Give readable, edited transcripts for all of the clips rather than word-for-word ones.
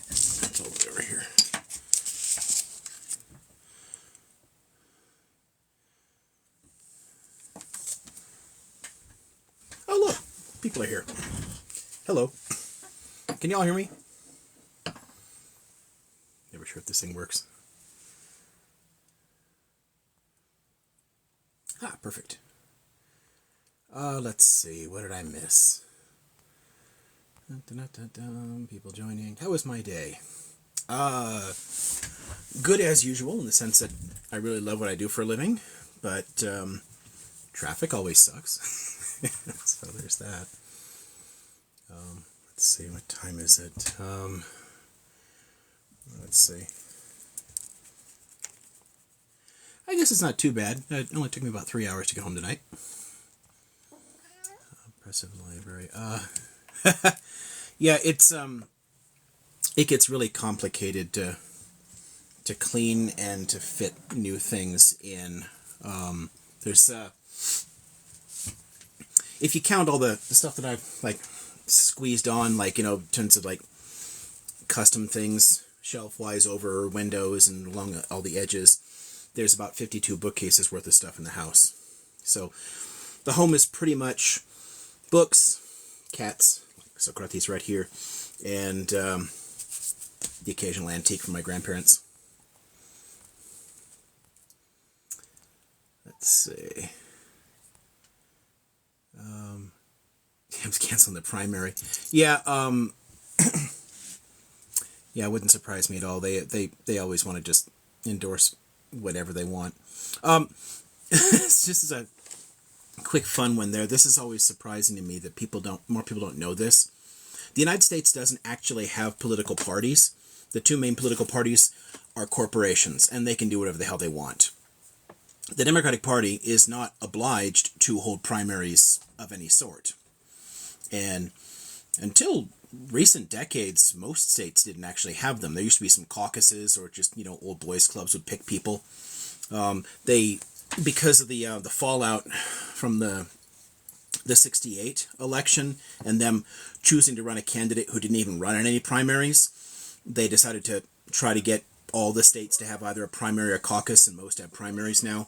It's all the way over here. Oh, look. People are here. Hello. Can y'all hear me? Never sure if this thing works. Ah, perfect. Let's see. What did I miss? People joining. How was my day? Good as usual, in the sense that I really love what I do for a living, but traffic always sucks. So there's that. Let's see, what time is it? Let's see. I guess it's not too bad. It only took me about 3 hours to get home tonight. Impressive library. Yeah, it's it gets really complicated to clean and to fit new things in. There's if you count all the stuff that I've like squeezed on, like, you know, in terms of like custom things shelf wise over windows and along all the edges, there's about 52 bookcases worth of stuff in the house. So the home is pretty much books, cats, Socrates right here, and the occasional antique from my grandparents. Let's see. I was canceling the primary. Yeah, yeah, it wouldn't surprise me at all. They always want to just endorse whatever they want. It's just as a quick fun one there. This is always surprising to me that more people don't know this. The United States doesn't actually have political parties. The two main political parties are corporations, and they can do whatever the hell they want. The Democratic Party is not obliged to hold primaries of any sort. And until recent decades, most states didn't actually have them. There used to be some caucuses, or just, you know, old boys clubs would pick people. Because of the fallout from the 68 election and them choosing to run a candidate who didn't even run in any primaries, they decided to try to get all the states to have either a primary or caucus, and most have primaries now.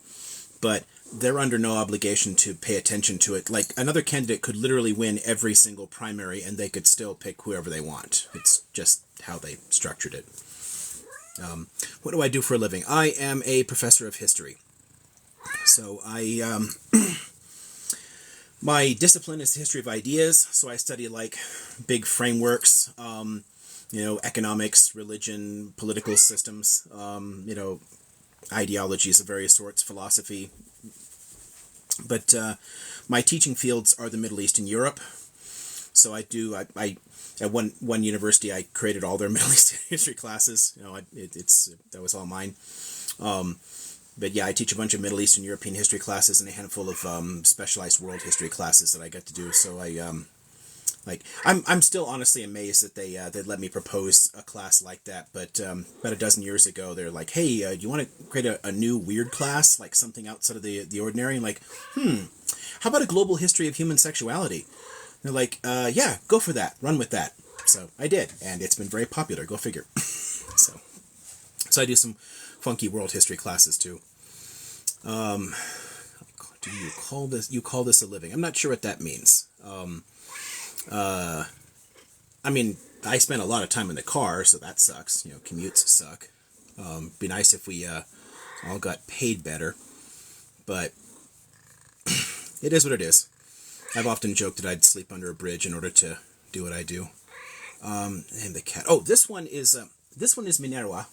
But they're under no obligation to pay attention to it. Like, another candidate could literally win every single primary and they could still pick whoever they want. It's just how they structured it. What do I do for a living? I am a professor of history. So my discipline is the history of ideas. So I study like big frameworks, you know, economics, religion, political systems, you know, ideologies of various sorts, philosophy. But my teaching fields are the Middle East and Europe. So I at one university, I created all their Middle East history classes. You know, that was all mine. But yeah, I teach a bunch of Middle Eastern European history classes and a handful of specialized world history classes that I got to do. So I'm still honestly amazed that they let me propose a class like that. But about a dozen years ago, they're like, "Hey, do you want to create a new weird class, like something outside of the ordinary?" I'm like, how about a global history of human sexuality? And they're like, yeah, go for that, run with that. So I did, and it's been very popular. Go figure. So I do some funky world history classes too. Do you call this a living? I'm not sure what that means. I mean, I spend a lot of time in the car, so that sucks. You know, commutes suck. Be nice if we all got paid better, but it is what it is. I've often joked that I'd sleep under a bridge in order to do what I do. And the cat. Oh, this one is Minerva,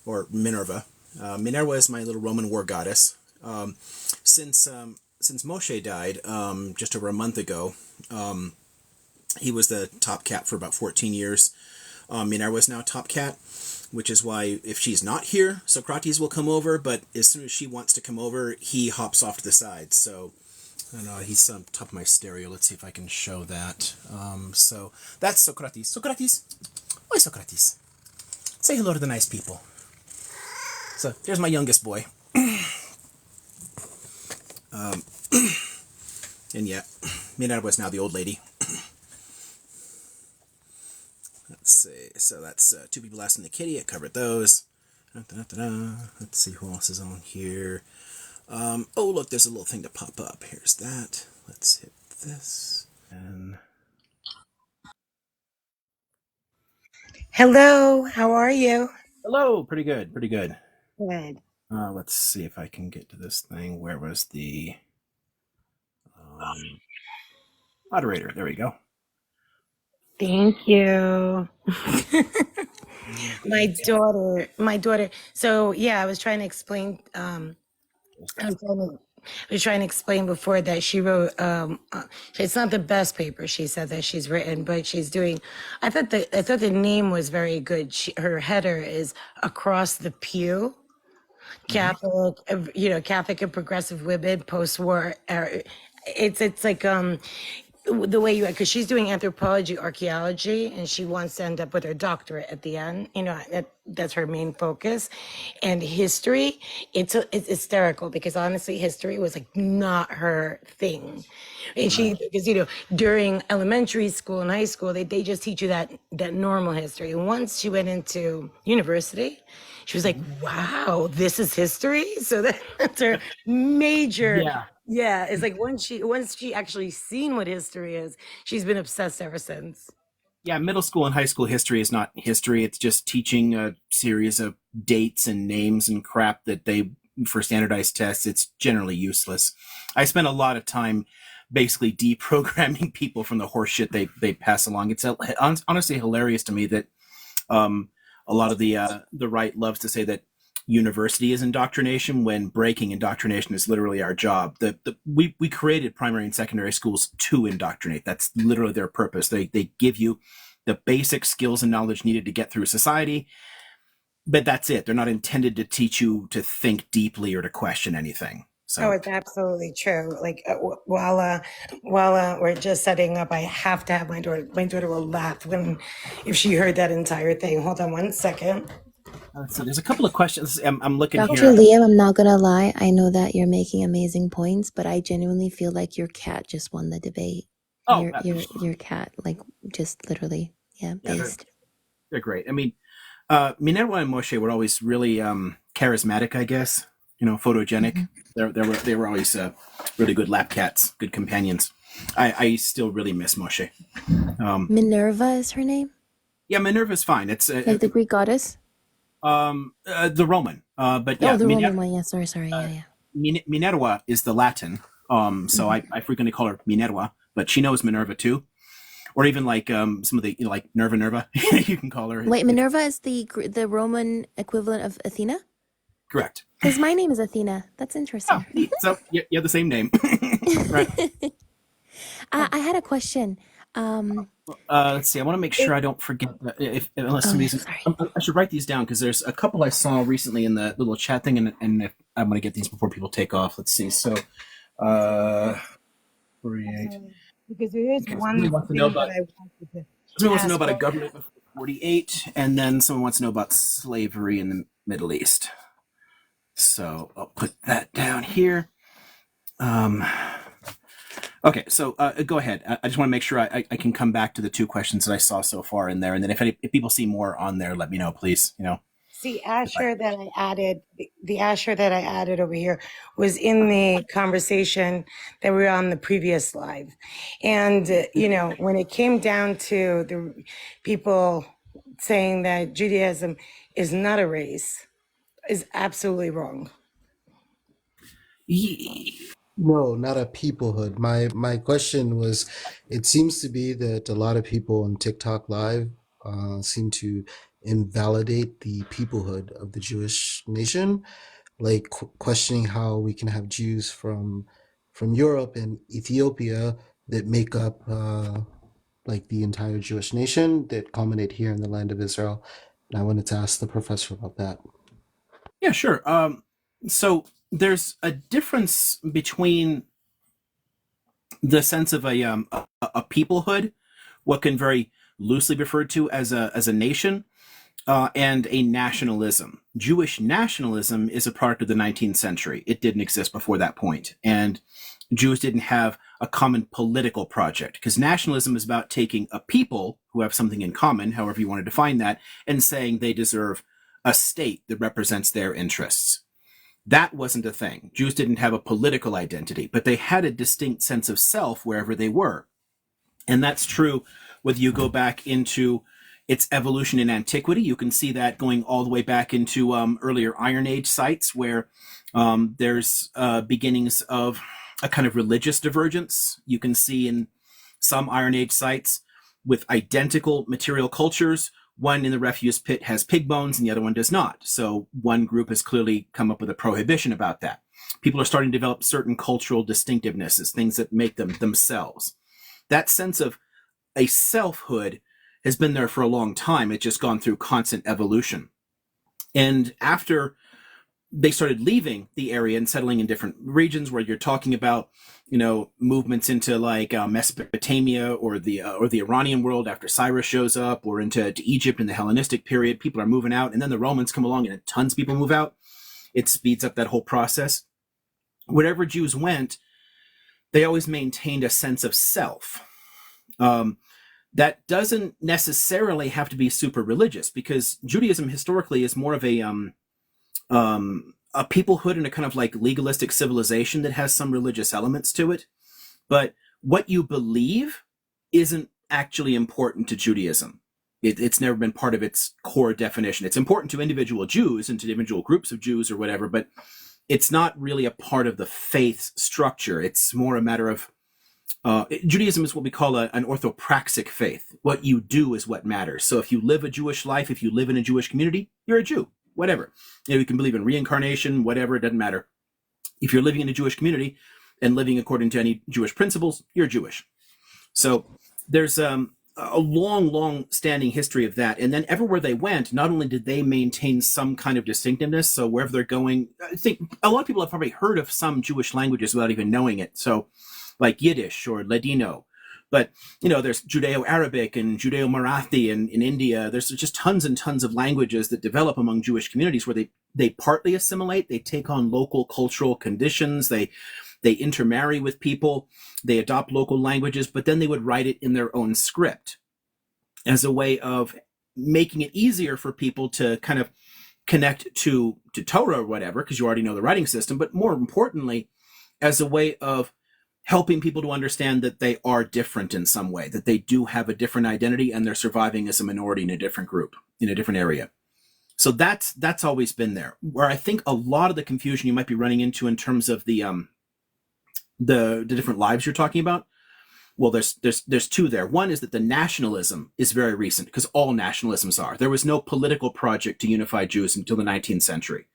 or Minerva. Minerva is my little Roman war goddess. Since Moshe died just over a month ago, he was the top cat for about 14 years. Minerva is now top cat, which is why if she's not here, Socrates will come over, but as soon as she wants to come over, he hops off to the side. So, I don't know, he's on top of my stereo. Let's see if I can show that. So, that's Socrates. Socrates! Oi, Socrates. Say hello to the nice people. So, there's my youngest boy. And yet, Minerva is now the old lady. Let's see. So that's two people asking the kitty. I covered those. Da-da-da-da. Let's see who else is on here. Oh, look, there's a little thing to pop up. Here's that. Let's hit this. And Hello, how are you? hello, pretty good, pretty good. Good. Let's see if I can get to this thing. Where was the moderator? There we go. Thank you. Okay. My daughter. So yeah, I was trying to explain. I was trying to, I was trying to explain before that she wrote. It's not the best paper she said that she's written, but she's doing. I thought the name was very good. Her header is across the pew. Mhm. Catholic, Catholic and progressive women post-war. It's like the way you, because she's doing anthropology, archaeology, and she wants to end up with her doctorate at the end. That's her main focus. And history, it's hysterical because honestly, history was like not her thing. And Right. because during elementary school and high school, they just teach you that normal history. And once she went into university, she was like, Mhm. wow, this is history. So that's her major. Yeah. Yeah, it's like once she actually seen what history is, she's been obsessed ever since. Yeah, middle school and high school history is not history. It's just teaching a series of dates and names and crap that they for standardized tests. It's generally useless. I spent a lot of time basically deprogramming people from the horse shit they pass along. It's honestly hilarious to me that a lot of the right loves to say that university is indoctrination when breaking indoctrination is literally our job. We created primary and secondary schools to indoctrinate. That's literally their purpose. They give you the basic skills and knowledge needed to get through society, but that's it. They're not intended to teach you to think deeply or to question anything. Oh, So it's absolutely true. Like while we're just setting up, I have to have my daughter. My daughter will laugh when if she heard that entire thing. Hold on one second. let's see. There's a couple of questions. I'm looking Oh, Dr. here. Liam, I'm not gonna lie, I know that you're making amazing points, but I genuinely feel like your cat just won the debate. Oh, Your cat, like just literally, yeah, yeah, based. they're great. I mean, Minerva and Moshe were always really charismatic, I guess. Photogenic. Hmm. They were always really good lap cats, good companions. I still really miss Moshe. Um, Minerva is her name? yeah, Minerva's fine. It's Like the Greek goddess? the Roman, but Oh, yeah, the Roman one, yeah, sorry, yeah, yeah. Minerva is the Latin. So Hmm. I frequently call her Minerva, but she knows Minerva too, or even like some of the like Nerva. You can call her. Wait, Minerva is the Roman equivalent of Athena? Correct. Because my name is Athena. That's Oh, interesting. neat. So you have the same name, right? I had a question. Um, Let's see. I want to make sure I don't forget if unless oh yeah, somebody's. sorry. I should write these down because there's a couple I saw recently in the little chat thing, and if, I'm going to get these before people take off. Let's see. So, uh, create. Absolutely. Because there is Okay. So somebody one wants to know thing that about I wanted to somebody wants to know ask about a both. government before 48, and then someone wants to know about slavery in the Middle East. So I'll put that down here. Um, Okay, so go ahead. I just want to make sure I can come back to the two questions that I saw so far in there, and then if people see more on there, let me know, please. See, If I, Asher that I added, the Asher that I added over here was in the conversation that we were on the previous live. And, when it came down to the people saying that Judaism is not a race, is absolutely wrong. No, not a peoplehood. My question was, it seems to be that a lot of people on TikTok Live seem to invalidate the peoplehood of the Jewish nation, like questioning how we can have Jews from Europe and Ethiopia that make up like the entire Jewish nation that culminate here in the land of Israel. And I wanted to ask the professor about that. yeah, sure. So there's a difference between the sense of a peoplehood, what can very loosely be referred to as a nation, and a nationalism. Jewish nationalism is a product of the 19th century. It didn't exist before that point, and Jews didn't have a common political project, because nationalism is about taking a people who have something in common, however you want to define that, and saying they deserve a state that represents their interests. That wasn't a thing. Jews didn't have a political identity, but they had a distinct sense of self wherever they were. And that's true whether you go back into its evolution in antiquity. You can see that going all the way back into earlier Iron Age sites where there's beginnings of a kind of religious divergence. You can see in some Iron Age sites with identical material cultures, one in the refuse pit has pig bones and the other one does not. So one group has clearly come up with a prohibition about that. People are starting to develop certain cultural distinctivenesses, things that make them themselves. That sense of a selfhood has been there for a long time. It's just gone through constant evolution. And after they started leaving the area and settling in different regions where you're talking about, movements into like Mesopotamia or the Iranian world after Cyrus shows up, or into Egypt in the Hellenistic period, people are moving out, and then the Romans come along and tons of people move out. It speeds up that whole process. Wherever Jews went, they always maintained a sense of self. That doesn't necessarily have to be super religious, because Judaism historically is more of a peoplehood and a kind of like legalistic civilization that has some religious elements to it. But what you believe isn't actually important to Judaism. It's never been part of its core definition. It's important to individual Jews and to individual groups of Jews or whatever, but it's not really a part of the faith structure. It's more a matter of Judaism is what we call an orthopraxic faith. What you do is what matters. So if you live a Jewish life, if you live in a Jewish community, you're a Jew, whatever. You can believe in reincarnation, whatever, it doesn't matter. If you're living in a Jewish community and living according to any Jewish principles, you're Jewish. So there's a long standing history of that. And then everywhere they went, not only did they maintain some kind of distinctiveness, so wherever they're going, I think a lot of people have probably heard of some Jewish languages without even knowing it. So like Yiddish or Ladino. But, there's Judeo-Arabic and Judeo-Marathi in India. There's just tons and tons of languages that develop among Jewish communities where they partly assimilate, they take on local cultural conditions, they intermarry with people, they adopt local languages, but then they would write it in their own script as a way of making it easier for people to kind of connect to Torah or whatever, because you already know the writing system, but more importantly, as a way of helping people to understand that they are different in some way, that they do have a different identity and they're surviving as a minority in a different group, in a different area. So that's always been there. Where I think a lot of the confusion you might be running into in terms of the different lives you're talking about, well, there's two there. One is that the nationalism is very recent, because all nationalisms are. There was no political project to unify Jews until the 19th century,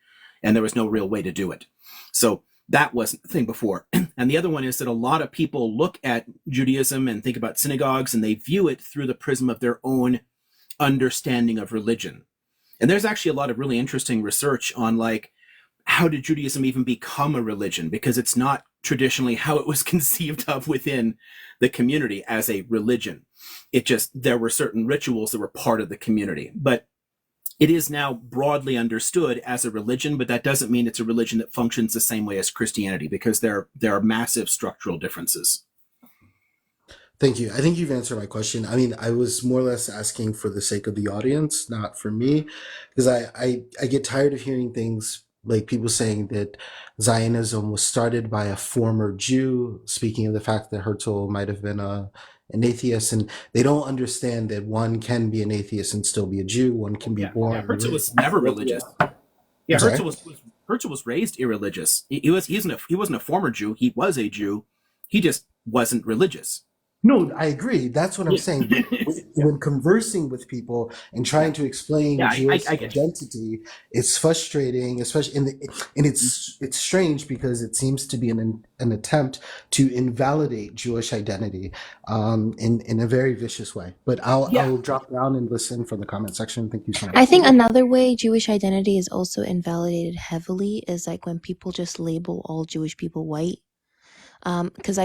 and there was no real way to do it. So that wasn't the thing before. And the other one is that a lot of people look at Judaism and think about synagogues, and they view it through the prism of their own understanding of religion. And there's actually a lot of really interesting research on like, how did Judaism even become a religion? Because it's not traditionally how it was conceived of within the community as a religion. There were certain rituals that were part of the community. But it is now broadly understood as a religion, but that doesn't mean it's a religion that functions the same way as Christianity, because there are massive structural differences. Thank you. I think you've answered my question. I mean, I was more or less asking for the sake of the audience, not for me, because I get tired of hearing things like people saying that Zionism was started by a former Jew, speaking of the fact that Herzl might have been an atheist, and they don't understand that one can be an atheist and still be a Jew. One can be born. Yeah, Herzl was never religious. Yeah, Herzl was raised irreligious. He wasn't a former Jew. He was a Jew. He just wasn't religious. No, I agree. That's what I'm saying. When conversing with people and trying to explain Jewish identity, it's frustrating, especially and it's strange because it seems to be an attempt to invalidate Jewish identity in a very vicious way. But I'll drop down and listen from the comment section. Thank you so much. I think another way Jewish identity is also invalidated heavily is like when people just label all Jewish people white. Because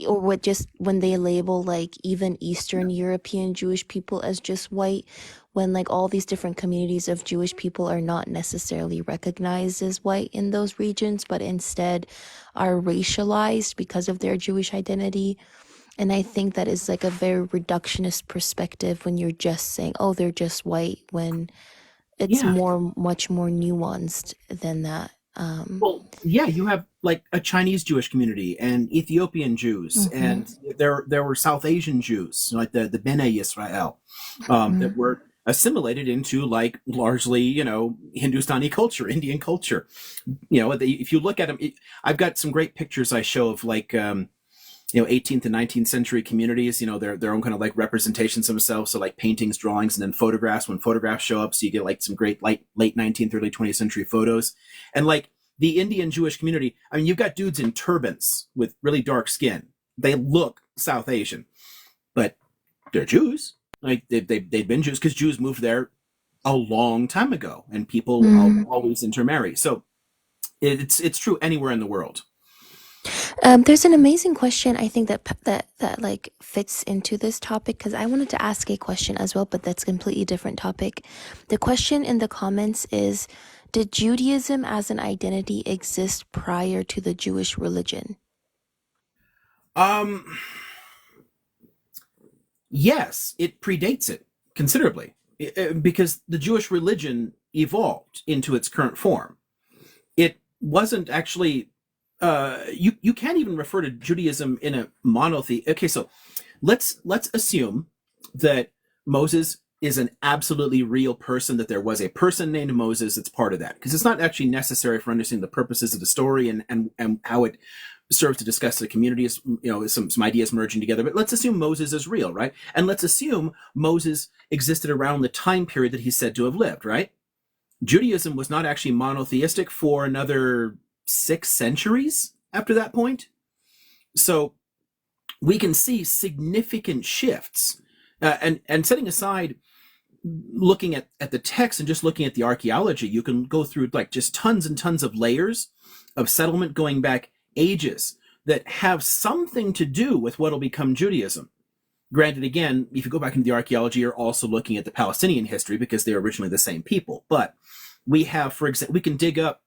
or what, just when they label like even Eastern European Jewish people as just white, when like all these different communities of Jewish people are not necessarily recognized as white in those regions, but instead are racialized because of their Jewish identity. And I think that is like a very reductionist perspective when you're just saying, oh, they're just white, when it's Yeah. much more nuanced than that. Well, yeah, you have like a Chinese Jewish community and Ethiopian Jews, Mhm, and there were South Asian Jews, like the Bnei Yisrael, that mhm. were assimilated into like largely, Hindustani culture, Indian culture. If you look at them, I've got some great pictures I show of like 18th and 19th century communities, their own kind of like representations of themselves. So like paintings, drawings, and then photographs. When photographs show up, so you get like some great late 19th, early 20th century photos. And like the Indian Jewish community, I mean, you've got dudes in turbans with really dark skin. They look South Asian, but they're Jews. Like they've been Jews because Jews moved there a long time ago, and people Mm. always intermarry. So it's true anywhere in the world. There's an amazing question I think that like fits into this topic, because I wanted to ask a question as well, but that's a completely different topic. The question in the comments is, did Judaism as an identity exist prior to the Jewish religion? Um, Yes, it predates it considerably because the Jewish religion evolved into its current form. It wasn't actually you can't even refer to Judaism in a monothe. Okay, so let's assume that Moses is an absolutely real person, that there was a person named Moses that's part of that, because it's not actually necessary for understanding the purposes of the story and how it serves to discuss the community, some ideas merging together. But let's assume Moses is real, right? And let's assume Moses existed around the time period that he's said to have lived, right? Judaism was not actually monotheistic for another 6 centuries after that point. So we can see significant shifts. And setting aside looking at the text and just looking at the archaeology, you can go through like just tons and tons of layers of settlement going back ages that have something to do with what will become Judaism. Granted, again, if you go back into the archaeology, you're also looking at the Palestinian history because they're originally the same people. But we have, for example, we can dig up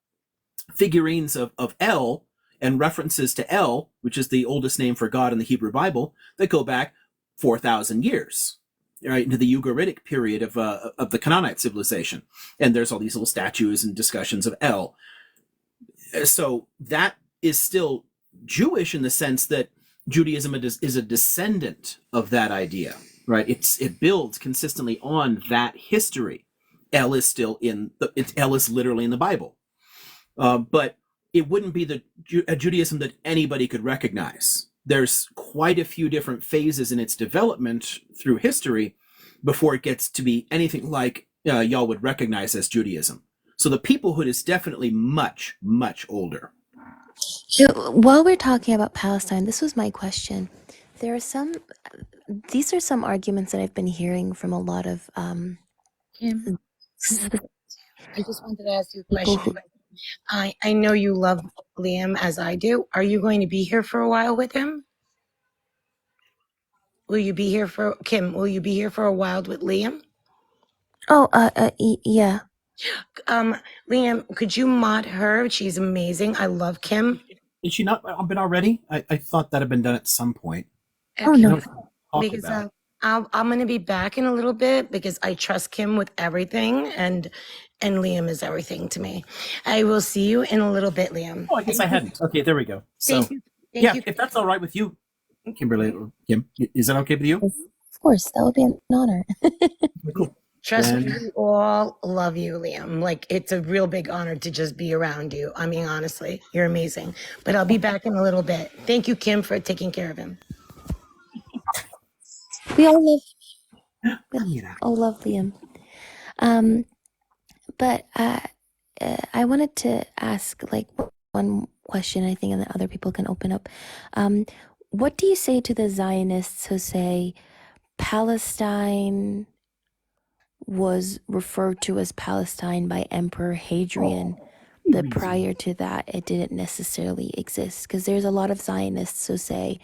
figurines of El and references to El, which is the oldest name for God in the Hebrew Bible, that go back 4,000 years, right, into the Ugaritic period of the Canaanite civilization. And there's all these little statues and discussions of El. So that is still Jewish in the sense that Judaism is a descendant of that idea, right? It builds consistently on that history. El is El is literally in the Bible, but it wouldn't be a Judaism that anybody could recognize. There's quite a few different phases in its development through history before it gets to be anything like y'all would recognize as Judaism. So the peoplehood is definitely much, much older. While we're talking about Palestine, this was my question. There are some, these are some arguments that I've been hearing from a lot of Kim, I just wanted to ask you a people question. who, I know you love Liam as I do. Are you going to be here for a while with him? Will you be here for Kim? Will you be here for a while with Liam? oh, yeah. Um, Liam, could you mod her? She's amazing. I love Kim. Is she not been already? I thought that had been done at some point. Oh, I Okay, no. don't talk because about. I'm gonna be back in a little bit because I trust Kim with everything, and Liam is everything to me. I will see you in a little bit, Liam. Oh, I guess I hadn't. Okay, there we go. So Thank you. Thank yeah, you. if that's all right with you, Kimberly or Kim, is that okay with you? Of course, that would be an honor. Okay, cool. Trust me, Then we all love you, Liam. Like, it's a real big honor to just be around you. I mean, honestly, you're amazing. But I'll be back in a little bit. Thank you, Kim, for taking care of him. We all love, we mira. all love Liam. Um, but I wanted to ask like one question, I think, and then other people can open up. What do you say to the Zionists who say Palestine was referred to as Palestine by Emperor Hadrian that prior to that, it didn't necessarily exist. Because there's a lot of Zionists who say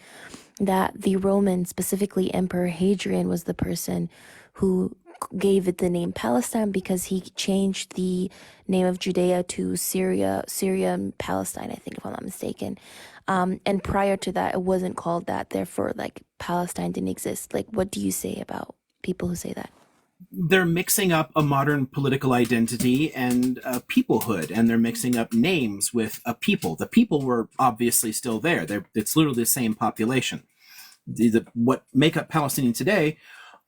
that the Roman, specifically Emperor Hadrian, was the person who gave it the name Palestine because he changed the name of Judea to Syria and Palestine, I think, if I'm not mistaken. And prior to that, it wasn't called that. Therefore, like, Palestine didn't exist. Like, what do you say about people who say that? They're mixing up a modern political identity and a peoplehood, and they're mixing up names with a people. The people were obviously still there. It's literally the same population. What make up Palestinian today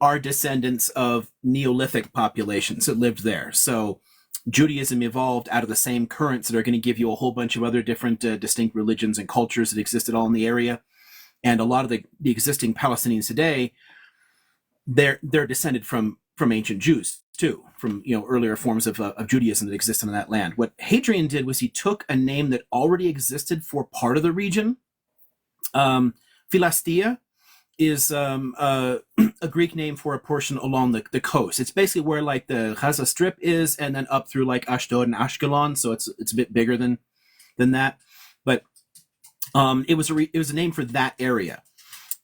are descendants of Neolithic populations that lived there. So Judaism evolved out of the same currents that are going to give you a whole bunch of other different distinct religions and cultures that existed all in the area. And a lot of the existing Palestinians today, they're descended from ancient Jews too, from earlier forms of Judaism that existed in that land. What Hadrian did was he took a name that already existed for part of the region. Philastia is a Greek name for a portion along the coast. It's basically where like the Gaza Strip is, and then up through like Ashdod and Ashkelon. So it's a bit bigger than that, but it was a name for that area.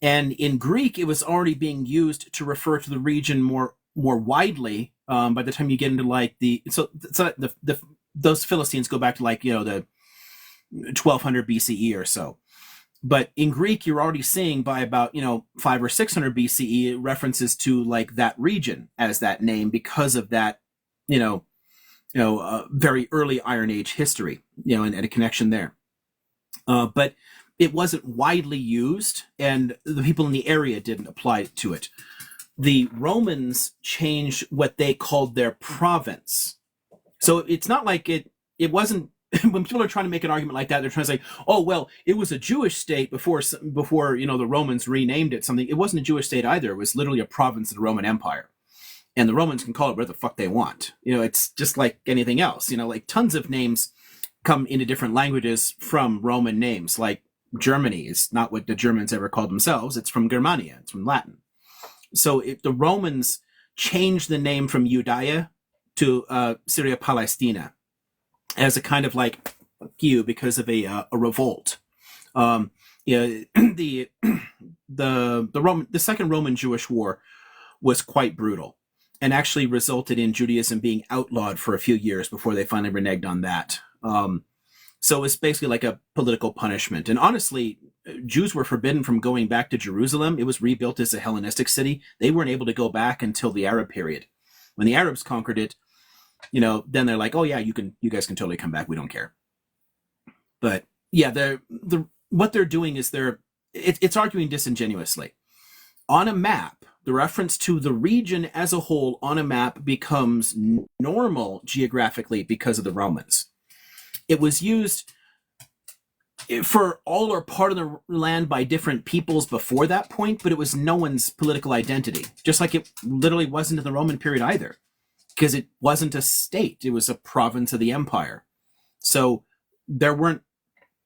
And in Greek, it was already being used to refer to the region more widely. By the time you get into like those Philistines go back to like the 1200 BCE or so. But in Greek, you're already seeing by about 500 or 600 BCE references to like that region as that name because of that very early Iron Age history and a connection there. But it wasn't widely used, and the people in the area didn't apply to it. The Romans changed what they called their province. So it's not like it wasn't. When people are trying to make an argument like that, they're trying to say, "Oh, well, it was a Jewish state before the Romans renamed it something." It wasn't a Jewish state either. It was literally a province of the Roman Empire, and the Romans can call it whatever the fuck they want. It's just like anything else. Like tons of names come into different languages from Roman names. Like Germany is not what the Germans ever called themselves. It's from Germania. It's from Latin. So the Romans changed the name from Judea to Syria Palestina as a kind of like fuck you because of a revolt. The Second Roman Jewish War was quite brutal and actually resulted in Judaism being outlawed for a few years before they finally reneged on that. So it's basically like a political punishment. And honestly, Jews were forbidden from going back to Jerusalem. It was rebuilt as a Hellenistic city. They weren't able to go back until the Arab period. When the Arabs conquered it, then they're like, oh yeah, you guys can totally come back. We don't care. But yeah, what they're doing is it's arguing disingenuously. On a map, the reference to the region as a whole on a map becomes normal geographically because of the Romans. It was used for all or part of the land by different peoples before that point, but it was no one's political identity. Just like it literally wasn't in the Roman period either, because it wasn't a state. It was a province of the empire. So there weren't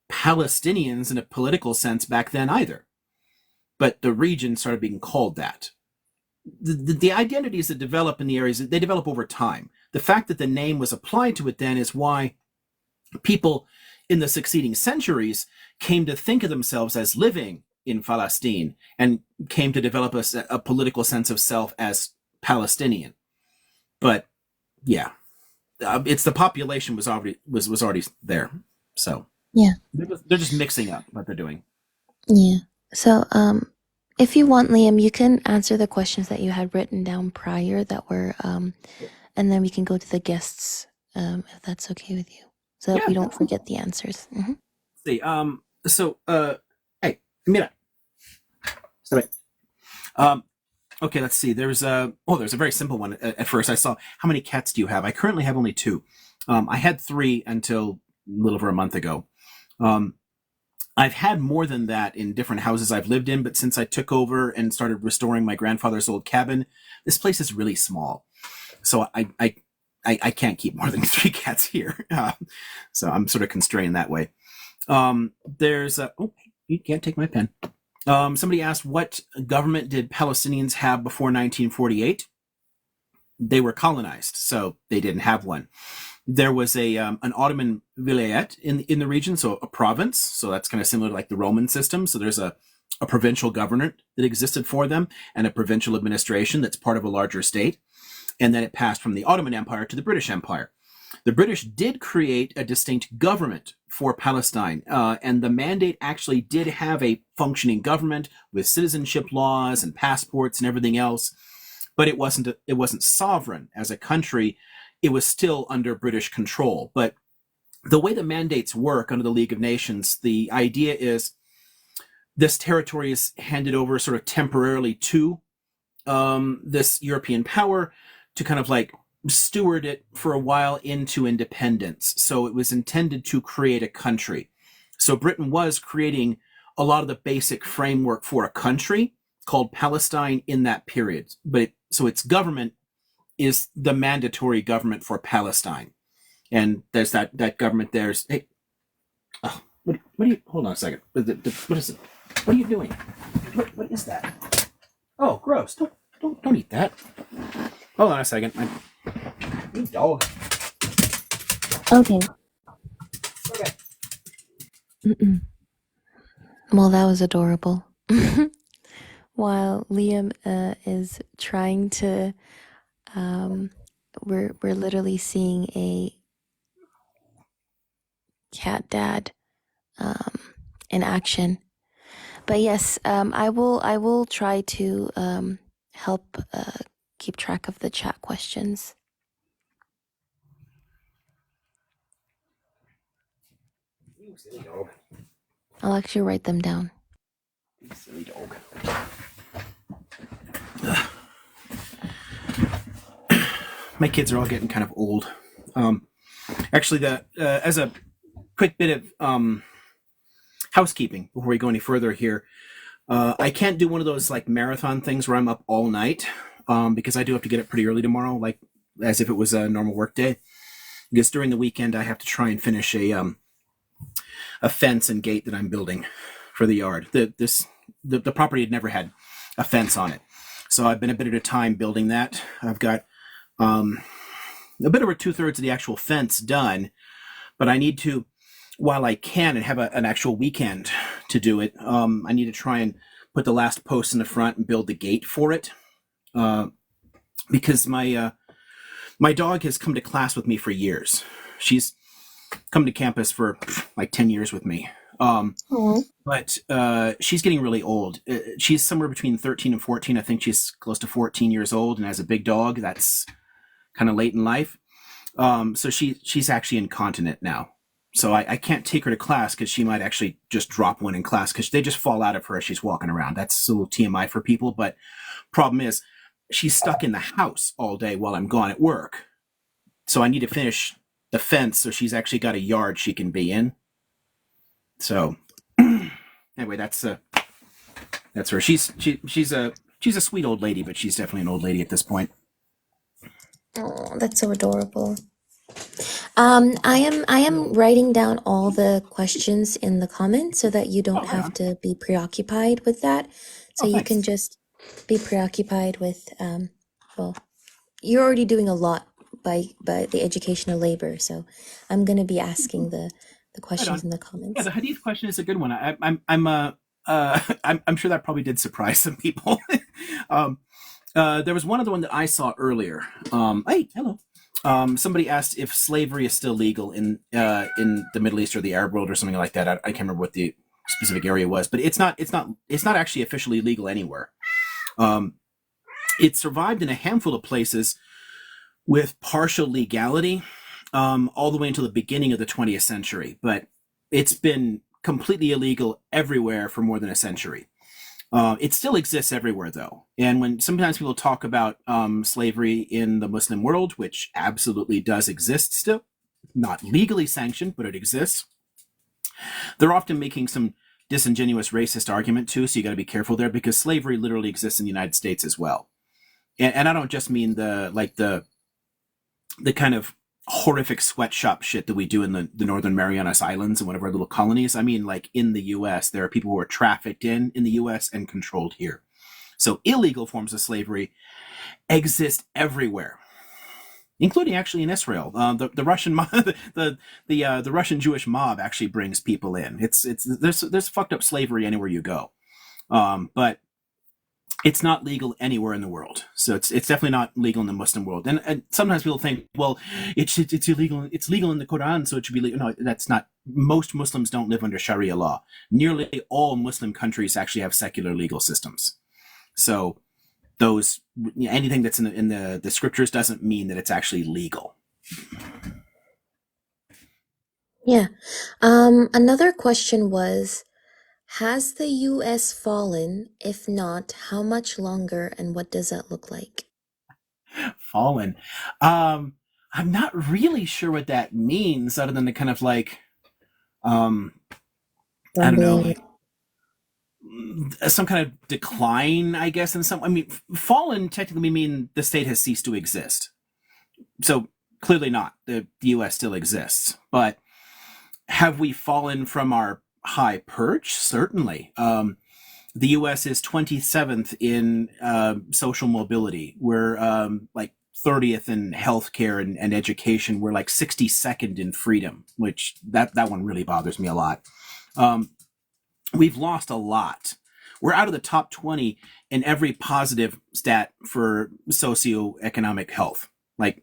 Palestinians in a political sense back then either. But the region started being called that. The identities that develop in the areas, they develop over time. The fact that the name was applied to it then is why people in the succeeding centuries came to think of themselves as living in Palestine and came to develop a political sense of self as Palestinian. But yeah, it's the population was already there. So Yeah. they're just mixing up what they're doing. Yeah. So, if you want, Liam, you can answer the questions that you had written down prior that were, and then we can go to the guests, if that's okay with you, so that we don't forget the answers. Mm-hmm. See, hey, mira, stop it. Okay, let's see. There's a very simple one. At first, I saw, how many cats do you have? I currently have only 2. I had 3 until a little over a month ago. I've had more than that in different houses I've lived in, but since I took over and started restoring my grandfather's old cabin, this place is really small. So I can't keep more than 3 cats here. So I'm sort of constrained that way. There's you can't take my pen. Somebody asked, what government did Palestinians have before 1948? they were colonized, so they didn't have one. There was an Ottoman vilayet in the region, so a province. So that's kind of similar to like the Roman system. So there's a provincial government that existed for them and a provincial administration that's part of a larger state. And then it passed from the Ottoman Empire to the British Empire. The British did create a distinct government for Palestine, and the Mandate actually did have a functioning government with citizenship laws and passports and everything else, but it wasn't sovereign as a country. It was still under British control. But the way the mandates work under the League of Nations, the idea is this territory is handed over sort of temporarily to this European power to kind of like steward it for a while into independence. So it was intended to create a country. So Britain was creating a lot of the basic framework for a country called Palestine in that period. So its government is the mandatory government for Palestine. And there's that government there's, hey, oh, what are you, hold on a second. What is it? What are you doing? What is that? Oh, gross. Don't eat that. Hold on a second. You dog. Okay. Okay. Mm-mm. Well, that was adorable. While Liam is trying to, we're literally seeing a cat dad in action. But yes, I will try to help keep track of the chat questions. You silly dog. I'll actually write them down. You silly dog. My kids are all getting kind of old. Actually, as a quick bit of housekeeping before we go any further here, I can't do one of those like marathon things where I'm up all night because I do have to get up pretty early tomorrow, like as if it was a normal work day. Because during the weekend I have to try and finish a fence and gate that I'm building for the yard. The property had never had a fence on it, so I've been a bit at a time building that. I've got a bit over 2/3 of the actual fence done, but I need to, while I can and have an actual weekend to do it, I need to try and put the last post in the front and build the gate for it, because my dog has come to class with me for years. She's come to campus for like 10 years with me. But she's getting really old. She's somewhere between 13 and 14. I think she's close to 14 years old, and as a big dog, that's kind of late in life. So she's actually incontinent now. So I can't take her to class because she might actually just drop one in class because they just fall out of her as she's walking around. That's a little TMI for people, but problem is she's stuck in the house all day while I'm gone at work. So I need to finish the fence so she's actually got a yard she can be in. So anyway, that's her. She's a sweet old lady, but she's definitely an old lady at this point. Oh, that's so adorable. I am writing down all the questions in the comments so that you don't have to be preoccupied with that. So you can just be preoccupied with well, you're already doing a lot by the educational labor. So I'm gonna be asking the questions in the comments. Yeah, the hadith question is a good one. I'm sure that probably did surprise some people. There was one other one that I saw earlier. Hey, hello. Somebody asked if slavery is still legal in the Middle East or the Arab world or something like that. I can't remember what the specific area was, but it's not actually officially legal anywhere. It survived in a handful of places with partial legality, all the way until the beginning of the 20th century, but it's been completely illegal everywhere for more than a century. It still exists everywhere, though. And when sometimes people talk about slavery in the Muslim world, which absolutely does exist still, not legally sanctioned, but it exists, they're often making some disingenuous racist argument too, so you got to be careful there, because slavery literally exists in the United States as well. And I don't just mean the kind of horrific sweatshop shit that we do in the Northern Marianas Islands and one of our little colonies. I mean, like in the U.S., there are people who are trafficked in the U.S. and controlled here. So illegal forms of slavery exist everywhere. including actually in Israel. The Russian the Russian Jewish mob actually brings people in. It's there's fucked up slavery anywhere you go, but it's not legal anywhere in the world. So it's definitely not legal in the Muslim world. And sometimes people think, well, it's illegal. It's legal in the Quran, so it should be legal. No, that's not. Most Muslims don't live under Sharia law. Nearly all Muslim countries actually have secular legal systems. So those anything that's in the scriptures doesn't mean that it's actually legal. Yeah. Another question was, has the US fallen? If not, how much longer and what does that look like? Fallen. I'm not really sure what that means, other than the kind of like, I don't know, Rumbling. like some kind of decline, I guess. In some, I mean, fallen technically mean the state has ceased to exist. So clearly not. The U.S. still exists, but have we fallen from our high perch? Certainly. The U.S. is 27th in social mobility. We're like 30th in healthcare and education. We're like 62nd in freedom, which that one really bothers me a lot. We've lost a lot. We're out of the top 20 in every positive stat for socioeconomic health. Like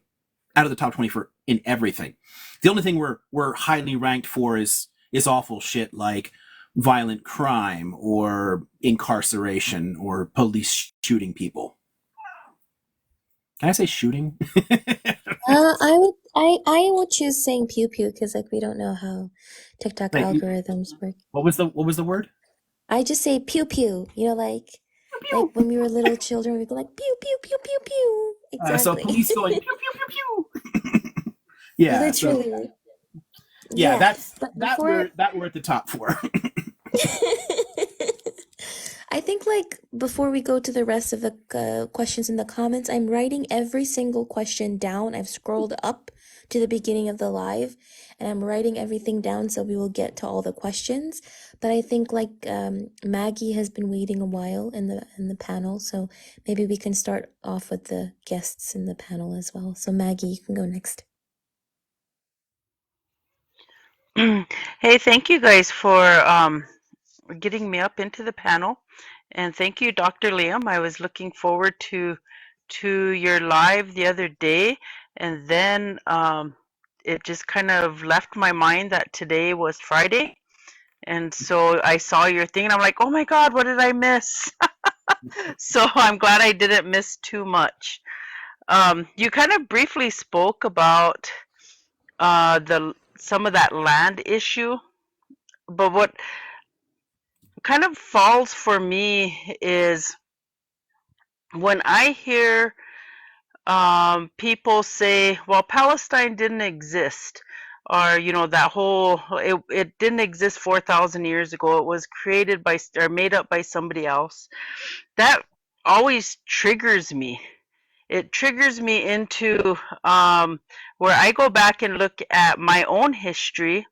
out of the top 20 for in everything. The only thing we're highly ranked for is awful shit like violent crime or incarceration or police shooting people. Can I say shooting? I would choose saying pew pew because like we don't know how TikTok Wait, algorithms work. what was the word? I just say pew pew, like when we were little children, we'd go like pew pew pew pew pew. So Exactly. police going pew pew pew pew. Yeah. So Literally. yeah, Yeah. that's But before that we're at the top for. I think like before we go to the rest of the questions in the comments, I'm writing every single question down. I've scrolled up to the beginning of the live and I'm writing everything down so we will get to all the questions. But I think like Maggie has been waiting a while in the panel, so maybe we can start off with the guests in the panel as well. So Maggie, you can go next. Hey, thank you guys for getting me up into the panel. And thank you, Dr. Liam. I was looking forward to your live the other day, and then it just kind of left my mind that today was Friday. And so I saw your thing, and I'm like, oh my God, what did I miss? So I'm glad I didn't miss too much. You kind of briefly spoke about the some of that land issue, but what kind of falls for me is when I hear people say, well, Palestine didn't exist, or, that whole, it didn't exist 4,000 years ago. It was created by, or made up by somebody else. That always triggers me. It triggers me into where I go back and look at my own history.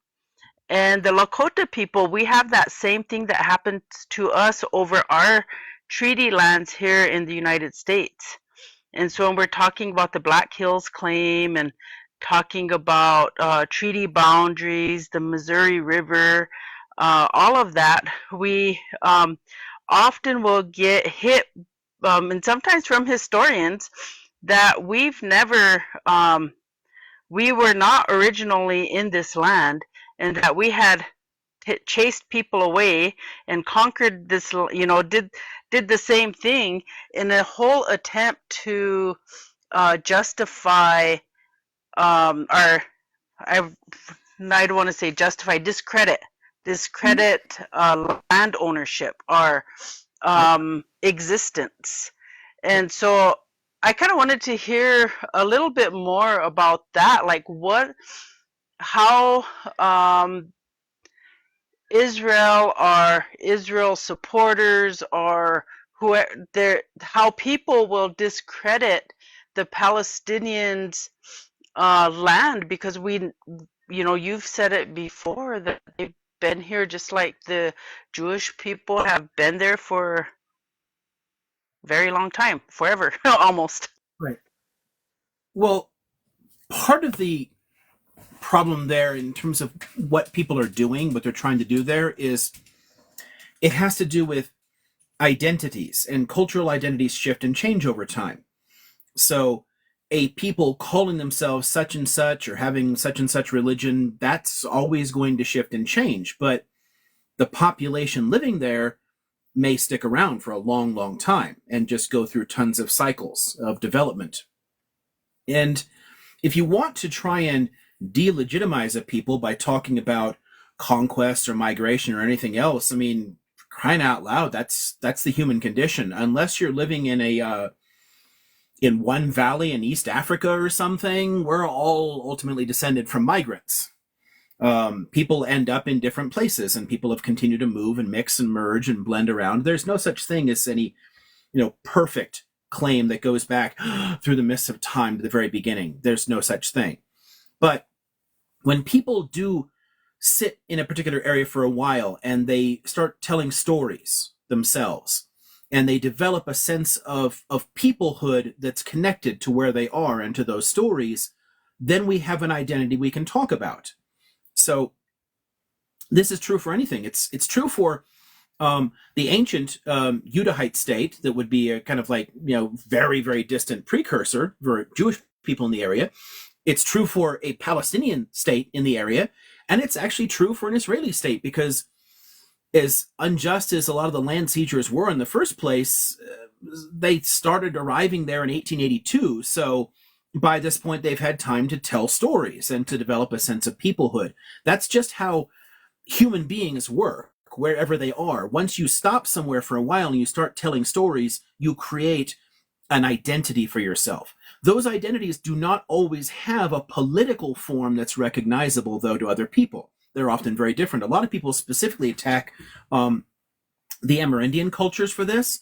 And the Lakota people, we have that same thing that happened to us over our treaty lands here in the United States. And so when we're talking about the Black Hills claim and talking about treaty boundaries, the Missouri River, all of that, we often will get hit, and sometimes from historians, that we were not originally in this land, and that we had chased people away and conquered this, did the same thing in a whole attempt to justify our, I don't want to say justify, discredit land ownership, our existence. And so I kind of wanted to hear a little bit more about that, like how Israel or Israel supporters or how people will discredit the Palestinians' land, because you've said it before that they've been here just like the Jewish people have been there for a very long time, forever, almost. Right. Well, part of the problem there in terms of what people are doing, what they're trying to do there, is it has to do with identities, and cultural identities shift and change over time. So a people calling themselves such and such or having such and such religion, that's always going to shift and change. But the population living there may stick around for a long, long time and just go through tons of cycles of development. And if you want to try and delegitimize a people by talking about conquest or migration or anything else, I mean, crying out loud, that's the human condition. Unless you're living in a in one valley in East Africa or something, we're all ultimately descended from migrants. People end up in different places, and people have continued to move and mix and merge and blend around. There's no such thing as any, perfect claim that goes back through the mists of time to the very beginning. There's no such thing. But when people do sit in a particular area for a while and they start telling stories themselves, and they develop a sense of peoplehood that's connected to where they are and to those stories, then we have an identity we can talk about. So this is true for anything. It's true for the ancient Udahite state that would be a kind of like, very, very distant precursor for Jewish people in the area. It's true for a Palestinian state in the area. And it's actually true for an Israeli state, because as unjust as a lot of the land siegers were in the first place, they started arriving there in 1882. So by this point, they've had time to tell stories and to develop a sense of peoplehood. That's just how human beings work, wherever they are. Once you stop somewhere for a while and you start telling stories, you create an identity for yourself. Those identities do not always have a political form that's recognizable, though, to other people. They're often very different. A lot of people specifically attack the Amerindian cultures for this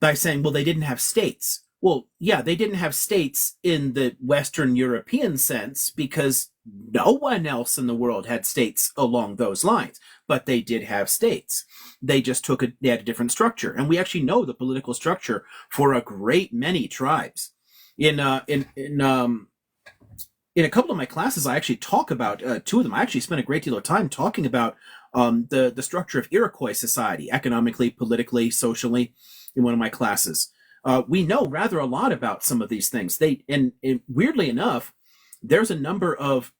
by saying, well, they didn't have states. Well, yeah, they didn't have states in the Western European sense because no one else in the world had states along those lines, but they did have states. They just they had a different structure. And we actually know the political structure for a great many tribes. In a couple of my classes, I actually talk about two of them. I actually spent a great deal of time talking about the structure of Iroquois society, economically, politically, socially, in one of my classes. We know rather a lot about some of these things. And weirdly enough, there's a number of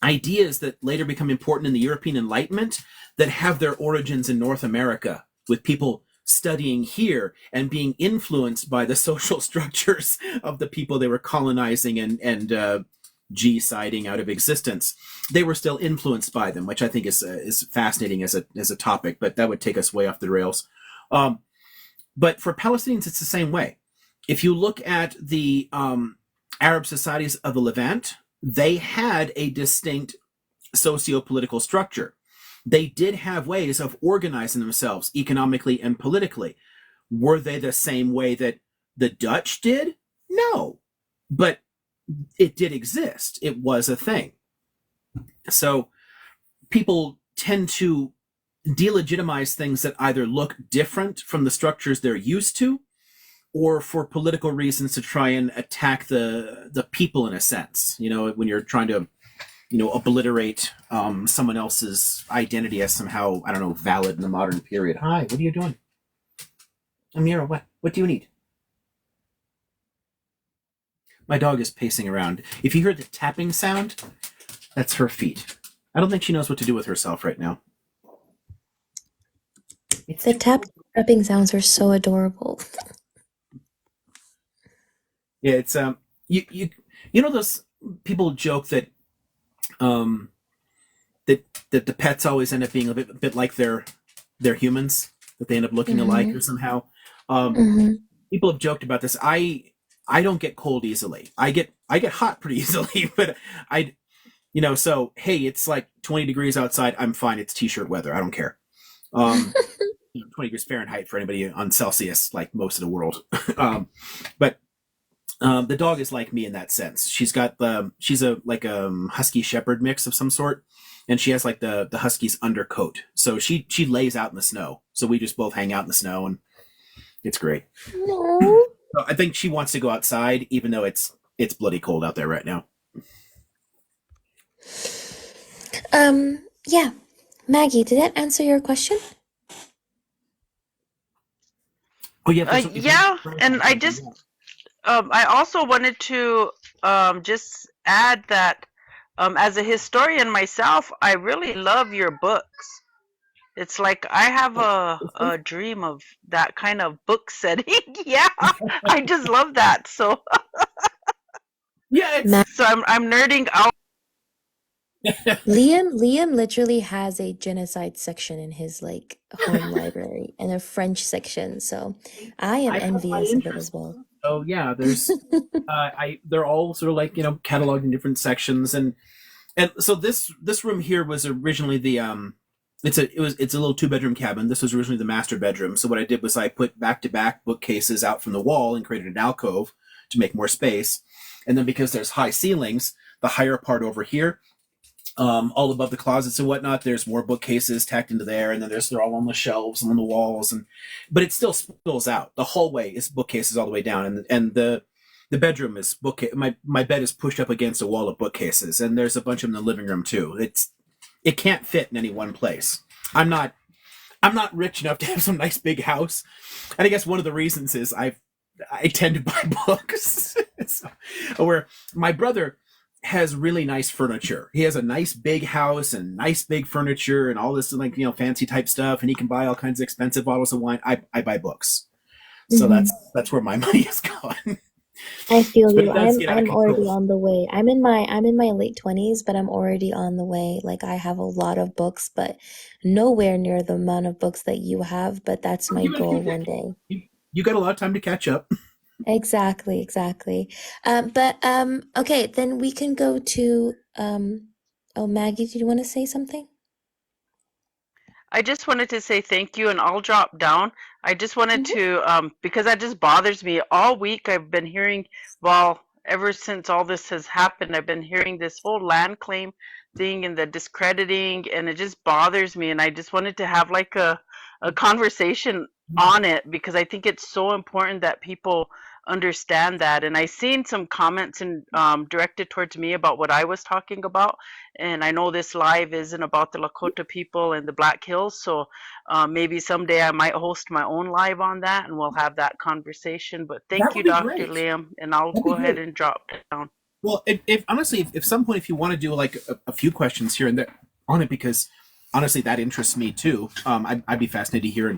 ideas that later become important in the European Enlightenment that have their origins in North America, with people studying here and being influenced by the social structures of the people they were colonizing and G-siding out of existence. They were still influenced by them, which I think is fascinating as a topic, but that would take us way off the rails. But for Palestinians, it's the same way. If you look at the Arab societies of the Levant, they had a distinct socio-political structure. They did have ways of organizing themselves economically and politically. Were they the same way that the Dutch did? No. But it did exist. It was a thing. So people tend to delegitimize things that either look different from the structures they're used to, or for political reasons to try and attack the people in a sense. When you're trying to obliterate someone else's identity as somehow, I don't know, valid in the modern period. Hi, what are you doing? Amira, what do you need? My dog is pacing around. If you hear the tapping sound, that's her feet. I don't think she knows what to do with herself right now. The tapping sounds are so adorable. Yeah, it's you know those people joke that that the pets always end up being a bit like their humans, that they end up looking alike or somehow. People have joked about this. I don't get cold easily. I get hot pretty easily, but so hey, it's like 20 degrees outside. I'm fine. It's t-shirt weather. I don't care. 20 degrees Fahrenheit for anybody on Celsius, like most of the world. But the dog is like me in that sense. She's a husky shepherd mix of some sort, and she has like the husky's undercoat. So she lays out in the snow. So we just both hang out in the snow, and it's great. No. So I think she wants to go outside, even though it's bloody cold out there right now. Yeah. Maggie, did that answer your question? Oh yeah, if you Yeah, and I something, just yeah. I also wanted to just add that as a historian myself, I really love your books. It's like I have Oh, a dream of that kind of book setting. Yeah, I just love that. So yeah, it's I'm nerding out. Liam literally has a genocide section in his like home library and a French section, so I am I put my envious of it as interest well. in them. So yeah, there's I they're all sort of like cataloged in different sections, and so this room here was originally the it's a little 2 bedroom cabin. This was originally the master bedroom. So what I did was I put back to back bookcases out from the wall and created an alcove to make more space. And then because there's high ceilings, the higher part over here, all above the closets and whatnot, there's more bookcases tacked into there, and then they're all on the shelves and on the walls, and but it still spills out. The hallway is bookcases all the way down, and the bedroom is bookcase. My bed is pushed up against a wall of bookcases, and there's a bunch of them in the living room too. It can't fit in any one place. I'm not I'm not rich enough to have some nice big house, and I guess one of the reasons is I tend to buy books. So, where my brother has really nice furniture. He has a nice big house and nice big furniture and all this like fancy type stuff, and he can buy all kinds of expensive bottles of wine. I buy books, so Mhm. that's where my money is going. I feel But you. it does get out of I'm already control. on the way. I'm in my late 20s, but I'm already on the way. Like I have a lot of books, but nowhere near the amount of books that you have, but that's my You got a goal few one decades. day. You got a lot of time to catch up. Exactly, exactly. But okay, then we can go to oh Maggie, did you want to say something? I just wanted to say thank you, and I'll drop down. I just wanted Mhm. to, because that just bothers me. All week I've been hearing, well, ever since all this has happened, I've been hearing this whole land claim thing and the discrediting, and it just bothers me. And I just wanted to have like a conversation on it because I think it's so important that people understand that. And I seen some comments and directed towards me about what I was talking about, and I know this live isn't about the Lakota people and the Black Hills, so maybe someday I might host my own live on that and we'll have that conversation. But That thank you, would be Dr. great. Liam, and I'll That'd be go ahead great. and drop down. Well, if honestly, if some point, if you want to do like a few questions here and there on it, because honestly, that interests me too. I'd be fascinated to hear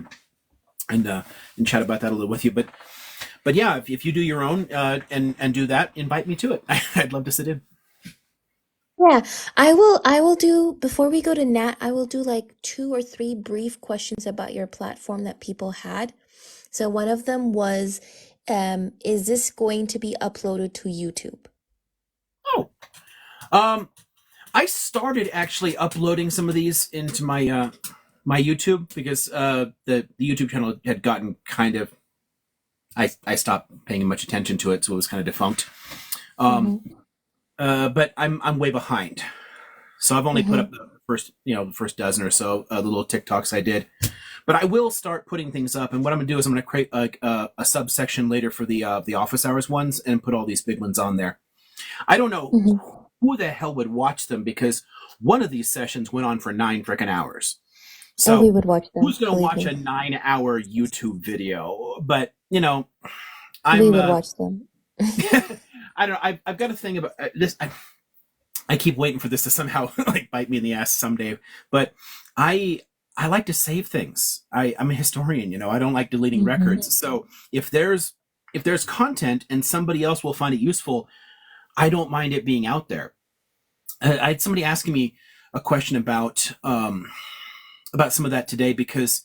and chat about that a little with you. But yeah, if you do your own and do that, invite me to it. I'd love to sit in. Yeah, I will do before we go to Nat, I will do like two or three brief questions about your platform that people had. So one of them was, is this going to be uploaded to YouTube? Oh, um, I started actually uploading some of these into my YouTube because the YouTube channel had gotten kind of I stopped paying much attention to it, so it was kind of defunct. Um, Mm-hmm. but I'm way behind, so I've only put up Mm-hmm. the first the first dozen or so the little TikToks I did. But I will start putting things up, and what I'm gonna do is I'm gonna create a subsection later for the office hours ones and put all these big ones on there. I don't know Mm-hmm. who the hell would watch them because one of these sessions went on for 9 freaking hours. Oh, we So would watch them, who's gonna believe watch me. a 9 hour YouTube video? But We I'm would watch them. I don't know. I've got a thing about this. I keep waiting for this to somehow like bite me in the ass someday. But I I like to save things. I'm a historian. I don't like deleting Mm-hmm. records. So if there's content and somebody else will find it useful, I don't mind it being out there. I had somebody asking me a question about some of that today because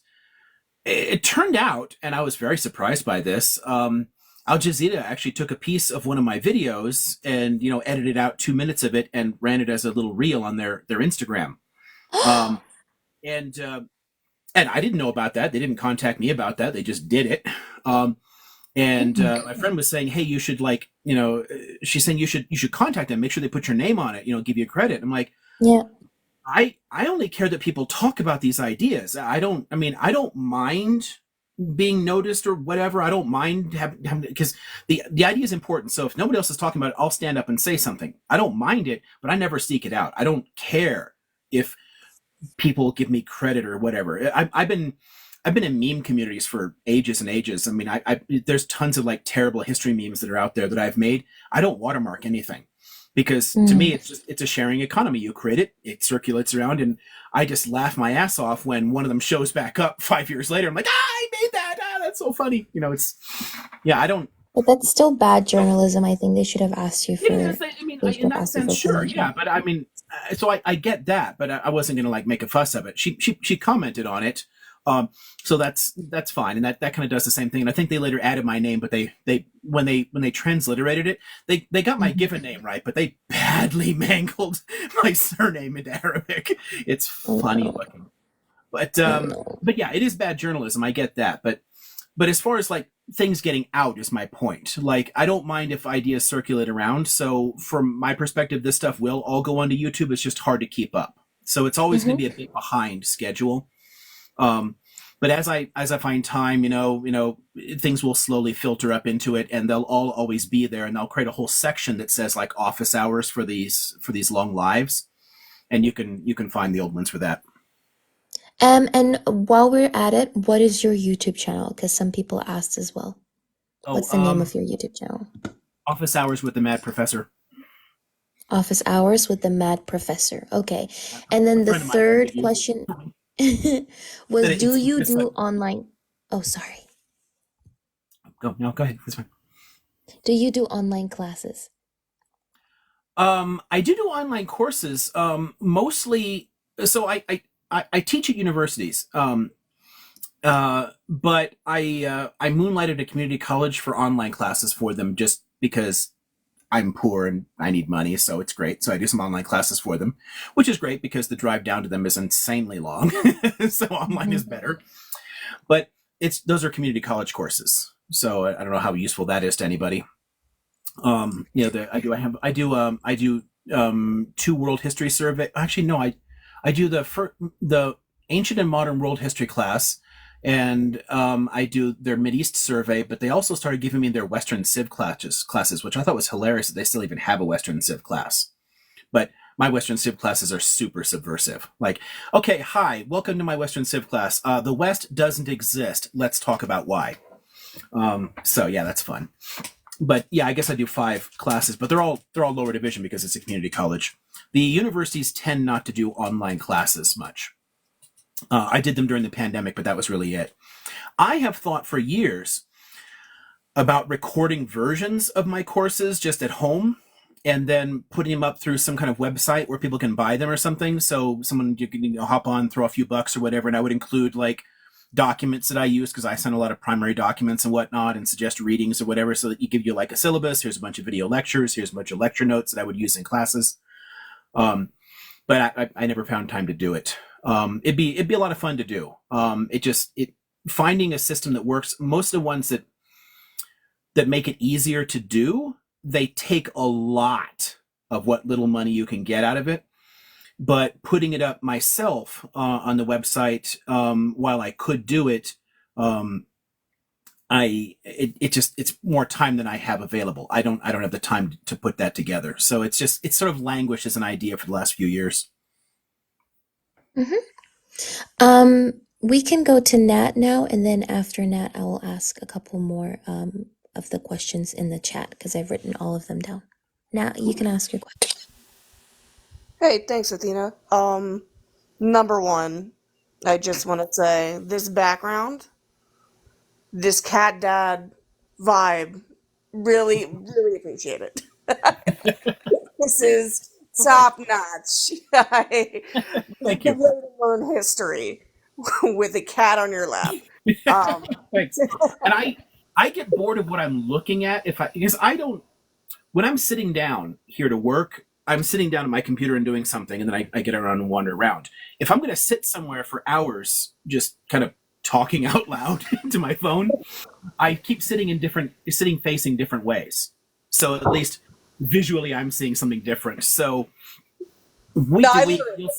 it turned out, and I was very surprised by this. Al Jazeera actually took a piece of one of my videos and edited out 2 minutes of it and ran it as a little reel on their Instagram. Um, and and I didn't know about that. They didn't contact me about that. They just did it. Um, and my friend was saying, "Hey, you should she's saying you should contact them, make sure they put your name on it, give you credit." I'm like, Yeah. I only care that people talk about these ideas. I don't mind. being noticed or whatever. I don't mind having, because the idea is important. So if nobody else is talking about it, I'll stand up and say something. I don't mind it, but I never seek it out. I don't care if people give me credit or whatever. I've been in meme communities for ages and ages. I mean, there's tons of like terrible history memes that are out there that I've made. I don't watermark anything because to me it's a sharing economy. You create it, it circulates around, and I just laugh my ass off when one of them shows back up 5 years later. I'm like, I made that. That's so funny. I don't. But that's still bad journalism. I think they should have asked you for. In that sense, sure, yeah. But I mean, so I get that, but I wasn't gonna like make a fuss of it. She commented on it. So that's fine, and that kind of does the same thing. And I think they later added my name, but they when they transliterated it, they got my given name right, but they badly mangled my surname into Arabic. It's funny looking, but yeah, it is bad journalism. I get that, but as far as like things getting out is my point. Like, I don't mind if ideas circulate around. So from my perspective, this stuff will all go onto YouTube. It's just hard to keep up. So it's always going to be a bit behind schedule. But as I find time, things will slowly filter up into it, and they'll all always be there, and they'll create a whole section that says like office hours for these long lives, and you can find the old ones for that. And while we're at it, what is your YouTube channel? Because some people asked as well. What's the name of your YouTube channel? Office Hours with the Mad Professor. Office Hours with the Mad Professor. Okay. And then the third question was, do you do online? Oh, sorry. Go ahead. That's fine. Do you do online classes? I do online courses. Mostly, so I teach at universities. But I moonlighted at community college for online classes for them just because I'm poor and I need money, so it's great. So I do some online classes for them, which is great because the drive down to them is insanely long. So online is better. But those are community college courses. So I don't know how useful that is to anybody. I do 2 world history survey. Actually, no, I do the ancient and modern world history class, and I do their Mideast survey, but they also started giving me their Western Civ classes, which I thought was hilarious that they still even have a Western Civ class. But my Western Civ classes are super subversive. Like, okay, hi, welcome to my Western Civ class. The West doesn't exist. Let's talk about why. So yeah, that's fun. But yeah, I guess I do 5 classes, but they're all lower division because it's a community college. The universities tend not to do online classes much. I did them during the pandemic, but that was really it. I have thought for years about recording versions of my courses just at home and then putting them up through some kind of website where people can buy them or something. So you can hop on, throw a few bucks or whatever, and I would include like documents that I use because I send a lot of primary documents and whatnot and suggest readings or whatever, so that you give you like a syllabus. Here's a bunch of video lectures. Here's a bunch of lecture notes that I would use in classes. But I never found time to do it. It'd be a lot of fun to do. Finding a system that works. Most of the ones that make it easier to do, they take a lot of what little money you can get out of it. But putting it up myself on the website, while I could do it, it's more time than I have available. I don't have the time to put that together. So it's sort of languished as an idea for the last few years. We can go to Nat now, and then after Nat, I will ask a couple more of the questions in the chat because I've written all of them down. Nat, you can ask your question. Hey, thanks, Athena. Number one, I just want to say this background, this cat dad vibe, really, really appreciate it. This is top notch. Thank The you. way to learn history with a cat on your lap. Thanks. And I get bored of what I'm looking at because when I'm sitting down here to work, I'm sitting down at my computer and doing something, and then I get around and wander around. If I'm going to sit somewhere for hours just kind of talking out loud to my phone, I keep sitting facing different ways. So at least visually I'm seeing something different. So week to week, you'll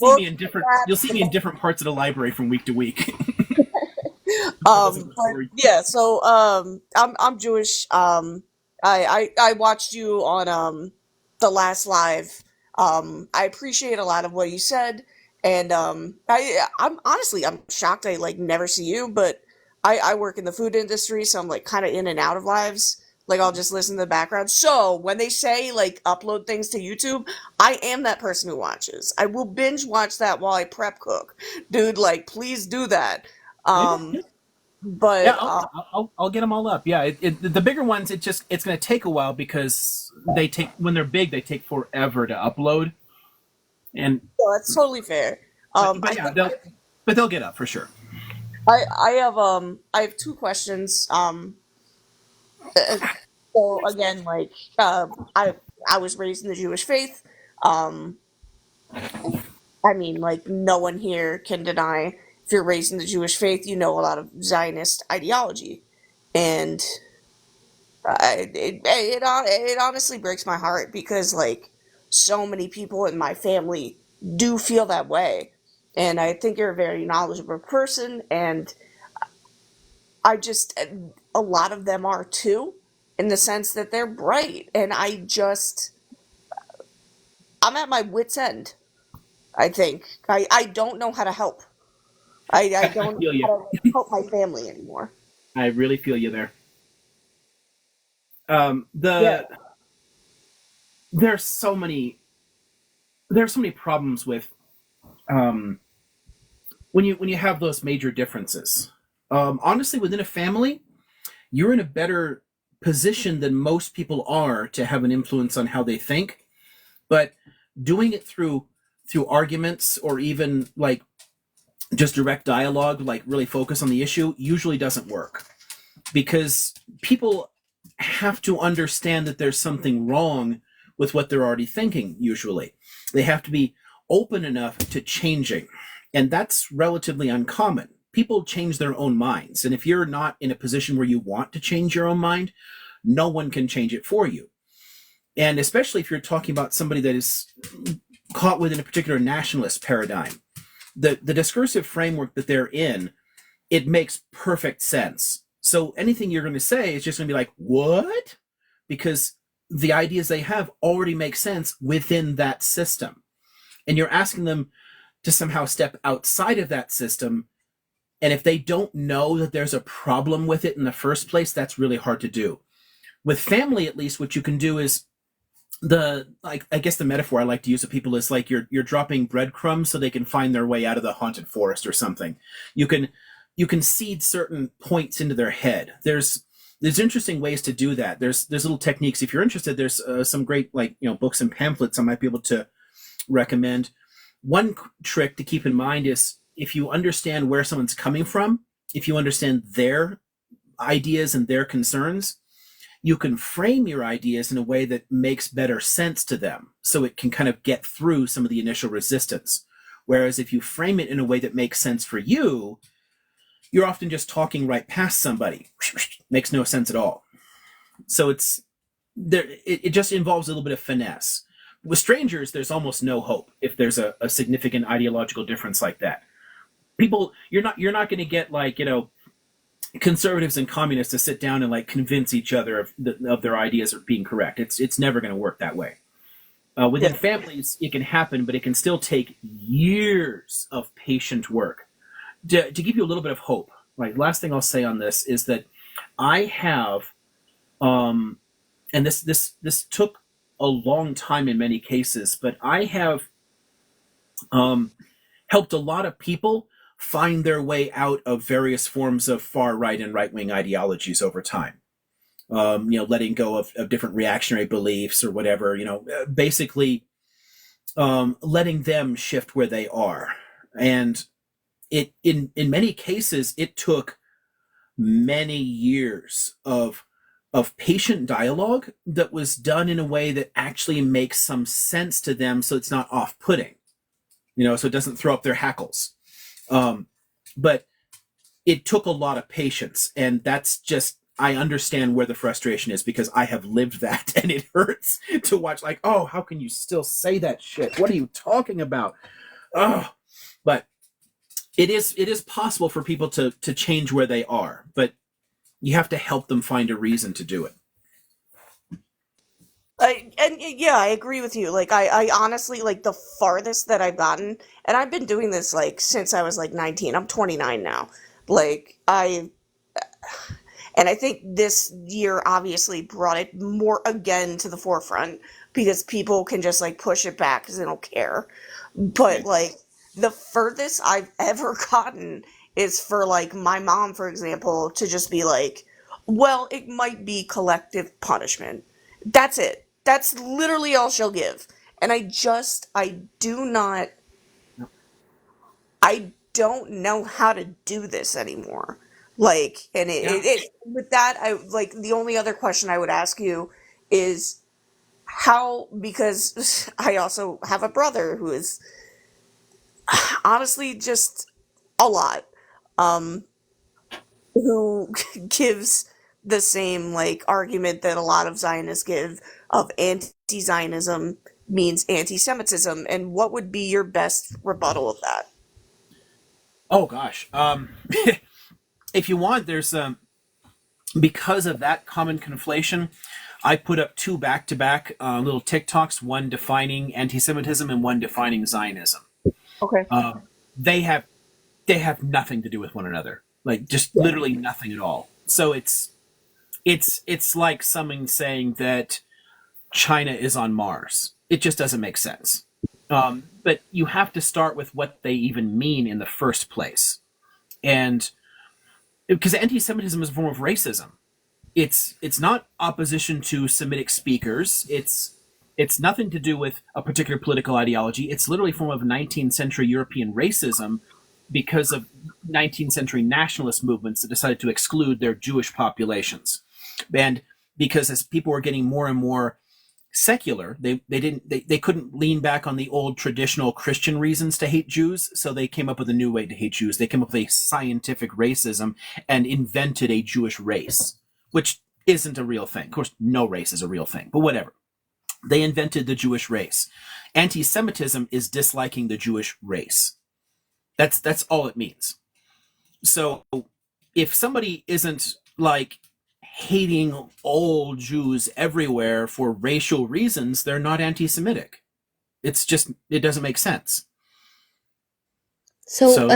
see me in different parts of the library from week to week. That wasn't the But story. yeah, so I'm Jewish. I watched you on the last live. I appreciate a lot of what you said, and I'm shocked I like never see you, but I work in the food industry, so I'm like kind of in and out of lives. Like I'll just listen to the background. So when they say like upload things to YouTube, I am that person who watches. I will binge watch that while I prep cook. Dude, like please do that. Yeah, Um yeah. Yeah, but I'll get them all up. Yeah, the bigger ones, it's going to take a while because they take when they're big, they take forever to upload. And no, that's totally fair. but I yeah, think they'll get up for sure. I have two questions. Uh, so again, like I was raised in the Jewish faith. Um, I mean, like no one here can deny if you're raised in the Jewish faith, you know a lot of Zionist ideology, and it honestly breaks my heart because like so many people in my family do feel that way, and I think you're a very knowledgeable person, and I just a lot of them are too, in the sense that they're bright, and I'm at my wits end. I think I don't know how to help. I I don't know feel you. how to help my family anymore. I really feel you there. Yeah. The there's so many there's so many problems with um, when you have those major differences. Honestly, within a family, you're in a better position than most people are to have an influence on how they think. But doing it through arguments or even like just direct dialogue, like really focus on the issue, usually doesn't work because people have to understand that there's something wrong with what they're already thinking. Usually, they have to be open enough to changing, and that's relatively uncommon. People change their own minds, and if you're not in a position where you want to change your own mind, no one can change it for you. And especially if you're talking about somebody that is caught within a particular nationalist paradigm, the discursive framework that they're in, it makes perfect sense. So anything you're going to say is just going to be like, what? Because the ideas they have already make sense within that system. And you're asking them to somehow step outside of that system. And if they don't know that there's a problem with it in the first place, that's really hard to do. With family, at least, what you can do is I guess the metaphor I like to use with people is like you're dropping breadcrumbs so they can find their way out of the haunted forest or something. You can seed certain points into their head. There's interesting ways to do that. There's little techniques. If you're interested, there's some great books and pamphlets I might be able to recommend. One trick to keep in mind is if you understand where someone's coming from, if you understand their ideas and their concerns, you can frame your ideas in a way that makes better sense to them so it can kind of get through some of the initial resistance. Whereas if you frame it in a way that makes sense for you, you're often just talking right past somebody. Makes no sense at all. So it just involves a little bit of finesse. With strangers, there's almost no hope if there's a significant ideological difference like that. People, you're not going to get like conservatives and communists to sit down and like convince each other of their ideas are being correct. It's never going to work that way. Within Yeah. families, it can happen, but it can still take years of patient work. To give you a little bit of hope, like last thing I'll say on this is that I have, and this took a long time in many cases, but I have helped a lot of people find their way out of various forms of far right and right wing ideologies over time. Letting go of different reactionary beliefs or whatever. Basically letting them shift where they are, and it in many cases it took many years of patient dialogue that was done in a way that actually makes some sense to them, so it's not off-putting, so it doesn't throw up their hackles. But it took a lot of patience, and that's just I understand where the frustration is because I have lived that, and it hurts to watch. Like, oh, how can you still say that shit? What are you talking about? Oh, but it is possible for people to change where they are, but you have to help them find a reason to do it. I agree with you. Like I honestly like the farthest that I've gotten, and I've been doing this like since I was like 19. I'm 29 now. Like and I think this year obviously brought it more again to the forefront because people can just like push it back because they don't care. But like the furthest I've ever gotten is for like my mom, for example, to just be like, well, it might be collective punishment. That's it. That's literally all she'll give. And I do not, I don't know how to do this anymore. Like, and Yeah. with that, I like the only other question I would ask you is how, because I also have a brother who is honestly just a lot, um, who gives the same like argument that a lot of Zionists give of anti-Zionism means anti-Semitism, and what would be your best rebuttal of that? Oh gosh. If you want, there's because of that common conflation, I put up two back-to-back little TikToks, one defining anti-Semitism and one defining Zionism. Okay. They have they have nothing to do with one another, like just literally nothing at all. So it's like someone saying that China is on Mars. It just doesn't make sense. But you have to start with what they even mean in the first place, and because anti-Semitism is a form of racism. It's not opposition to Semitic speakers. It's nothing to do with a particular political ideology. It's literally a form of 19th century European racism because of 19th century nationalist movements that decided to exclude their Jewish populations. And because as people were getting more and more secular, they couldn't lean back on the old traditional Christian reasons to hate Jews, so they came up with a new way to hate Jews. They came up with a scientific racism and invented a Jewish race, which isn't a real thing. Of course, no race is a real thing, but whatever. They invented the Jewish race. Anti-Semitism is disliking the Jewish race. That's all it means. So if somebody isn't like hating all Jews everywhere for racial reasons, they're not anti-Semitic. It's just it doesn't make sense. So, So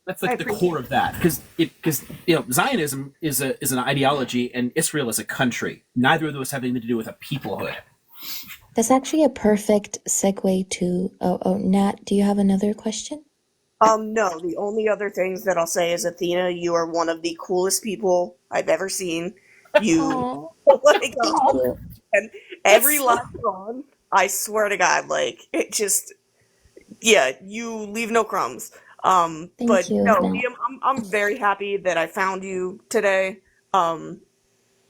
that's I like the appreciate core of that because Zionism is an ideology and Israel is a country. Neither of those have anything to do with a peoplehood. that's actually a perfect segue to. Oh, Nat, do you have another question? No, the only other things that I'll say is Athena, you are one of the coolest people I've ever seen. You Oh, like thank you. and every live you're on, I swear to God, like it just yeah, you leave no crumbs. Thank But you, no, Nat. Liam, I'm very happy that I found you today. Um,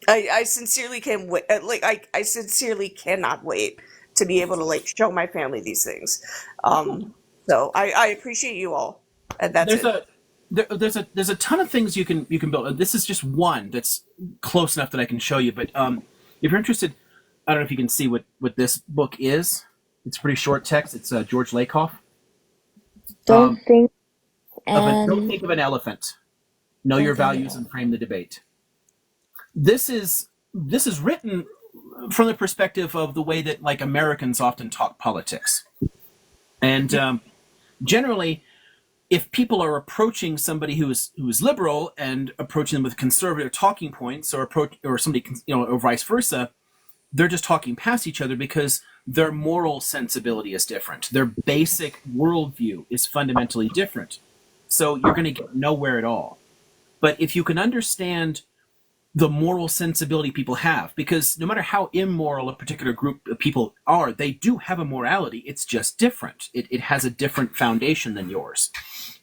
I sincerely can wait. Like I sincerely cannot wait to be able to like show my family these things. So I appreciate you all, and that's There's it. there's a ton of things you can build. This is just one that's close enough that I can show you. But if you're interested, I don't know if you can see what this book is. It's pretty short text. It's George Lakoff. Don't think Don't and think of an elephant. Know don't your think values about. and frame the debate. This is written from the perspective of the way that like Americans often talk politics, and generally, if people are approaching somebody who is liberal and approaching them with conservative talking points, or somebody or vice versa, they're just talking past each other because their moral sensibility is different. Their basic worldview is fundamentally different. So you're going to get nowhere at all. But if you can understand the moral sensibility people have, because no matter how immoral a particular group of people are, they do have a morality. It's just different. It has a different foundation than yours.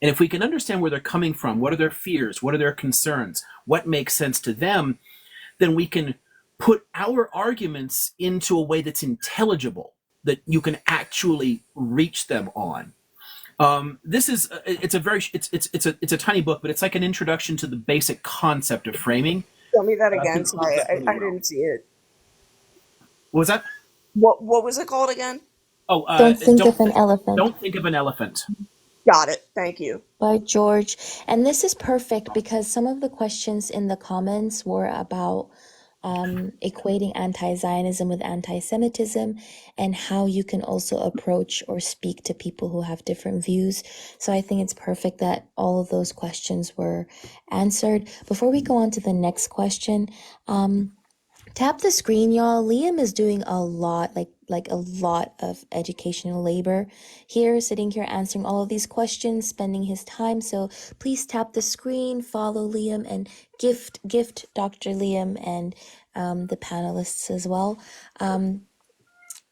And if we can understand where they're coming from, what are their fears, what are their concerns, what makes sense to them, then we can put our arguments into a way that's intelligible, that you can actually reach them on. This is it's a tiny book, but it's like an introduction to the basic concept of framing. Tell me that I again. think holds Sorry, up really I well. didn't see it. What was that? What was it called again? Oh, Don't think of an elephant. don't think of an elephant. Got it. Thank you. By George. And this is perfect because some of the questions in the comments were about equating anti-Zionism with anti-Semitism and how you can also approach or speak to people who have different views. So I think it's perfect that all of those questions were answered. Before we go on to the next question, tap the screen, y'all. Liam is doing a lot, like a lot of educational labor here, sitting here answering all of these questions, spending his time. So please tap the screen, follow Liam, and gift Dr. Liam and the panelists as well.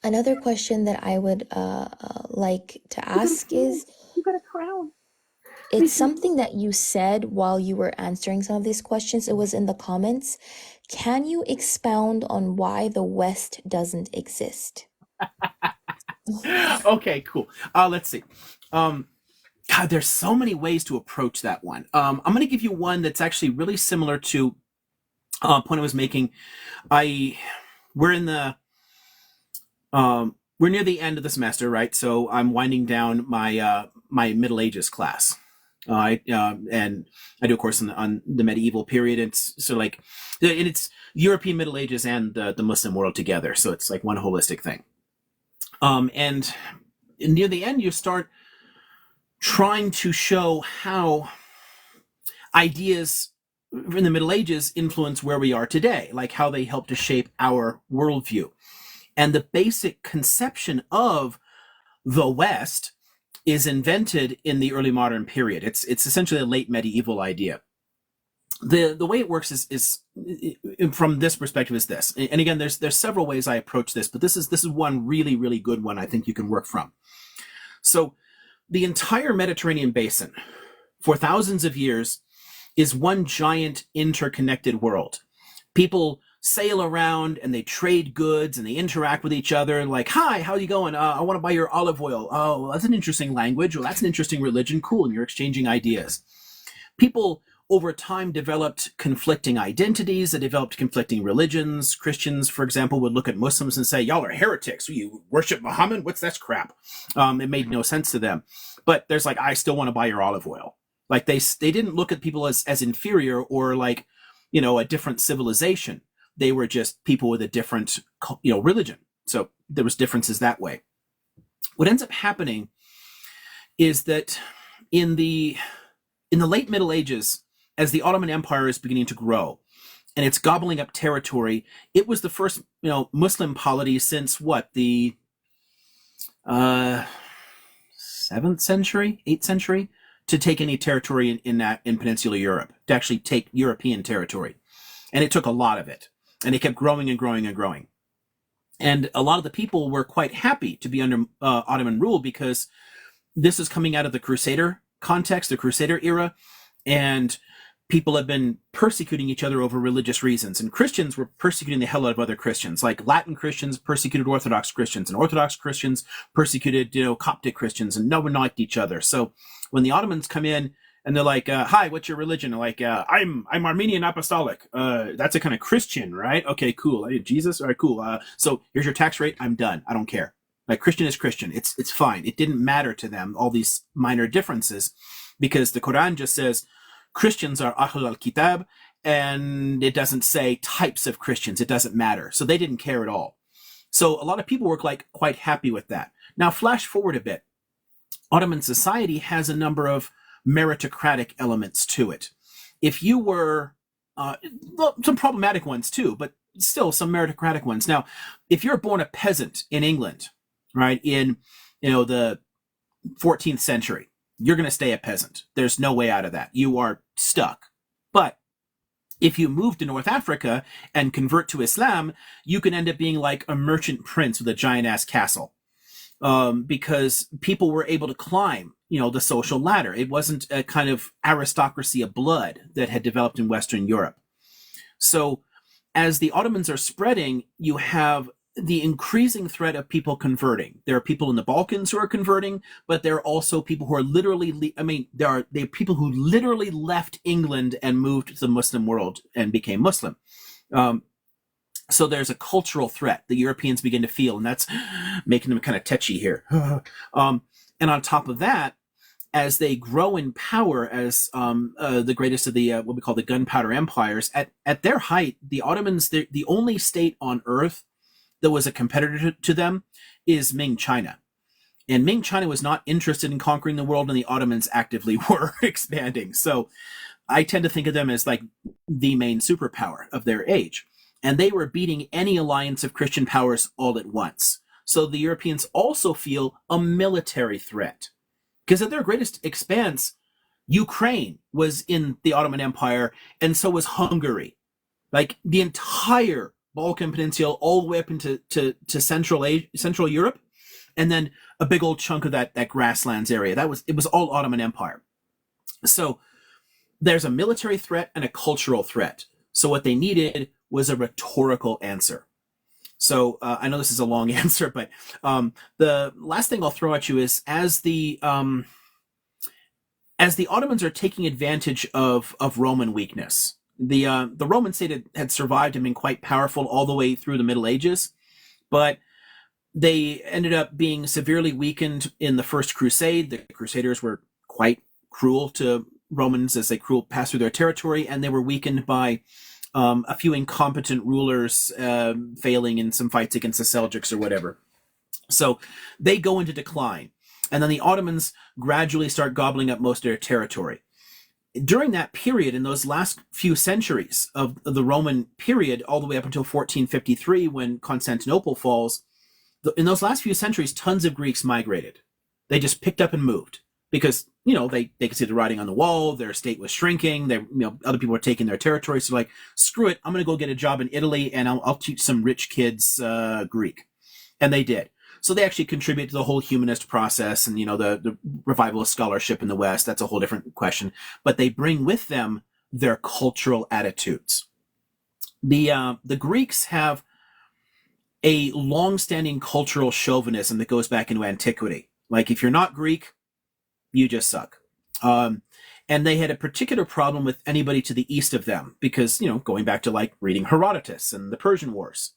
Another question that I would like to ask is, You got a crown. it's something that you said while you were answering some of these questions. It was in the comments. Can you expound on why the West doesn't exist? Okay, cool. Let's see. God, there's so many ways to approach that one. I'm going to give you one that's actually really similar to a point I was making. We're in the we're near the end of the semester, right? So I'm winding down my my Middle Ages class. And I do a course on the medieval period. It's so like, and it's European Middle Ages and the Muslim world together. So it's like one holistic thing. And near the end, you start trying to show how ideas in the Middle Ages influence where we are today, like how they help to shape our worldview. And the basic conception of the West is invented in the early modern period. It's essentially a late medieval idea. The way it works is from this perspective is this. And again, there's several ways I approach this, but this is one really, really good one I think you can work from. So the entire Mediterranean basin for thousands of years is one giant interconnected world. People sail around and they trade goods and they interact with each other like, hi, how you going? I want to buy your olive oil. Oh, that's an interesting language. Well, that's an interesting religion. Cool. And you're exchanging ideas. People over time developed conflicting identities. They developed conflicting religions. Christians, for example, would look at Muslims and say, y'all are heretics. You worship Muhammad? What's that crap? It made no sense to them. But there's like, I still want to buy your olive oil. Like they didn't look at people as inferior or like, a different civilization. They were just people with a different, religion. So there was differences that way. What ends up happening is that in the late Middle Ages, as the Ottoman Empire is beginning to grow and it's gobbling up territory, it was the first, Muslim polity since the 7th century, 8th century, to take any territory in Peninsular Europe, to actually take European territory. And it took a lot of it. And it kept growing and growing and growing. And a lot of the people were quite happy to be under Ottoman rule because this is coming out of the Crusader context, the Crusader era, and people have been persecuting each other over religious reasons. And Christians were persecuting the hell out of other Christians, like Latin Christians persecuted Orthodox Christians, and Orthodox Christians persecuted, Coptic Christians, and no one liked each other. So when the Ottomans come in, and they're like, hi, what's your religion? They're like, I'm Armenian Apostolic. That's a kind of Christian, right? Okay, cool. Jesus? All right, cool. So here's your tax rate. I'm done. I don't care. Like Christian is Christian. It's fine. It didn't matter to them, all these minor differences, because the Quran just says Christians are Ahl al-Kitab, and it doesn't say types of Christians. It doesn't matter. So they didn't care at all. So a lot of people were like quite happy with that. Now, flash forward a bit. Ottoman society has a number of meritocratic elements to it. If you were, some problematic ones too, but still some meritocratic ones. Now, if you're born a peasant in England, right, in, the 14th century, you're going to stay a peasant. There's no way out of that. You are stuck. But if you move to North Africa and convert to Islam, you can end up being like a merchant prince with a giant ass castle. Because people were able to climb, the social ladder. It wasn't a kind of aristocracy of blood that had developed in Western Europe. So as the Ottomans are spreading, you have the increasing threat of people converting. There are people in the Balkans who are converting, but there are also people who are literally, there are people who literally left England and moved to the Muslim world and became Muslim. So there's a cultural threat the Europeans begin to feel, and that's making them kind of tetchy here. And on top of that, as they grow in power as the greatest of the what we call the gunpowder empires, at their height, the Ottomans, the only state on earth that was a competitor to them is Ming China. And Ming China was not interested in conquering the world, and the Ottomans actively were expanding. So I tend to think of them as like the main superpower of their age. And they were beating any alliance of Christian powers all at once. So the Europeans also feel a military threat. Because at their greatest expanse, Ukraine was in the Ottoman Empire, and so was Hungary. Like the entire Balkan Peninsula, all the way up into Central Europe, and then a big old chunk of that grasslands area. It was all Ottoman Empire. So there's a military threat and a cultural threat. So what they needed was a rhetorical answer. So I know this is a long answer, but the last thing I'll throw at you is as the Ottomans are taking advantage of Roman weakness, the Roman state had survived and been quite powerful all the way through the Middle Ages, but they ended up being severely weakened in the First Crusade. The Crusaders were quite cruel to Romans as they passed through their territory, and they were weakened by a few incompetent rulers failing in some fights against the Seljuks or whatever. So they go into decline, and then the Ottomans gradually start gobbling up most of their territory. During that period, in those last few centuries of the Roman period, all the way up until 1453, when Constantinople falls, in those last few centuries, tons of Greeks migrated. They just picked up and moved because, they could see the writing on the wall. Their state was shrinking. Other people were taking their territory. So like, screw it. I'm going to go get a job in Italy and I'll teach some rich kids Greek. And they did. So they actually contribute to the whole humanist process and, the revival of scholarship in the West. That's a whole different question. But they bring with them their cultural attitudes. The Greeks have a long-standing cultural chauvinism that goes back into antiquity. Like, if you're not Greek, you just suck. And they had a particular problem with anybody to the east of them because, going back to like reading Herodotus and the Persian Wars.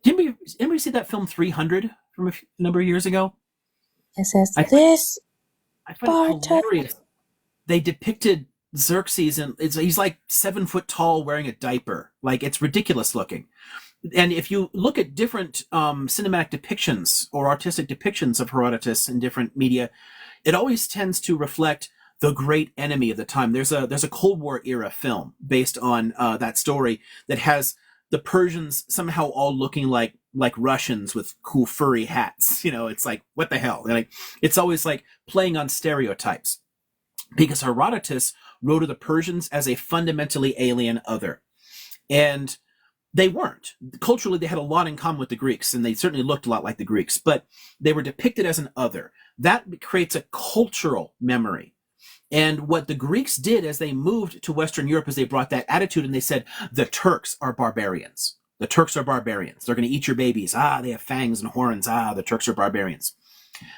Did anybody see that film 300 from a number of years ago? It says I find it Sparta. hilarious. They depicted Xerxes, and he's like 7 foot tall wearing a diaper. Like, it's ridiculous looking. And if you look at different cinematic depictions or artistic depictions of Herodotus in different media, it always tends to reflect the great enemy of the time. There's a Cold War era film based on that story that has the Persians somehow all looking like Russians with cool furry hats. It's like, what the hell? Like, it's always like playing on stereotypes because Herodotus wrote of the Persians as a fundamentally alien other. And they weren't. Culturally, they had a lot in common with the Greeks, and they certainly looked a lot like the Greeks, but they were depicted as an other. That creates a cultural memory. And what the Greeks did as they moved to Western Europe is they brought that attitude and they said, the Turks are barbarians. The Turks are barbarians. They're going to eat your babies. They have fangs and horns. The Turks are barbarians.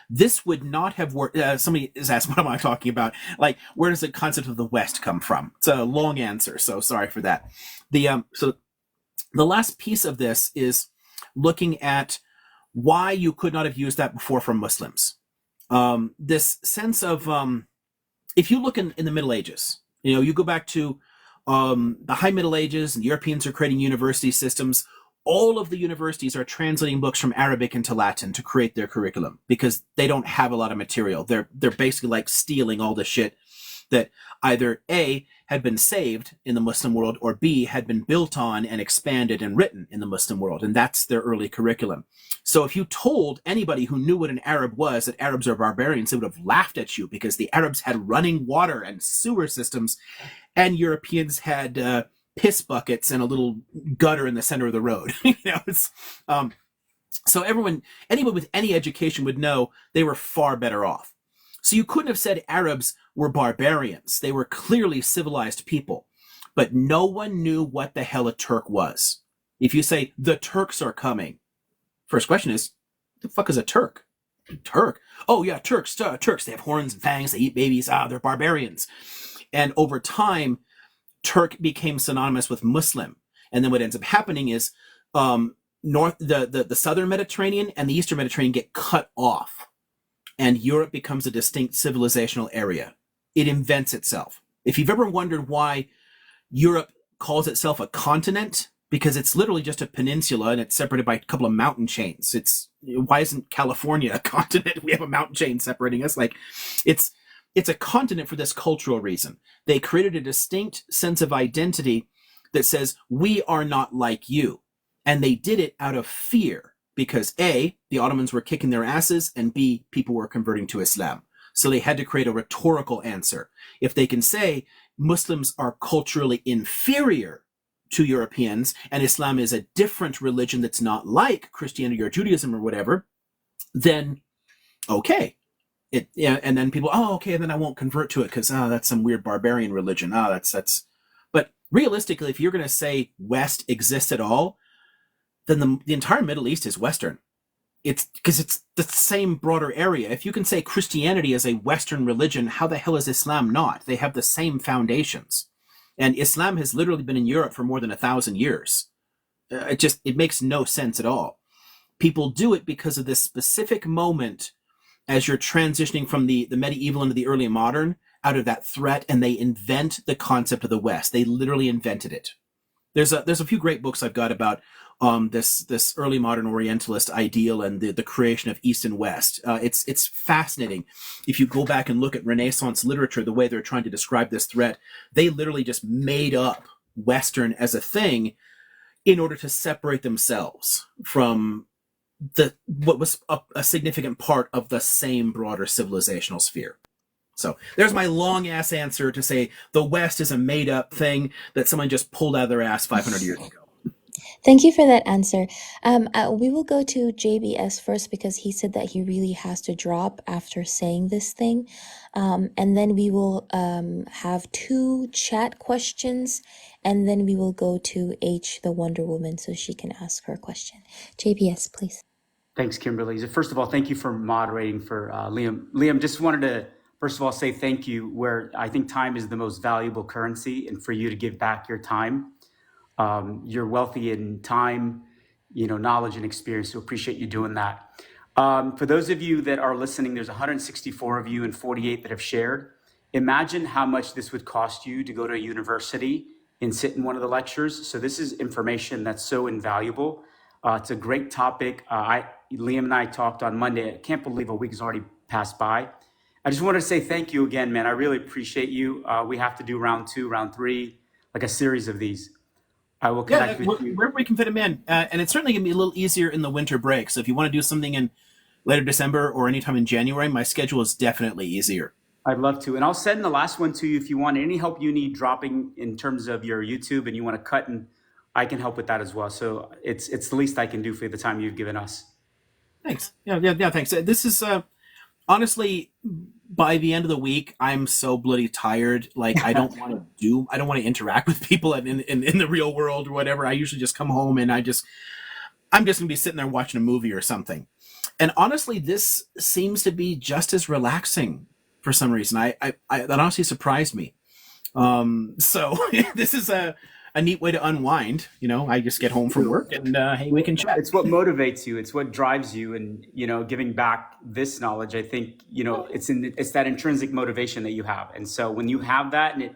This would not have worked. Somebody has asked, what am I talking about? Like, where does the concept of the West come from? It's a long answer, so sorry for that. The last piece of this is looking at why you could not have used that before from Muslims. This sense of, if you look in the Middle Ages, you go back to the High Middle Ages, and Europeans are creating university systems. All of the universities are translating books from Arabic into Latin to create their curriculum because they don't have a lot of material. They're basically like stealing all the shit that either A, had been saved in the Muslim world, or B, had been built on and expanded and written in the Muslim world. And that's their early curriculum. So if you told anybody who knew what an Arab was that Arabs are barbarians, they would have laughed at you because the Arabs had running water and sewer systems, and Europeans had piss buckets and a little gutter in the center of the road. So anyone with any education would know they were far better off. So you couldn't have said Arabs were barbarians. They were clearly civilized people, but no one knew what the hell a Turk was. If you say the Turks are coming, first question is, what the fuck is a Turk? Turk? Oh yeah, Turks. They have horns and fangs. They eat babies. They're barbarians. And over time, Turk became synonymous with Muslim. And then what ends up happening is the southern Mediterranean and the eastern Mediterranean get cut off. and Europe becomes a distinct civilizational area. It invents itself. If you've ever wondered why Europe calls itself a continent, because it's literally just a peninsula and it's separated by a couple of mountain chains. Why isn't California a continent? We have a mountain chain separating us. Like, it's a continent for this cultural reason. They created a distinct sense of identity that says we are not like you, and they did it out of fear because A, the Ottomans were kicking their asses, and B, people were converting to Islam. So they had to create a rhetorical answer. If they can say Muslims are culturally inferior to Europeans and Islam is a different religion that's not like Christianity or Judaism or whatever, then okay. And then people, oh, okay, then I won't convert to it because that's some weird barbarian religion. That's. But realistically, if you're going to say West exists at all, then the entire Middle East is Western. It's because it's the same broader area. If you can say Christianity is a Western religion, how the hell is Islam not? They have the same foundations. And Islam has literally been in Europe for more than 1,000 years. It makes no sense at all. People do it because of this specific moment as you're transitioning from the medieval into the early modern, out of that threat, and they invent the concept of the West. They literally invented it. There's a few great books I've got about this early modern Orientalist ideal and the creation of East and West. It's fascinating. If you go back and look at Renaissance literature, the way they're trying to describe this threat, they literally just made up Western as a thing in order to separate themselves from what was a significant part of the same broader civilizational sphere. So there's my long ass answer to say the West is a made up thing that someone just pulled out of their ass 500 years ago. Thank you for that answer. We will go to JBS first because he said that he really has to drop after saying this thing. And then we will have 2 chat questions, and then we will go to H, the Wonder Woman, so she can ask her question. JBS, please. Thanks, Kimberly. First of all, thank you for moderating for Liam. Liam, just wanted to, first of all, say thank you, where I think time is the most valuable currency, and for you to give back your time. You're wealthy in time, knowledge and experience, so appreciate you doing that. For those of you that are listening, there's 164 of you and 48 that have shared. Imagine how much this would cost you to go to a university and sit in one of the lectures. So this is information that's so invaluable. It's a great topic. Liam and I talked on Monday. I can't believe a week has already passed by. I just wanted to say thank you again, man. I really appreciate you. We have to do round 2, round 3, like a series of these. I will connect with you. Wherever we can fit them in. And it's certainly going to be a little easier in the winter break. So if you want to do something in later December or anytime in January, my schedule is definitely easier. I'd love to. And I'll send the last one to you if you want any help you need dropping in terms of your YouTube and you want to cut, and I can help with that as well. So it's the least I can do for the time you've given us. Thanks. Yeah, thanks. This is honestly, by the end of the week, I'm so bloody tired. Like I don't want to interact with people in the real world or whatever. I usually just come home and I'm just gonna be sitting there watching a movie or something. And honestly, this seems to be just as relaxing for some reason. That honestly surprised me. So this is a neat way to unwind. I just get home from work and hey, we can chat. It's what motivates you. It's what drives you. And, giving back this knowledge, I think, it's that intrinsic motivation that you have. And so when you have that and it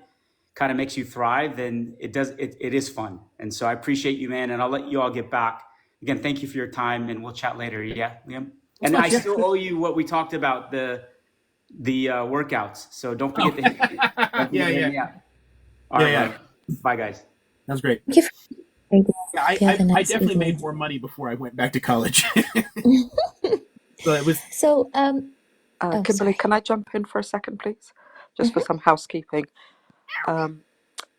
kind of makes you thrive, then it is fun. And so I appreciate you, man. And I'll let you all get back. Again, thank you for your time, and we'll chat later. Yeah, Liam? And I still owe you what we talked about, the workouts. So don't forget to hit me up. All right. Bye, guys. That was great. Thank you. Yeah, I definitely made more money before I went back to college. So it was. So, Kimberly, sorry. can I jump in for a second, please? Just for some housekeeping.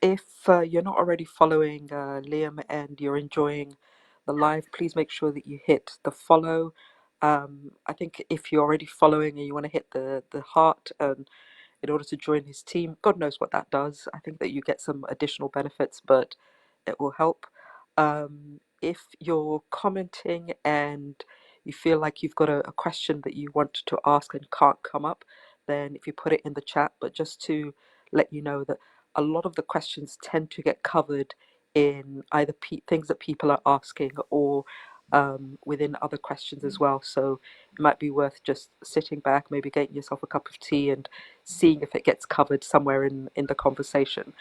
If you're not already following Liam and you're enjoying the live, please make sure that you hit the follow. I think if you're already following and you want to hit the heart and in order to join his team, God knows what that does. I think that you get some additional benefits, but it will help. If you're commenting and you feel like you've got a question that you want to ask and can't come up, then if you put it in the chat, but just to let you know that a lot of the questions tend to get covered in either things that people are asking or within other questions as well. So it might be worth just sitting back, maybe getting yourself a cup of tea and seeing if it gets covered somewhere in the conversation.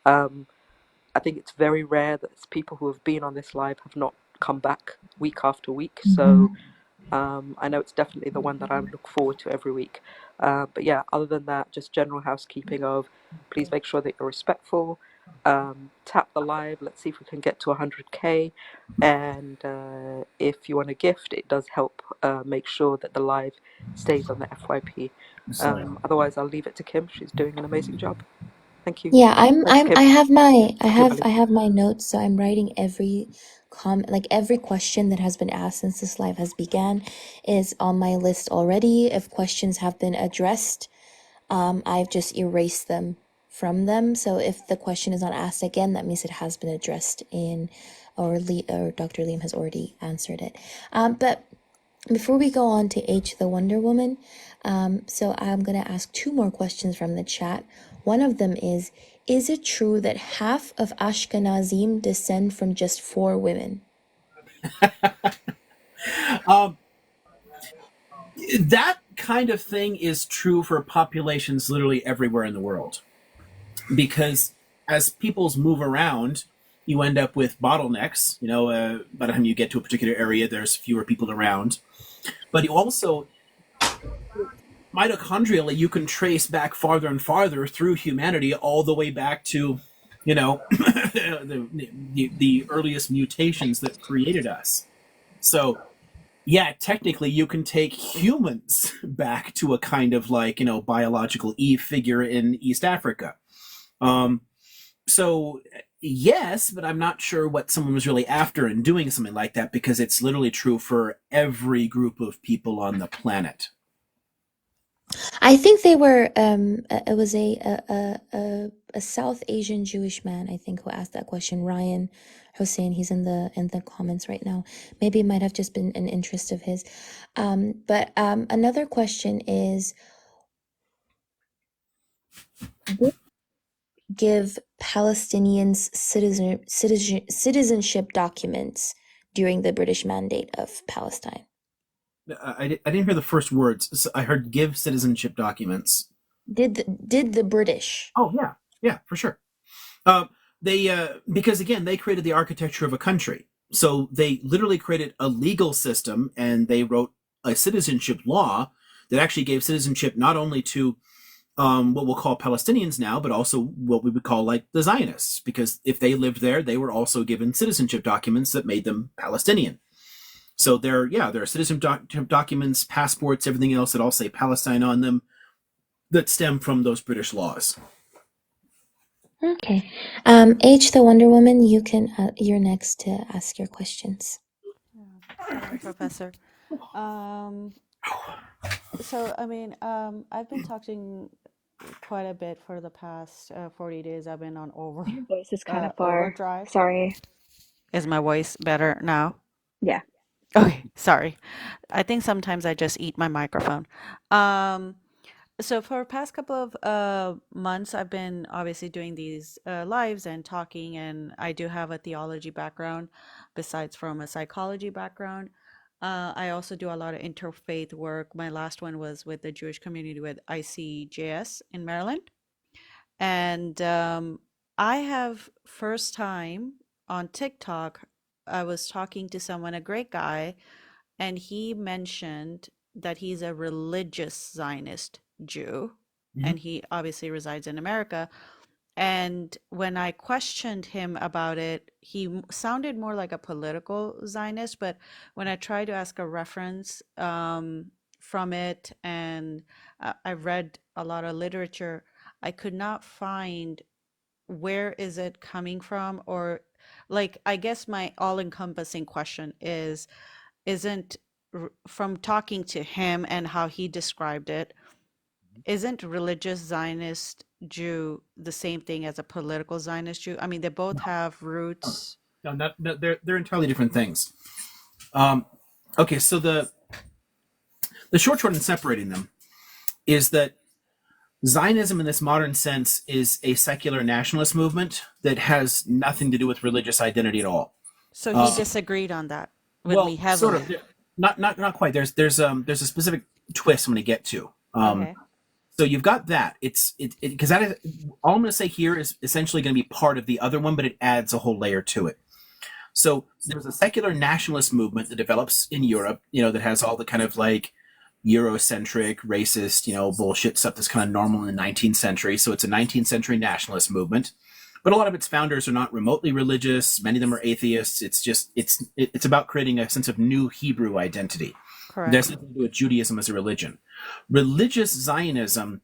I think it's very rare that people who have been on this live have not come back week after week. So I know it's definitely the one that I look forward to every week. But yeah, other than that, just general housekeeping of please make sure that you're respectful. Tap the live. Let's see if we can get to 100K. And if you want a gift, it does help make sure that the live stays on the FYP. Otherwise, I'll leave it to Kim. She's doing an amazing job. Thank you. Yeah, Thanks, Kim. I have my notes, so I'm writing every comment, like every question that has been asked since this live has began is on my list already. If questions have been addressed, I've just erased them from them. So if the question is not asked again, that means it has been addressed or Dr. Liam has already answered it. But before we go on to H the Wonder Woman, so I'm going to ask two more questions from the chat. One of them is it true that half of Ashkenazim descend from just 4 women? That kind of thing is true for populations literally everywhere in the world. Because as peoples move around, you end up with bottlenecks. By the time you get to a particular area, there's fewer people around. But you also, mitochondrially, you can trace back farther and farther through humanity all the way back to, the earliest mutations that created us. So, yeah, technically you can take humans back to a kind of biological Eve figure in East Africa. So yes, but I'm not sure what someone was really after in doing something like that, because it's literally true for every group of people on the planet. I think they were. It was a South Asian Jewish man, I think, who asked that question. Ryan Hussein. He's in the comments right now. Maybe it might have just been an interest of his. But another question is, give Palestinians citizenship documents during the British Mandate of Palestine? I didn't hear the first words. I heard give citizenship documents. Did the British? Oh yeah, for sure. They because again they created the architecture of a country, so they literally created a legal system, and they wrote a citizenship law that actually gave citizenship not only to what we'll call Palestinians now, but also what we would call the Zionists, because if they lived there, they were also given citizenship documents that made them Palestinian. So there are citizenship documents, passports, everything else that all say Palestine on them that stem from those British laws. Okay. H the Wonder Woman, you're next to ask your questions. Sorry, Professor. So, I mean, I've been talking quite a bit for the past 40 days. I've been on Your voice is kind of far. overdrive. Sorry. Is my voice better now? Yeah. Okay, sorry. I think sometimes I just eat my microphone. So for past couple of months, I've been obviously doing these lives and talking, and I do have a theology background besides from a psychology background. I also do a lot of interfaith work. My last one was with the Jewish community with ICJS in Maryland. And I have first time on TikTok, I was talking to someone, a great guy, and he mentioned that he's a religious Zionist Jew, and he obviously resides in America. And when I questioned him about it, he sounded more like a political Zionist. But when I tried to ask a reference from it, and I read a lot of literature, I could not find where is it coming from, or I guess my all-encompassing question is, isn't from talking to him and how he described it, isn't religious Zionist Jew the same thing as a political Zionist Jew? I mean, they both have roots. No, they're entirely different things. Okay, so the short in separating them is that Zionism in this modern sense is a secular nationalist movement that has nothing to do with religious identity at all. So he disagreed on that. with me Well, sort of. heavily. Not quite. There's a specific twist I'm going to get to. Okay. So you've got that. It's because that is all I'm going to say here is essentially going to be part of the other one, but it adds a whole layer to it. So there's a secular nationalist movement that develops in Europe, that has all the kind of like Eurocentric, racist, bullshit stuff that's kind of normal in the 19th century. So it's a 19th century nationalist movement, but a lot of its founders are not remotely religious. Many of them are atheists. It's about creating a sense of new Hebrew identity. There's Correct. nothing to do with Judaism as a religion. Religious Zionism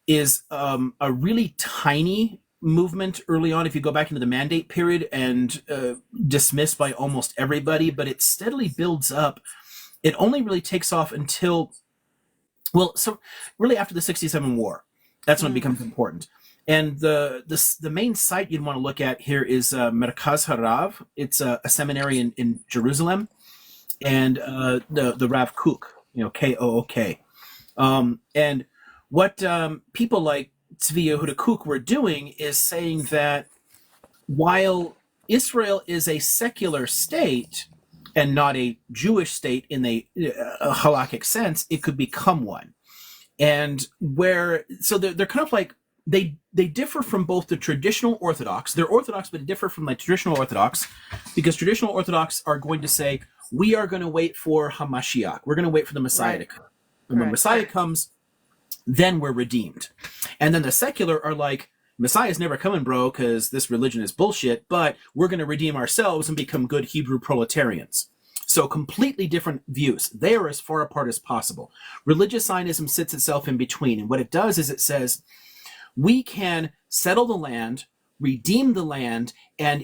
is a really tiny movement early on if you go back into the Mandate period, and dismissed by almost everybody, but it steadily builds up. It only really takes off until, so really after the 67 war. That's when it becomes important. And the main site you'd want to look at here is Merkaz Harav. It's a seminary in Jerusalem, and the Rav Kook, Kook. And what people like Tzvi Yehuda Kook were doing is saying that while Israel is a secular state and not a Jewish state in a halakhic sense, it could become one. And so they're kind of like, they differ from both the traditional Orthodox. They're Orthodox, but they differ from the traditional Orthodox, because traditional Orthodox are going to say, we are going to wait for Hamashiach. We're going to wait for the Messiah to come. And when Messiah comes, then we're redeemed. And then the secular are like, Messiah's never coming, bro, because this religion is bullshit, but we're going to redeem ourselves and become good Hebrew proletarians. So completely different views. They are as far apart as possible. Religious Zionism sits itself in between. And what it does is it says, we can settle the land, redeem the land, and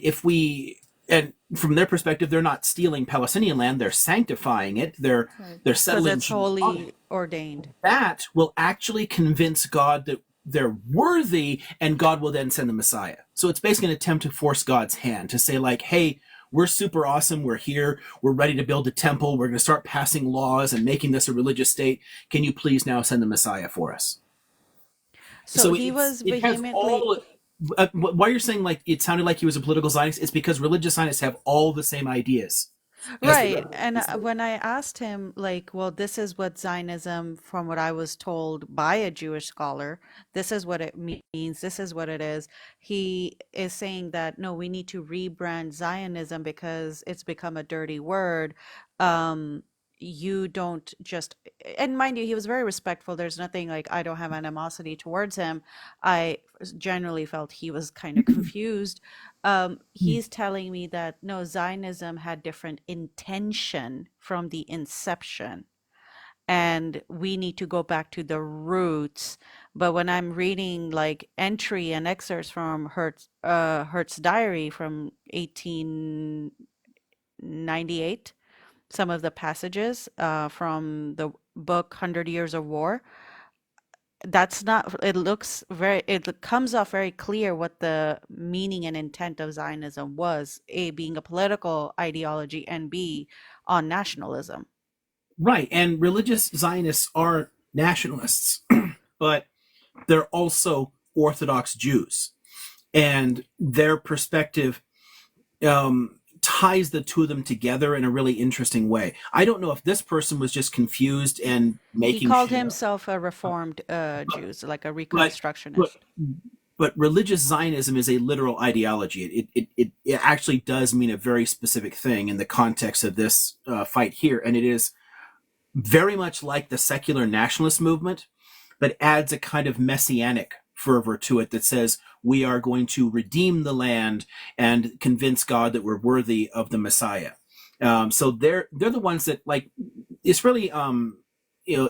from their perspective, they're not stealing Palestinian land, they're sanctifying it, they're Because settling it's wholly ordained. that will actually convince God that they're worthy, and God will then send the Messiah. So it's basically an attempt to force God's hand, to say like, hey, we're super awesome, we're here, we're ready to build a temple, we're going to start passing laws and making this a religious state. Can you please now send the Messiah for us? So he it was has vehemently all. Why you're saying like it sounded like he was a political Zionist? It's because religious Zionists have all the same ideas as the right. rest of And Israel. when I asked him, like, well, this is what Zionism, from what I was told by a Jewish scholar, this is what it means, this is what it is. He is saying that no, we need to rebrand Zionism because it's become a dirty word. Um, you don't just, and mind you, he was very respectful. There's nothing like, I don't have animosity towards him. I generally felt he was kind of confused. He's telling me that no, Zionism had different intention from the inception, and we need to go back to the roots. But when I'm reading like entry and excerpts from Hertz's diary from 1898, some of the passages from the book 100 Years of War, that's not, it comes off very clear what the meaning and intent of Zionism was: A, being a political ideology, and B, on nationalism. Right, and religious Zionists are nationalists, but they're also Orthodox Jews, and their perspective ties the two of them together in a really interesting way. I don't know if this person was just confused and He making called shit up, himself a reformed Jew, so like a but but reconstructionist. but religious Zionism is a literal ideology. It actually does mean a very specific thing in the context of this fight here, and it is very much like the secular nationalist movement, but adds a kind of messianic fervor to it that says we are going to redeem the land and convince God that we're worthy of the Messiah. So they're the ones that, like, Israeli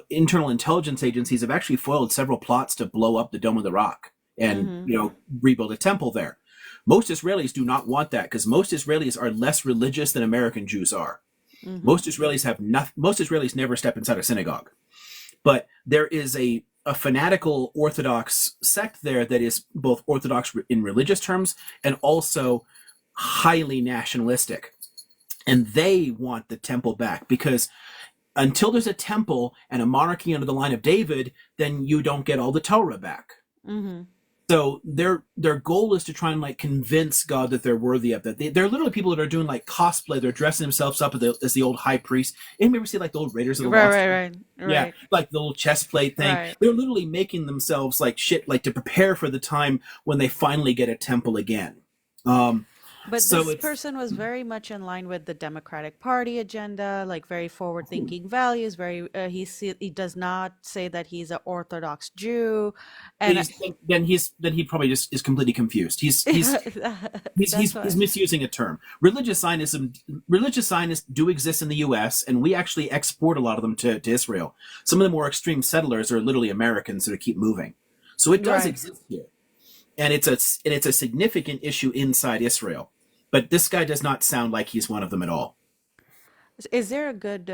internal intelligence agencies have actually foiled several plots to blow up the Dome of the Rock and Mm-hmm. rebuild a temple there. Most Israelis do not want that, because most Israelis are less religious than American Jews are. Mm-hmm. Most Israelis never step inside a synagogue, but there is a fanatical Orthodox sect there that is both Orthodox in religious terms and also highly nationalistic, and they want the temple back, because until there's a temple and a monarchy under the line of David, then you don't get all the Torah back. Mm-hmm. So their goal is to try and like convince God that they're worthy of that. They're literally people that are doing like cosplay. They're dressing themselves up as the old high priest. Anybody ever see like the old Raiders of the Right, Lost right, Ark? right, Yeah, right, like the little chest plate thing. right. They're literally making themselves like shit, like to prepare for the time when they finally get a temple again. Um, But so this it's person was very much in line with the Democratic Party agenda, like very forward-thinking values. He does not say that he's an Orthodox Jew, and he's then he probably just is completely confused. that's He's why. misusing a term. Religious Zionists do exist in the U.S., and we actually export a lot of them to Israel. Some of the more extreme settlers are literally Americans that keep moving. So it does Right. exist here, and it's a significant issue inside Israel. But this guy does not sound like he's one of them at all. Is there a good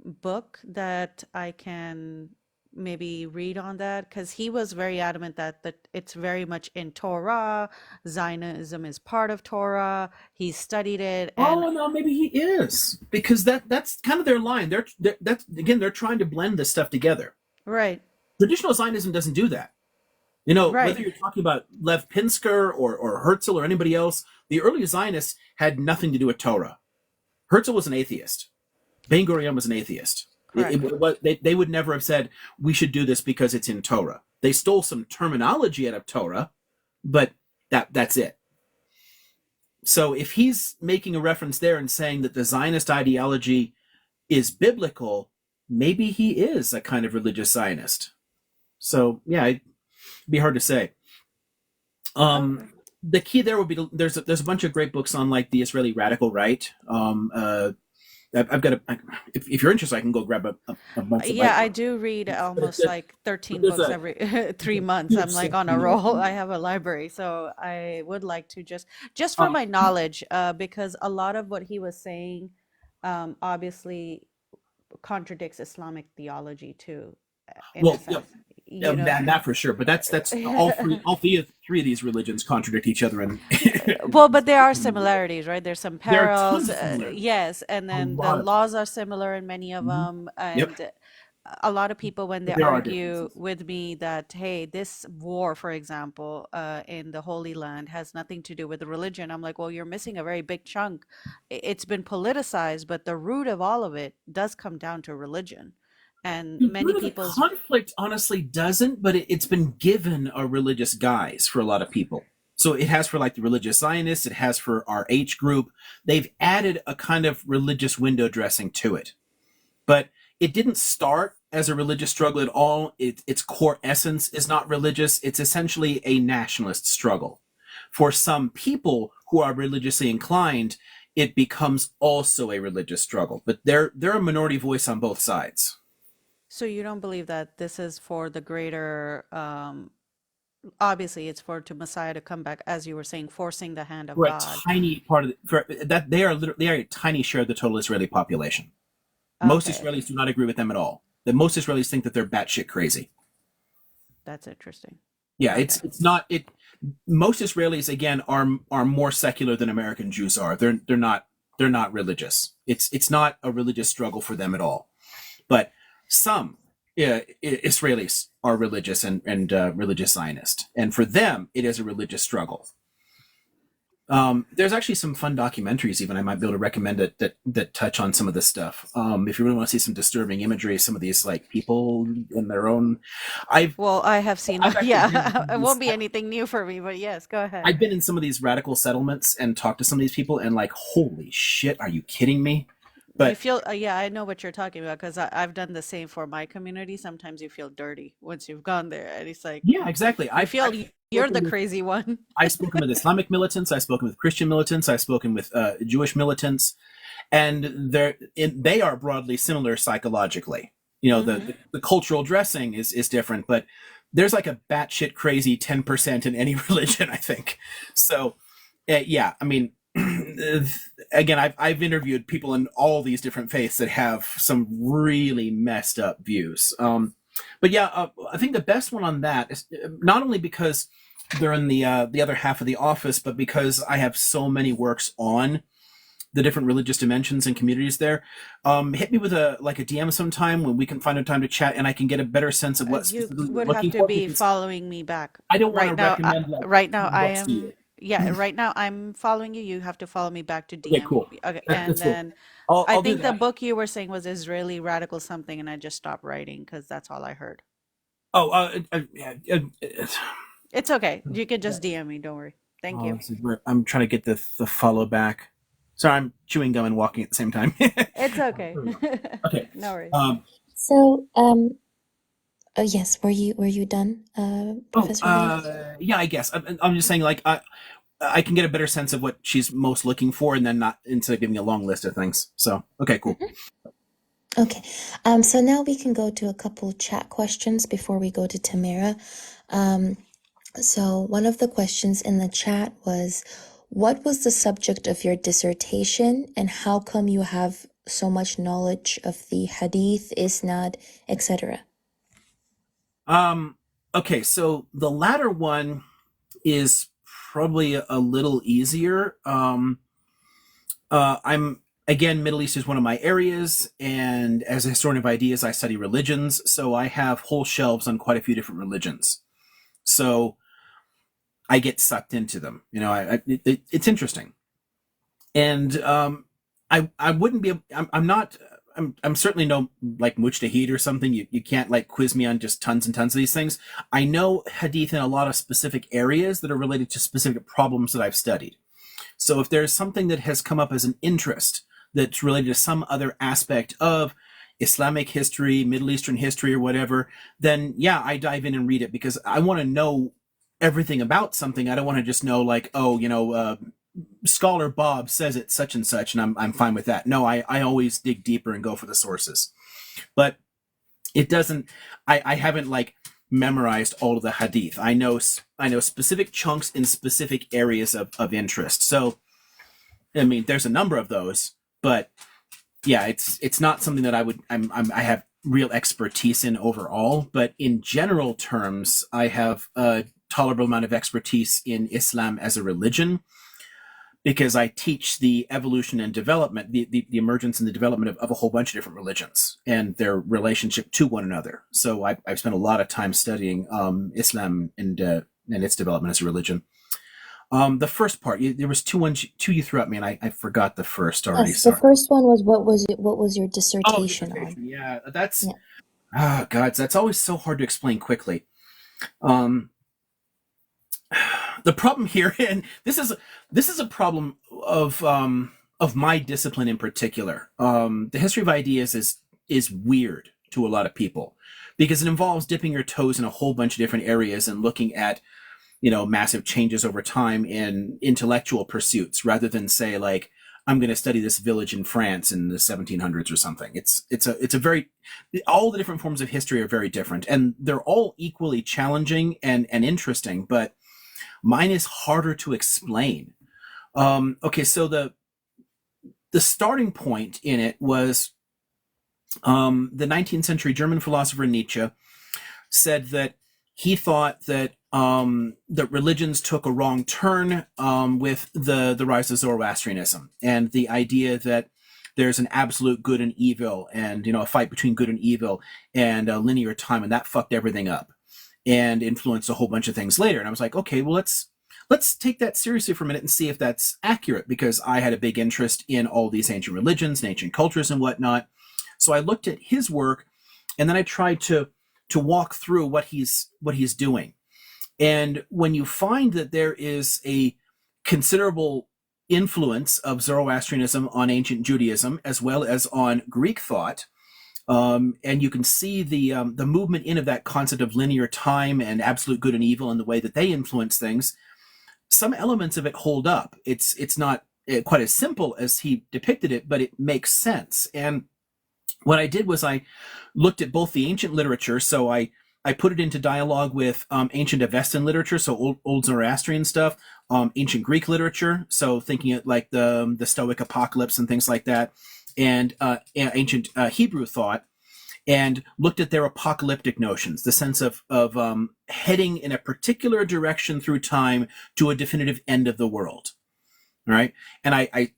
book that I can maybe read on that? Because he was very adamant that it's very much in Torah. Zionism is part of Torah. He studied it, and Oh no, maybe he is because that's kind of their line. They're trying to blend this stuff together. right, Traditional Zionism doesn't do that. You know, whether right, you're talking about Lev Pinsker or Herzl or anybody else, the early Zionists had nothing to do with Torah. Herzl was an atheist. Ben Gurion was an atheist. correct. They would never have said we should do this because it's in Torah. They stole some terminology out of Torah, but that's it. So if he's making a reference there and saying that the Zionist ideology is biblical, maybe he is a kind of religious Zionist. So yeah, it'd be hard to say. Okay. The key there would be there's a bunch of great books on like the Israeli radical right. I've got if you're interested, I can go grab a bunch of Yeah, like. I do read almost like But 13 there's books a every 3 months. huge I'm like on a section there. roll. I have a library, so I would like to just for Um, my knowledge, because a lot of what he was saying, obviously contradicts Islamic theology too, in a well, yeah, sense, you know. that for sure. But that's all three of these religions contradict each other, and Well, but there are similarities, right? There's some there are parallels, tons of similarities. yes, and A then the lot of laws are similar in many of them. them, Yep, and a lot of people when they but there are argue differences. with me that hey, this war, for example, in the Holy Land has nothing to do with religion, I'm like, well, you're missing a very big chunk. It's been politicized, but the root of all of it does come down to religion, and The many root of the people's conflict honestly doesn't, but it's been given a religious guise for a lot of people. So it has for like the religious Zionists, it has for our H group. They've added a kind of religious window dressing to it. But it didn't start as a religious struggle at all. Its core essence is not religious. It's essentially a nationalist struggle. For some people who are religiously inclined, it becomes also a religious struggle. But they're a minority voice on both sides. so you don't believe that this is for the greater obviously it's for to Messiah to come back, as you were saying, forcing the hand of For a God. tiny part of that, they are a tiny share of the total Israeli population. Most Okay, Israelis do not agree with them at all. That most Israelis think that they're batshit crazy. that's interesting. Yeah, Okay. it's not it. Most Israelis again are more secular than American Jews are. They're not religious. It's not a religious struggle for them at all. But some Israelis are religious and religious Zionist, and for them it is a religious struggle. There's actually some fun documentaries even I might be able to recommend that touch on some of this stuff. If you really want to see some disturbing imagery, some of these like people in their own, I've Well, I have seen, I've actually been in some yeah, of it these won't be anything new for me, but yes, go ahead. I've been in some of these radical settlements and talked to some of these people and like, holy shit, are you kidding me? You But feel, yeah, I know what you're talking about because I've done the same for my community. Sometimes you feel dirty once you've gone there, and it's like yeah, exactly. you I've feel you're spoken the with crazy one. I've spoken with Islamic militants, I've spoken with Christian militants, I've spoken with Jewish militants, and they are broadly similar psychologically. You know, Hmm. the cultural dressing is different, but there's like a batshit crazy 10% in any religion, I think. So, yeah, I mean, again, I've interviewed people in all these different faiths that have some really messed up views. But yeah, I think the best one on that is not only because they're in the other half of the office, but because I have so many works on the different religious dimensions and communities there. Hit me with a DM sometime when we can find a time to chat, and I can get a better sense of what You specifically you're would have looking to for. be Because following me back. I don't want to Right now, recommend right now I books to am, you. yeah, right now I'm following you. You have to follow me back to Okay, DM. cool. Okay, That's and cool. then I I'll do think the that. book you were saying was Israeli radical something, and I just stopped writing because that's all I heard. Oh, It's okay. You can just DM me. Don't worry. Thank oh, you. this is where I'm trying to get the follow back. Sorry, I'm chewing gum and walking at the same time. It's okay. Okay. No worries. Um, So, oh yes, were you done, Professor Liam? yeah, I guess I'm just saying, like, I can get a better sense of what she's most looking for, and then not instead of giving a long list of things. So, okay, cool. Okay, so now we can go to a couple chat questions before we go to Tamara. So one of the questions in the chat was, what was the subject of your dissertation, and how come you have so much knowledge of the hadith, isnad, etc.? Okay, so the latter one is probably a little easier. I'm again, Middle East is one of my areas, and as a historian of ideas, I study religions, so I have whole shelves on quite a few different religions. So I get sucked into them. You know, it's interesting, and I wouldn't be. I'm not. I'm certainly no like mujtahid or something. You can't like quiz me on just tons and tons of these things. I know hadith in a lot of specific areas that are related to specific problems that I've studied. So if there's something that has come up as an interest that's related to some other aspect of Islamic history, Middle Eastern history, or whatever, then yeah, I dive in and read it because I want to know everything about something. I don't want to just know like, oh, Scholar Bob says it such and such, and I'm fine with that. No, I always dig deeper and go for the sources. But it doesn't. I haven't like memorized all of the hadith. I know specific chunks in specific areas of interest. So, I mean, there's a number of those, but yeah, it's not something that I have real expertise in overall. But in general terms, I have a tolerable amount of expertise in Islam as a religion because I teach the evolution and development, the emergence and the development of a whole bunch of different religions and their relationship to one another. So I've spent a lot of time studying Islam and its development as a religion. The first part, there was two you threw at me, and I forgot the first already. Yes, the Sorry. first one was what was your Oh, dissertation on? dissertation. Yeah, that's Yeah. God, that's always so hard to explain quickly. The problem here, and this is a problem of my discipline in particular. The history of ideas is weird to a lot of people because it involves dipping your toes in a whole bunch of different areas and looking at massive changes over time in intellectual pursuits rather than say like I'm going to study this village in France in the 1700s or something. It's a very all the different forms of history are very different and they're all equally challenging and interesting, but mine is harder to explain. Okay, so the starting point in it was the 19th century German philosopher Nietzsche said that he thought that that religions took a wrong turn with the rise of Zoroastrianism and the idea that there's an absolute good and evil and a fight between good and evil and a linear time, and that fucked everything up and influenced a whole bunch of things later. And I was like, okay, well, let's take that seriously for a minute and see if that's accurate, because I had a big interest in all these ancient religions and ancient cultures and whatnot. So I looked at his work, and then I tried to walk through what he's doing. And when you find that there is a considerable influence of Zoroastrianism on ancient Judaism as well as on Greek thought, and you can see the movement in of that concept of linear time and absolute good and evil and the way that they influence things, some elements of it hold up. It's not quite as simple as he depicted it, but it makes sense. And what I did was I looked at both the ancient literature, so I put it into dialogue with ancient Avestan literature, so old Zoroastrian stuff, ancient Greek literature, so thinking it like the Stoic apocalypse and things like that, and ancient Hebrew thought, and looked at their apocalyptic notions, the sense of heading in a particular direction through time to a definitive end of the world. All right. And I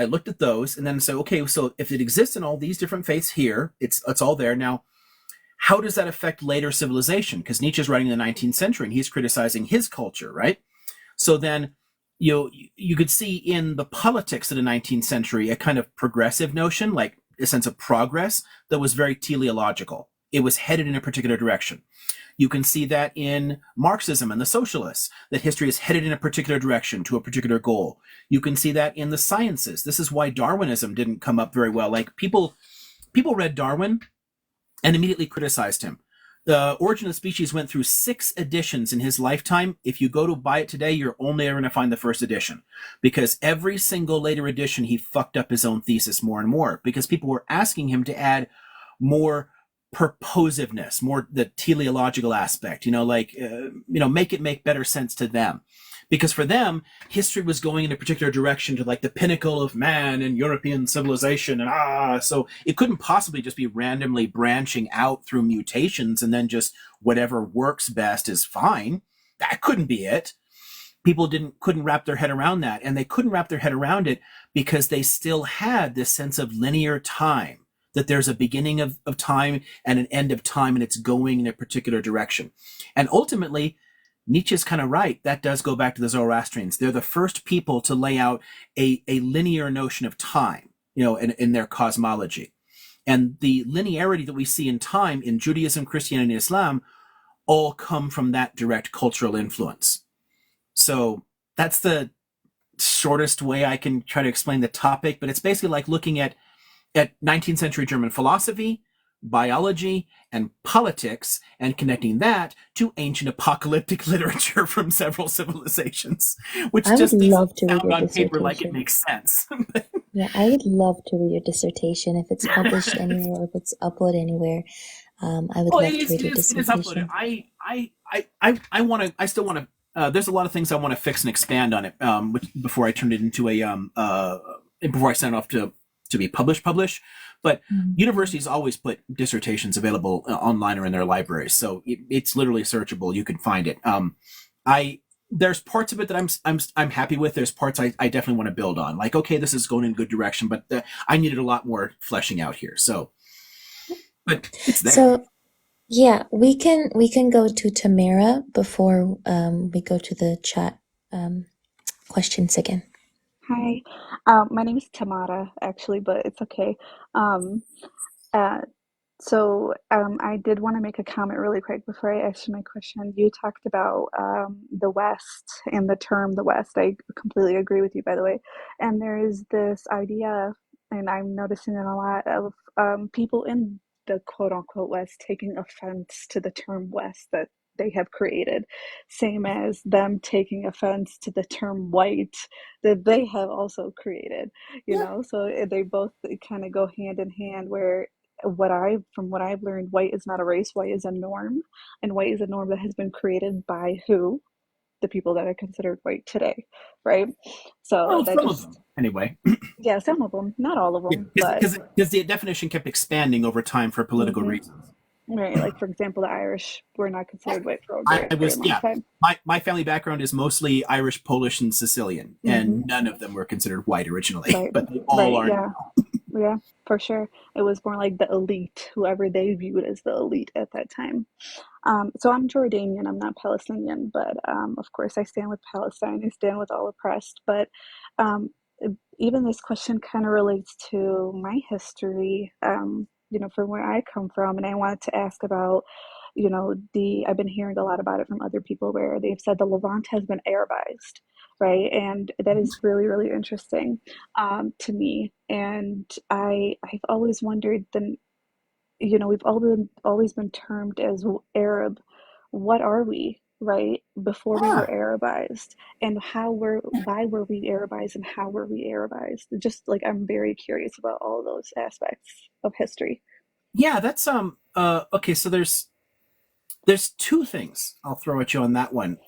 looked at those and then said, okay, so if it exists in all these different faiths here, it's all there. Now, how does that affect later civilization? Because Nietzsche's writing in the 19th century and he's criticizing his culture, right? So then you could see in the politics of the 19th century a kind of progressive notion, like a sense of progress that was very teleological. It was headed in a particular direction. You can see that in Marxism and the socialists, that history is headed in a particular direction to a particular goal. You can see that in the sciences. This is why Darwinism didn't come up very well. Like people read Darwin and immediately criticized him. The Origin of Species went through 6 editions in his lifetime. If you go to buy it today, you're only ever going to find the first edition, because every single later edition, he fucked up his own thesis more and more, because people were asking him to add more purposiveness, more the teleological aspect, make it make better sense to them. Because for them, history was going in a particular direction to like the pinnacle of man and European civilization. And so it couldn't possibly just be randomly branching out through mutations and then just whatever works best is fine. That couldn't be it. People couldn't wrap their head around that. And they couldn't wrap their head around it because they still had this sense of linear time, that there's a beginning of time and an end of time, and it's going in a particular direction. And ultimately, Nietzsche's kind of right. That does go back to the Zoroastrians. They're the first people to lay out a linear notion of time, in their cosmology. And the linearity that we see in time in Judaism, Christianity, and Islam all come from that direct cultural influence. So that's the shortest way I can try to explain the topic, but it's basically like looking at 19th century German philosophy, biology, and politics, and connecting that to ancient apocalyptic literature from several civilizations, which I would just love doesn't to read sound your on paper like it dissertation. makes sense. Yeah, I would love to read your dissertation if it's published anywhere, if it's uploaded anywhere. I would Well, love to read your it is uploaded. dissertation. I want to. I still want to. There's a lot of things I want to fix and expand on it. Before I turn it into before I send it off to be published. But universities always put dissertations available online or in their libraries, so it's literally searchable. You can find it. There's parts of it that I'm happy with. There's parts I definitely want to build on. Like, okay, this is going in a good direction, but I needed a lot more fleshing out here. So, but it's there. So yeah, we can go to Tamara before we go to the chat questions again. Hi, my name is Tamara, actually, but it's okay. Um, uh, I did want to make a comment really quick before I ask you my question. You talked about the West and the term the West. I completely agree with you, by the way. And there is this idea, and I'm noticing it a lot, of people in the quote unquote West taking offense to the term West that they have created, same as them taking offense to the term white that they have also created, Yeah. So they both kind of go hand in hand, where from what I've learned, white is not a race, white is a norm, and white is a norm that has been created by who? The people that are considered white today, right? So Well, that some of just, them anyway. yeah, some of them, not all of Yeah, them, but because the definition kept expanding over time for political hmm reasons. right, like for example, the Irish were not considered white for a very, I very was long yeah. time. My family background is mostly Irish, Polish, and Sicilian, Hmm and none of them were considered white originally, Right, but they all right, are yeah, now. yeah, for sure. It was more like the elite, whoever they viewed as the elite at that time. So I'm Jordanian, I'm not Palestinian, but of course I stand with Palestine, I stand with all oppressed. But um, even this question kind of relates to my history, from where I come from. And I wanted to ask about, I've been hearing a lot about it from other people where they've said the Levant has been Arabized, right? And that is really, really interesting to me. And I've always wondered, then we've always been termed as Arab. What are we, right? Before we were Ah, Arabized, and why were we Arabized, and how were we Arabized? Just like I'm very curious about all those aspects of history. yeah, that's okay. So there's 2 things I'll throw at you on that one.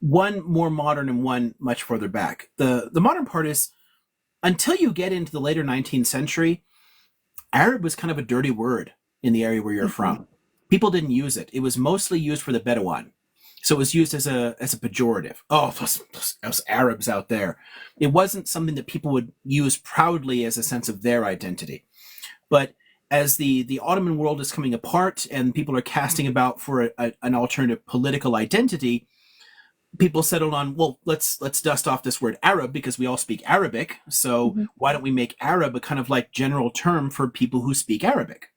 One more modern and one much further back. The modern part is, until you get into the later 19th century, Arab was kind of a dirty word in the area where you're Hmm from. People didn't use it. It was mostly used for the Bedouin. So it was used as a pejorative. Oh, those Arabs out there. It wasn't something that people would use proudly as a sense of their identity. But as the Ottoman world is coming apart and people are casting about for an alternative political identity, people settled on, well, let's dust off this word Arab because we all speak Arabic. So Mm-hmm. why don't we make Arab a kind of like general term for people who speak Arabic?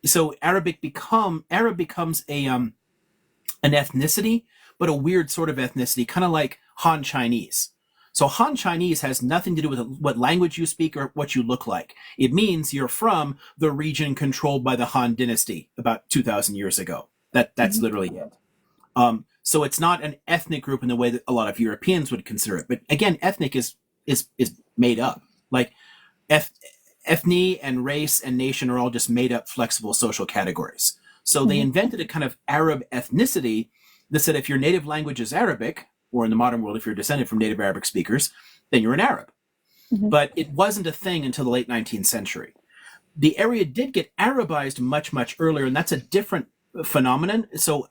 So Arab becomes a an ethnicity, but a weird sort of ethnicity, kind of like Han Chinese. So Han Chinese has nothing to do with what language you speak or what you look like. It means you're from the region controlled by the Han dynasty about 2,000 years ago. That's Mm-hmm. literally it. So it's not an ethnic group in the way that a lot of Europeans would consider it. But again, ethnic is made up. Like ethne and race and nation are all just made up flexible social categories. So they Mm-hmm. invented a kind of Arab ethnicity that said if your native language is Arabic, or in the modern world, if you're descended from native Arabic speakers, then you're an Arab. Mm-hmm. But it wasn't a thing until the late 19th century. The area did get Arabized much, much earlier, and that's a different phenomenon. So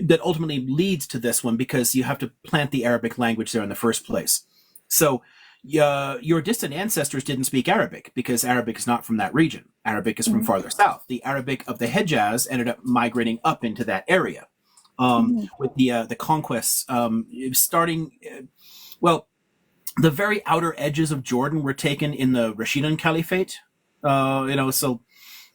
that ultimately leads to this one because you have to plant the Arabic language there in the first place. So your distant ancestors didn't speak Arabic because Arabic is not from that region. Arabic is from Mm-hmm. farther south. The Arabic of the Hejaz ended up migrating up into that area Mm-hmm. with the conquests starting. Well, the very outer edges of Jordan were taken in the Rashidun Caliphate. So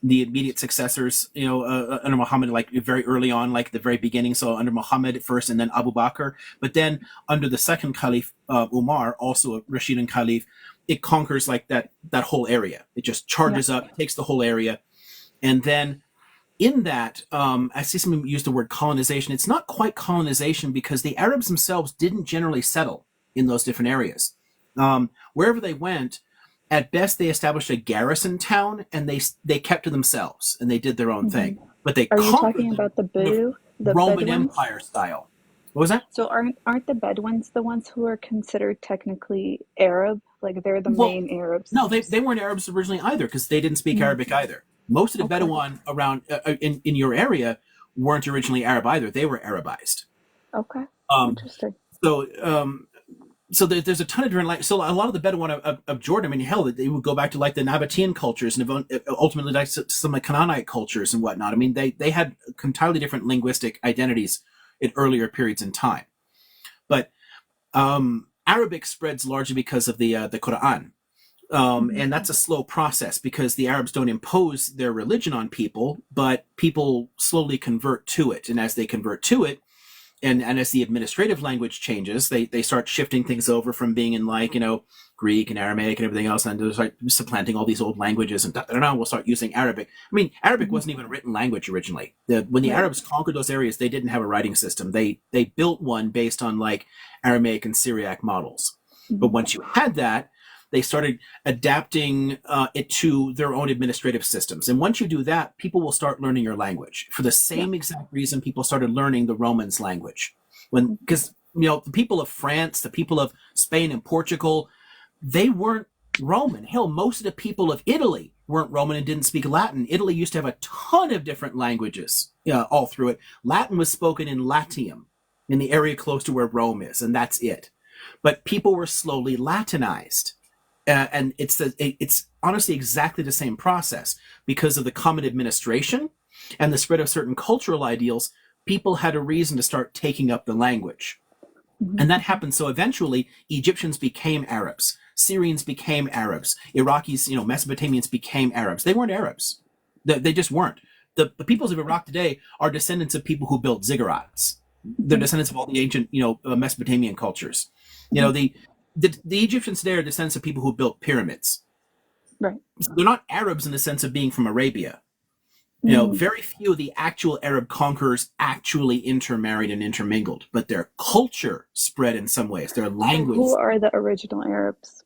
the immediate successors, under Muhammad, like very early on, like the very beginning. So under Muhammad first, and then Abu Bakr. But then under the second Caliph, Umar, also a Rashidun Caliph, it conquers like that whole area. It just charges up, takes the whole area, and then in that, I see someone use the word colonization. It's not quite colonization because the Arabs themselves didn't generally settle in those different areas. Wherever they went, at best they established a garrison town and they kept to themselves and they did their own Mm-hmm. thing. But they Are you conquered talking them about the kind of the Roman Bedouins? Empire style. What was that? So aren't the Bedouins the ones who are considered technically Arab? Like they're the Well, main Arabs. no, they weren't Arabs originally either because they didn't speak Mm. Arabic either. Most of the Okay. Bedouin around in your area weren't originally Arab either. They were Arabized. Okay. Um, Interesting. so there's a ton of different so a lot of the Bedouin of Jordan, I mean, hell, they would go back to like the Nabatean cultures and ultimately like some of the Canaanite cultures and whatnot. I mean, they had entirely different linguistic identities in earlier periods in time. But Arabic spreads largely because of the Quran. Mm-hmm. And that's a slow process because the Arabs don't impose their religion on people, but people slowly convert to it. And as they convert to it, and as the administrative language changes, they start shifting things over from being in like, Greek and Aramaic and everything else, and they start supplanting all these old languages, and we'll start using Arabic. I mean, Arabic Mm-hmm. wasn't even a written language originally. When the Right. Arabs conquered those areas, they didn't have a writing system. They built one based on like Aramaic and Syriac models. But Mm-hmm. once you had that, they started adapting it to their own administrative systems. And once you do that, people will start learning your language for the Yeah. same exact reason people started learning the Romans' language. Mm-hmm. Because the people of France, the people of Spain and Portugal, they weren't Roman. Hell, most of the people of Italy weren't Roman and didn't speak Latin. Italy used to have a ton of different languages all through it. Latin was spoken in Latium, in the area close to where Rome is, and that's it. But people were slowly Latinized. And it's honestly exactly the same process because of the common administration and the spread of certain cultural ideals. People had a reason to start taking up the language, Mm-hmm. and that happened. So eventually, Egyptians became Arabs, Syrians became Arabs, Iraqis, Mesopotamians became Arabs. They weren't Arabs; they just weren't. The peoples of Iraq today are descendants of people who built ziggurats. They're Mm-hmm. descendants of all the ancient, Mesopotamian cultures. Mm-hmm. The Egyptians today are descendants of people who built pyramids. Right. So they're not Arabs in the sense of being from Arabia. Mm-hmm. Very few of the actual Arab conquerors actually intermarried and intermingled, but their culture spread in some ways. Their So language. who are the original Arabs?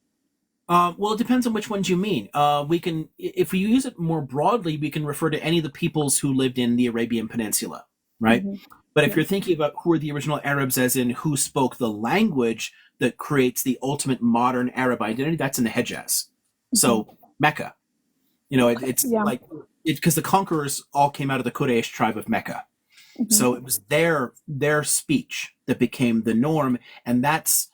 Well, it depends on which ones you mean. We can, if we use it more broadly, we can refer to any of the peoples who lived in the Arabian Peninsula, right? Mm-hmm. But if Yeah. you're thinking about who are the original Arabs, as in who spoke the language that creates the ultimate modern Arab identity, that's in the Hejaz. Mm-hmm. So Mecca, it's Yeah. like because the conquerors all came out of the Quraysh tribe of Mecca. So it was their speech that became the norm, and that's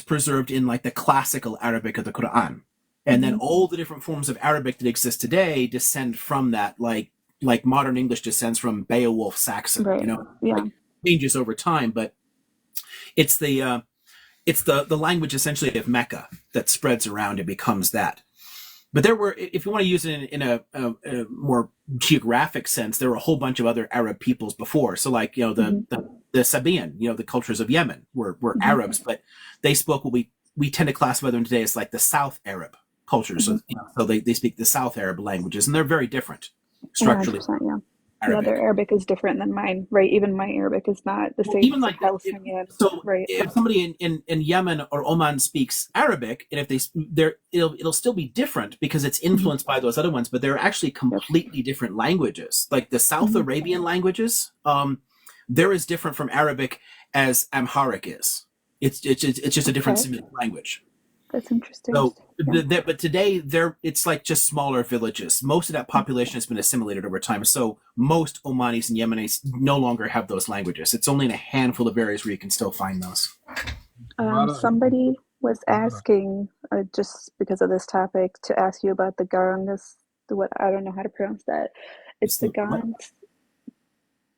preserved in like the classical Arabic of the Quran. And then all the different forms of Arabic that exist today descend from that, like modern English descends from Beowulf Saxon, Right. Yeah. like changes over time, but it's the language essentially of Mecca that spreads around and becomes that. But there were, if you want to use it in a more geographic sense, there were a whole bunch of other Arab peoples before. So, like the Sabaean, the cultures of Yemen were Arabs, but they spoke what we tend to classify them today as like the South Arab cultures. So, so they speak the South Arab languages, and they're very different structurally. 100%, yeah. Arabic. Yeah, their Arabic is different than mine, right? Even my Arabic is not the same Even as a like Palestinian, so right? if somebody in Yemen or Oman speaks Arabic, and if it'll still be different because it's influenced by those other ones, but they're actually completely different languages. Like the South Arabian languages, they're as different from Arabic as Amharic is. It's just a different Semitic language. That's interesting. So, but today it's like just smaller villages. Most of that population has been assimilated over time. So most Omanis and Yemenis no longer have those languages. It's only in a handful of areas where you can still find those. Somebody was asking, just because of this topic, to ask you about the Garangas. What, I don't know how to pronounce that. It's the Gans.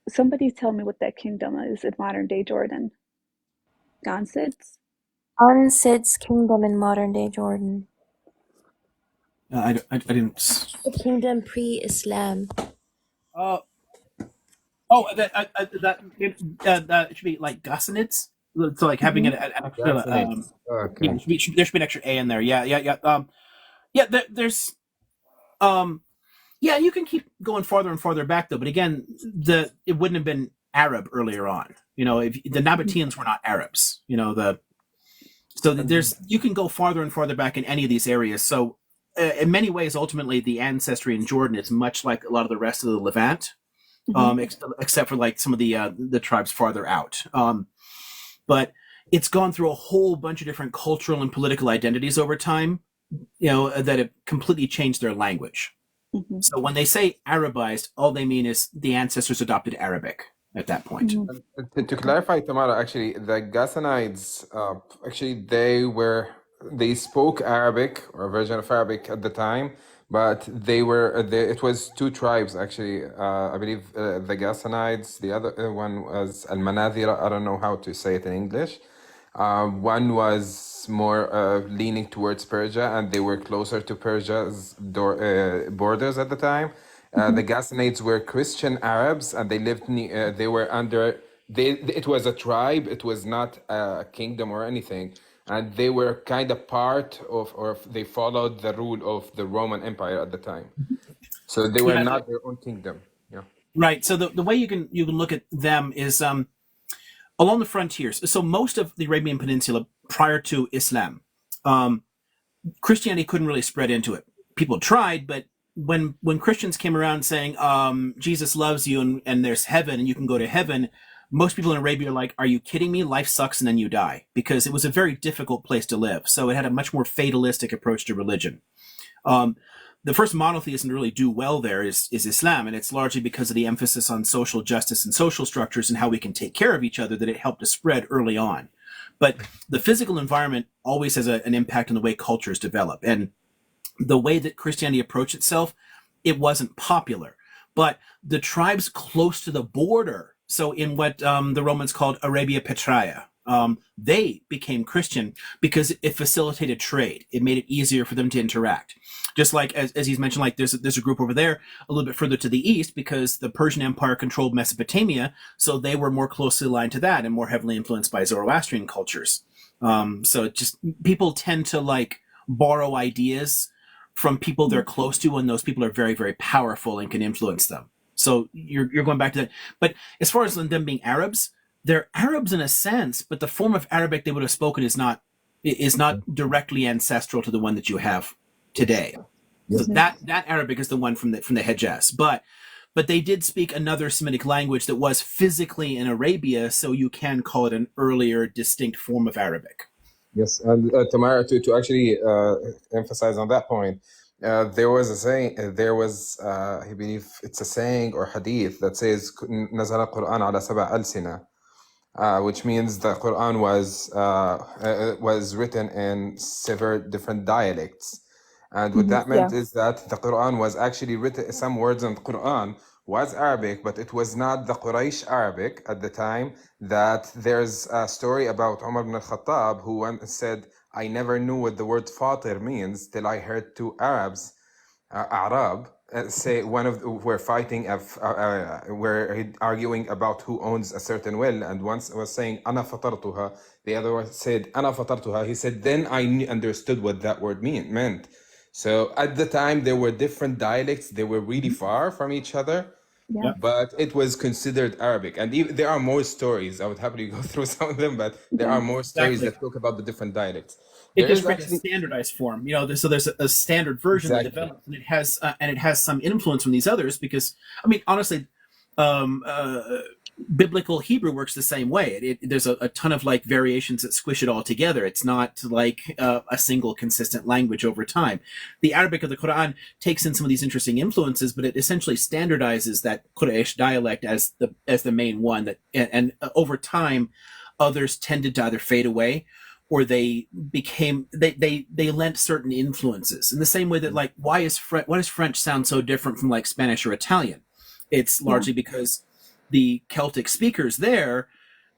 Somebody tell me what that kingdom is in modern day Jordan. Gansids? Gansid's kingdom in modern day Jordan. I didn't. The kingdom pre-Islam. That should be like Ghassanids. So like having an extra. Okay. There should be an extra A in there. Yeah. There's. You can keep going farther and farther back though. But again, it wouldn't have been Arab earlier on. If the Nabateans were not Arabs. There's you can go farther and farther back in any of these areas. So in many ways, ultimately, the ancestry in Jordan is much like a lot of the rest of the Levant, except for like some of the tribes farther out. But it's gone through a whole bunch of different cultural and political identities over time, that have completely changed their language. So when they say Arabized, all they mean is the ancestors adopted Arabic at that point. To clarify, Tamara, actually, the Ghassanides, actually, they spoke Arabic or a version of Arabic at the time, but it was two tribes, actually. I believe the Ghassanides, the other one was Al-Manadhira. I don't know how to say it in English. One was more leaning towards Persia, and they were closer to Persia's borders at the time. The Ghassanids were Christian Arabs, and they lived. They were under. It was a tribe. It was not a kingdom or anything, and they were kind of part of, or they followed the rule of the Roman Empire at the time. So they were not their own kingdom. Yeah. Right. So the way you can look at them is along the frontiers. So most of the Arabian Peninsula prior to Islam, Christianity couldn't really spread into it. People tried, but when Christians came around saying Jesus loves you and there's heaven and you can go to heaven, most people in Arabia are like, are you kidding me? Life sucks and then you die, because it was a very difficult place to live. So it had a much more fatalistic approach to religion. The first monotheism to really do well there is Islam, and it's largely because of the emphasis on social justice and social structures and how we can take care of each other that it helped to spread early on. But the physical environment always has an impact on the way cultures develop. And the way that Christianity approached itself, it wasn't popular. But the tribes close to the border, so in what the Romans called Arabia Petraea, they became Christian because it facilitated trade. It made it easier for them to interact. Just like, as he's mentioned, like there's a group over there a little bit further to the east because the Persian Empire controlled Mesopotamia, so they were more closely aligned to that and more heavily influenced by Zoroastrian cultures. So it just, people tend to like borrow ideas from people they're close to, and those people are very, very powerful and can influence them. So you're going back to that. But as far as them being Arabs, they're Arabs in a sense, but the form of Arabic they would have spoken is not directly ancestral to the one that you have today. So that Arabic is the one from the Hejaz. But they did speak another Semitic language that was physically in Arabia, so you can call it an earlier, distinct form of Arabic. Yes, and Tamara, to actually emphasize on that point, there was a saying. I believe it's a saying or hadith that says نزل القرآن على سبع ألسنة, which means the Quran was written in several different dialects. And what that Yeah. meant is that the Quran was actually written, some words in the Quran was Arabic, but it was not the Quraysh Arabic at the time. That there's a story about Umar ibn al-Khattab who once said, I never knew what the word Fatir means till I heard two Arabs, Arab, say one of were fighting, were arguing about who owns a certain well, and once was saying "Ana fatartuha," the other one said "Ana fatartuha." He said, "Then I understood what that word meant." So at the time, there were different dialects. They were really far from each other, Yeah. Yep. but it was considered Arabic. And there are more stories. I would happily go through some of them, but there Yeah. are more stories Exactly. that talk about the different dialects. It There just is created a actually standardized form, so there's a standard version that exactly. develops, and it has some influence from these others because, I mean, honestly, um, uh, biblical Hebrew works the same way. There's a ton of like variations that squish it all together. It's not like a single consistent language over time. The Arabic of the Quran takes in some of these interesting influences, but it essentially standardizes that Quraysh dialect as the main one. And over time, others tended to either fade away or they became they lent certain influences in the same way that, like, why does French sound so different from like Spanish or Italian? It's Yeah. largely because the Celtic speakers there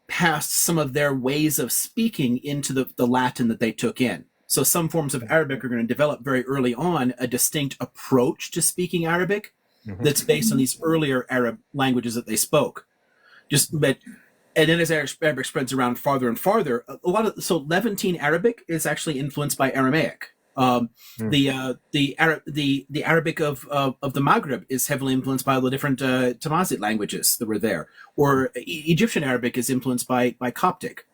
passed some of their ways of speaking into the Latin that they took in. So some forms of Arabic are going to develop very early on a distinct approach to speaking Arabic that's based on these earlier Arab languages that they spoke. And then as Arabic spreads around farther and farther, so Levantine Arabic is actually influenced by Aramaic. The Arabic of the Maghreb is heavily influenced by all the different Tamazight languages that were there, or Egyptian Arabic is influenced by Coptic.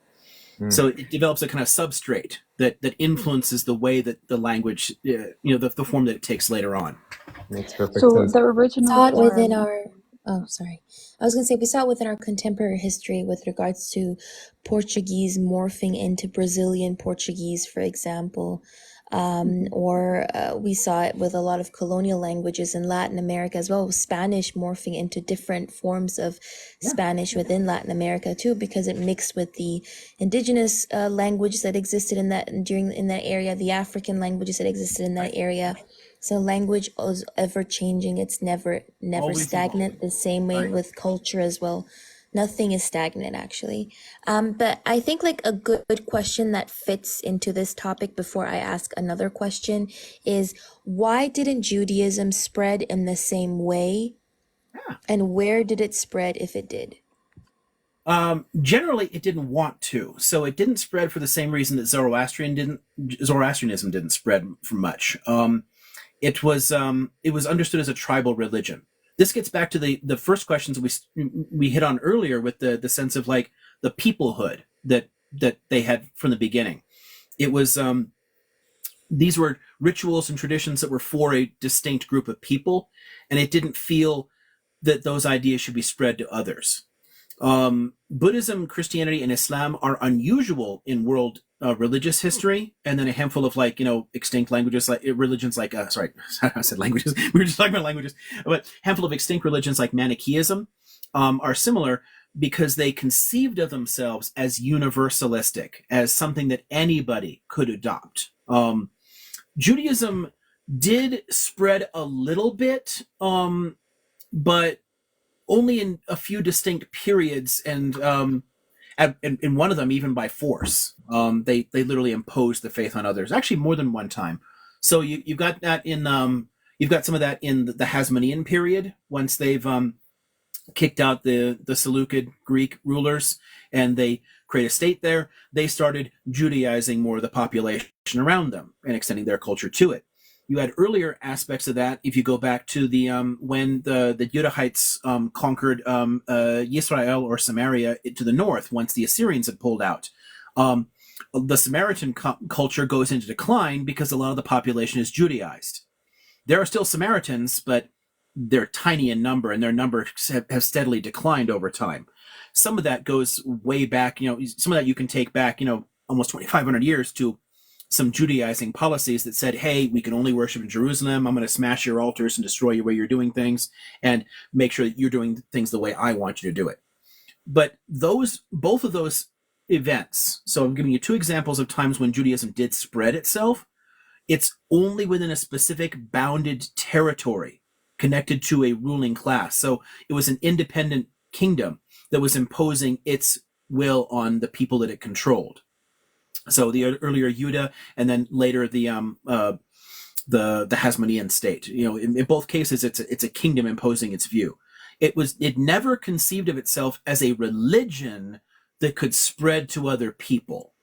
So it develops a kind of substrate that influences the way that the language, the form that it takes later on. Makes perfect So sense. the original Saw it within form. our oh sorry, I was going to say we saw it within our contemporary history with regards to Portuguese morphing into Brazilian Portuguese, for example, or we saw it with a lot of colonial languages in Latin America as well, Spanish morphing into different forms of Spanish within Latin America too, because it mixed with the indigenous language that existed in that area, the African languages that existed in that area. So language is ever changing. It's never Always stagnant. evolving. The same way Right. with culture as well. Nothing is stagnant actually. But I think like a good question that fits into this topic before I ask another question is, why didn't Judaism spread in the same way? Yeah. And where did it spread if it did? Generally, it didn't want to, so it didn't spread for the same reason that Zoroastrianism didn't spread for much. It was understood as a tribal religion. This gets back to the first questions we hit on earlier with the sense of like the peoplehood that they had from the beginning. It was these were rituals and traditions that were for a distinct group of people, and it didn't feel that those ideas should be spread to others. Buddhism, Christianity, and Islam are unusual in world religious history, and then a handful of extinct languages, like religions like sorry, I said languages. We were just talking about languages, but a handful of extinct religions like Manichaeism are similar because they conceived of themselves as universalistic, as something that anybody could adopt. Judaism did spread a little bit, but only in a few distinct periods, and in one of them even by force. They literally imposed the faith on others, actually more than one time. So you've got that you've got some of that in the Hasmonean period, once they've kicked out the Seleucid Greek rulers and they create a state there. They started Judaizing more of the population around them and extending their culture to it. You had earlier aspects of that if you go back to the when the Judahites conquered Yisrael or Samaria to the north once the Assyrians had pulled out. The Samaritan culture goes into decline because a lot of the population is Judaized. There are still Samaritans, but they're tiny in number, and their number have steadily declined over time. Some of that goes way back. Some of that you can take back, almost 2,500 years to some Judaizing policies that said, hey, we can only worship in Jerusalem. I'm going to smash your altars and destroy you where you're doing things and make sure that you're doing things the way I want you to do it. But both of those events, so I'm giving you two examples of times when Judaism did spread itself. It's only within a specific bounded territory connected to a ruling class. So it was an independent kingdom that was imposing its will on the people that it controlled. So the earlier Judah, and then later the Hasmonean state. In both cases, it's a kingdom imposing its view. It never conceived of itself as a religion that could spread to other people.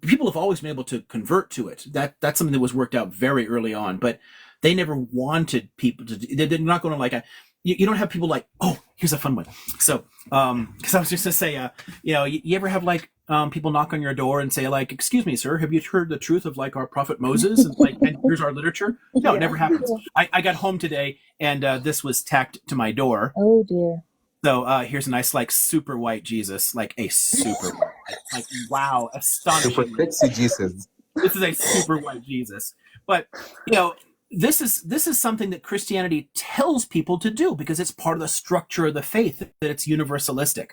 People have always been able to convert to it. That's something that was worked out very early on, but they never wanted people to. They're not going to you don't have people like, oh, here's a fun one. So, because I was just going to say, you ever have people knock on your door and say excuse me, sir, have you heard the truth of our prophet Moses? And here's our literature. No, it never happens. I got home today and this was tacked to my door. Oh dear. So here's a nice super white Jesus, a super white, wow, astonishing. Super sexy Jesus. This is a super white Jesus. But this is something that Christianity tells people to do because it's part of the structure of the faith, that it's universalistic.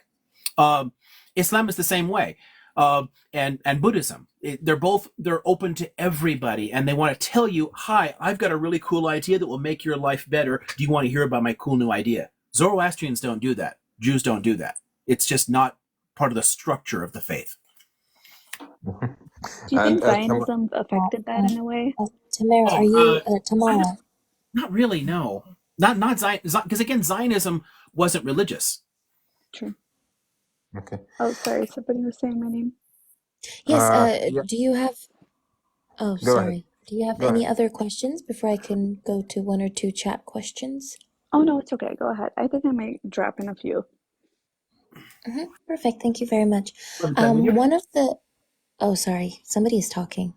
Islam is the same way, and Buddhism. They're open to everybody, and they want to tell you, hi, I've got a really cool idea that will make your life better. Do you want to hear about my cool new idea? Zoroastrians don't do that. Jews don't do that. It's just not part of the structure of the faith. Do you think Zionism affected that in a way? Tamara, are you Tamara? Not really, no. Not Zion, because again, Zionism wasn't religious. True. Okay. Oh, sorry. Somebody was saying my name. Yes. Yeah. Do you have? Oh, Go sorry. ahead. Do you have Go any ahead. other questions before I can go to one or two chat questions? Oh, no, it's okay. Go ahead. I think I might drop in a few. Perfect. Thank you very much. One of the. Oh, sorry. Somebody is talking.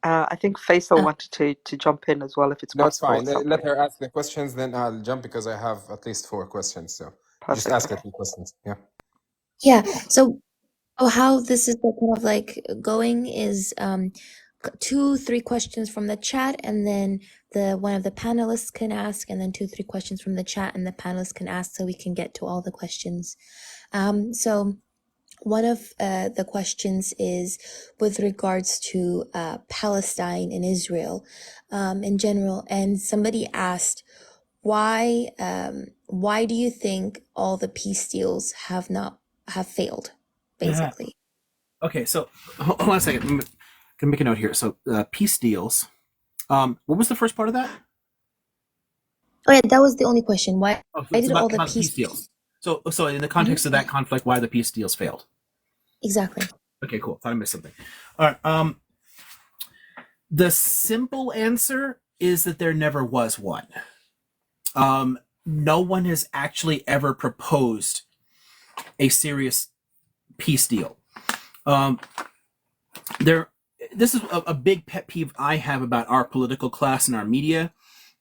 I think Faisal wanted to jump in as well, if it's No, it's possible fine. at some Let point. her ask the questions, then I'll jump because I have at least 4 questions. So just ask her 2 questions. Yeah. Yeah. So, how this is kind of going is 2-3 questions from the chat, and then one of the panelists can ask, and then 2-3 questions from the chat, and the panelists can ask, so we can get to all the questions. So one of the questions is with regards to Palestine and Israel in general, and somebody asked, why do you think all the peace deals have failed, basically? Yeah. Okay, so hold on a second. I'm gonna make a note here. So peace deals. What was the first part of that? Oh yeah, that was the only question. Why So did all about the peace deals. So in the context of that conflict, why the peace deals failed? Exactly. Okay, cool. Thought I missed something. All right. The simple answer is that there never was one. No one has actually ever proposed a serious peace deal. This is a big pet peeve I have about our political class and our media,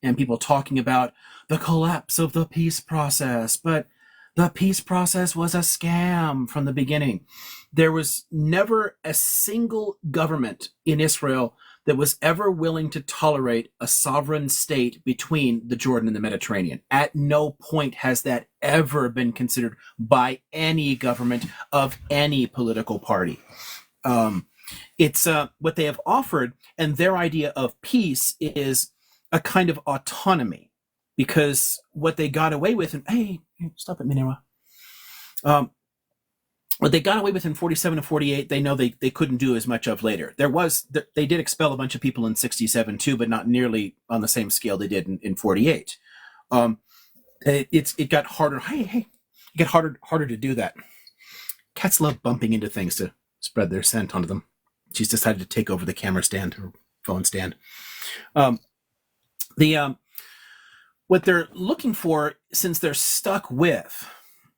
and people talking about the collapse of the peace process, but the peace process was a scam from the beginning. There was never a single government in Israel that was ever willing to tolerate a sovereign state between the Jordan and the Mediterranean. At no point has that ever been considered by any government of any political party. It's what they have offered, and their idea of peace is a kind of autonomy, because what they got away with, and hey, stop it, Minerva. What they got away with in 47 and 48, they know they couldn't do as much of later. They did expel a bunch of people in 67 too, but not nearly on the same scale they did in 48. It got harder. It got harder to do that. Cats love bumping into things to spread their scent onto them. She's decided to take over the camera stand or phone stand. What they're looking for, since they're stuck with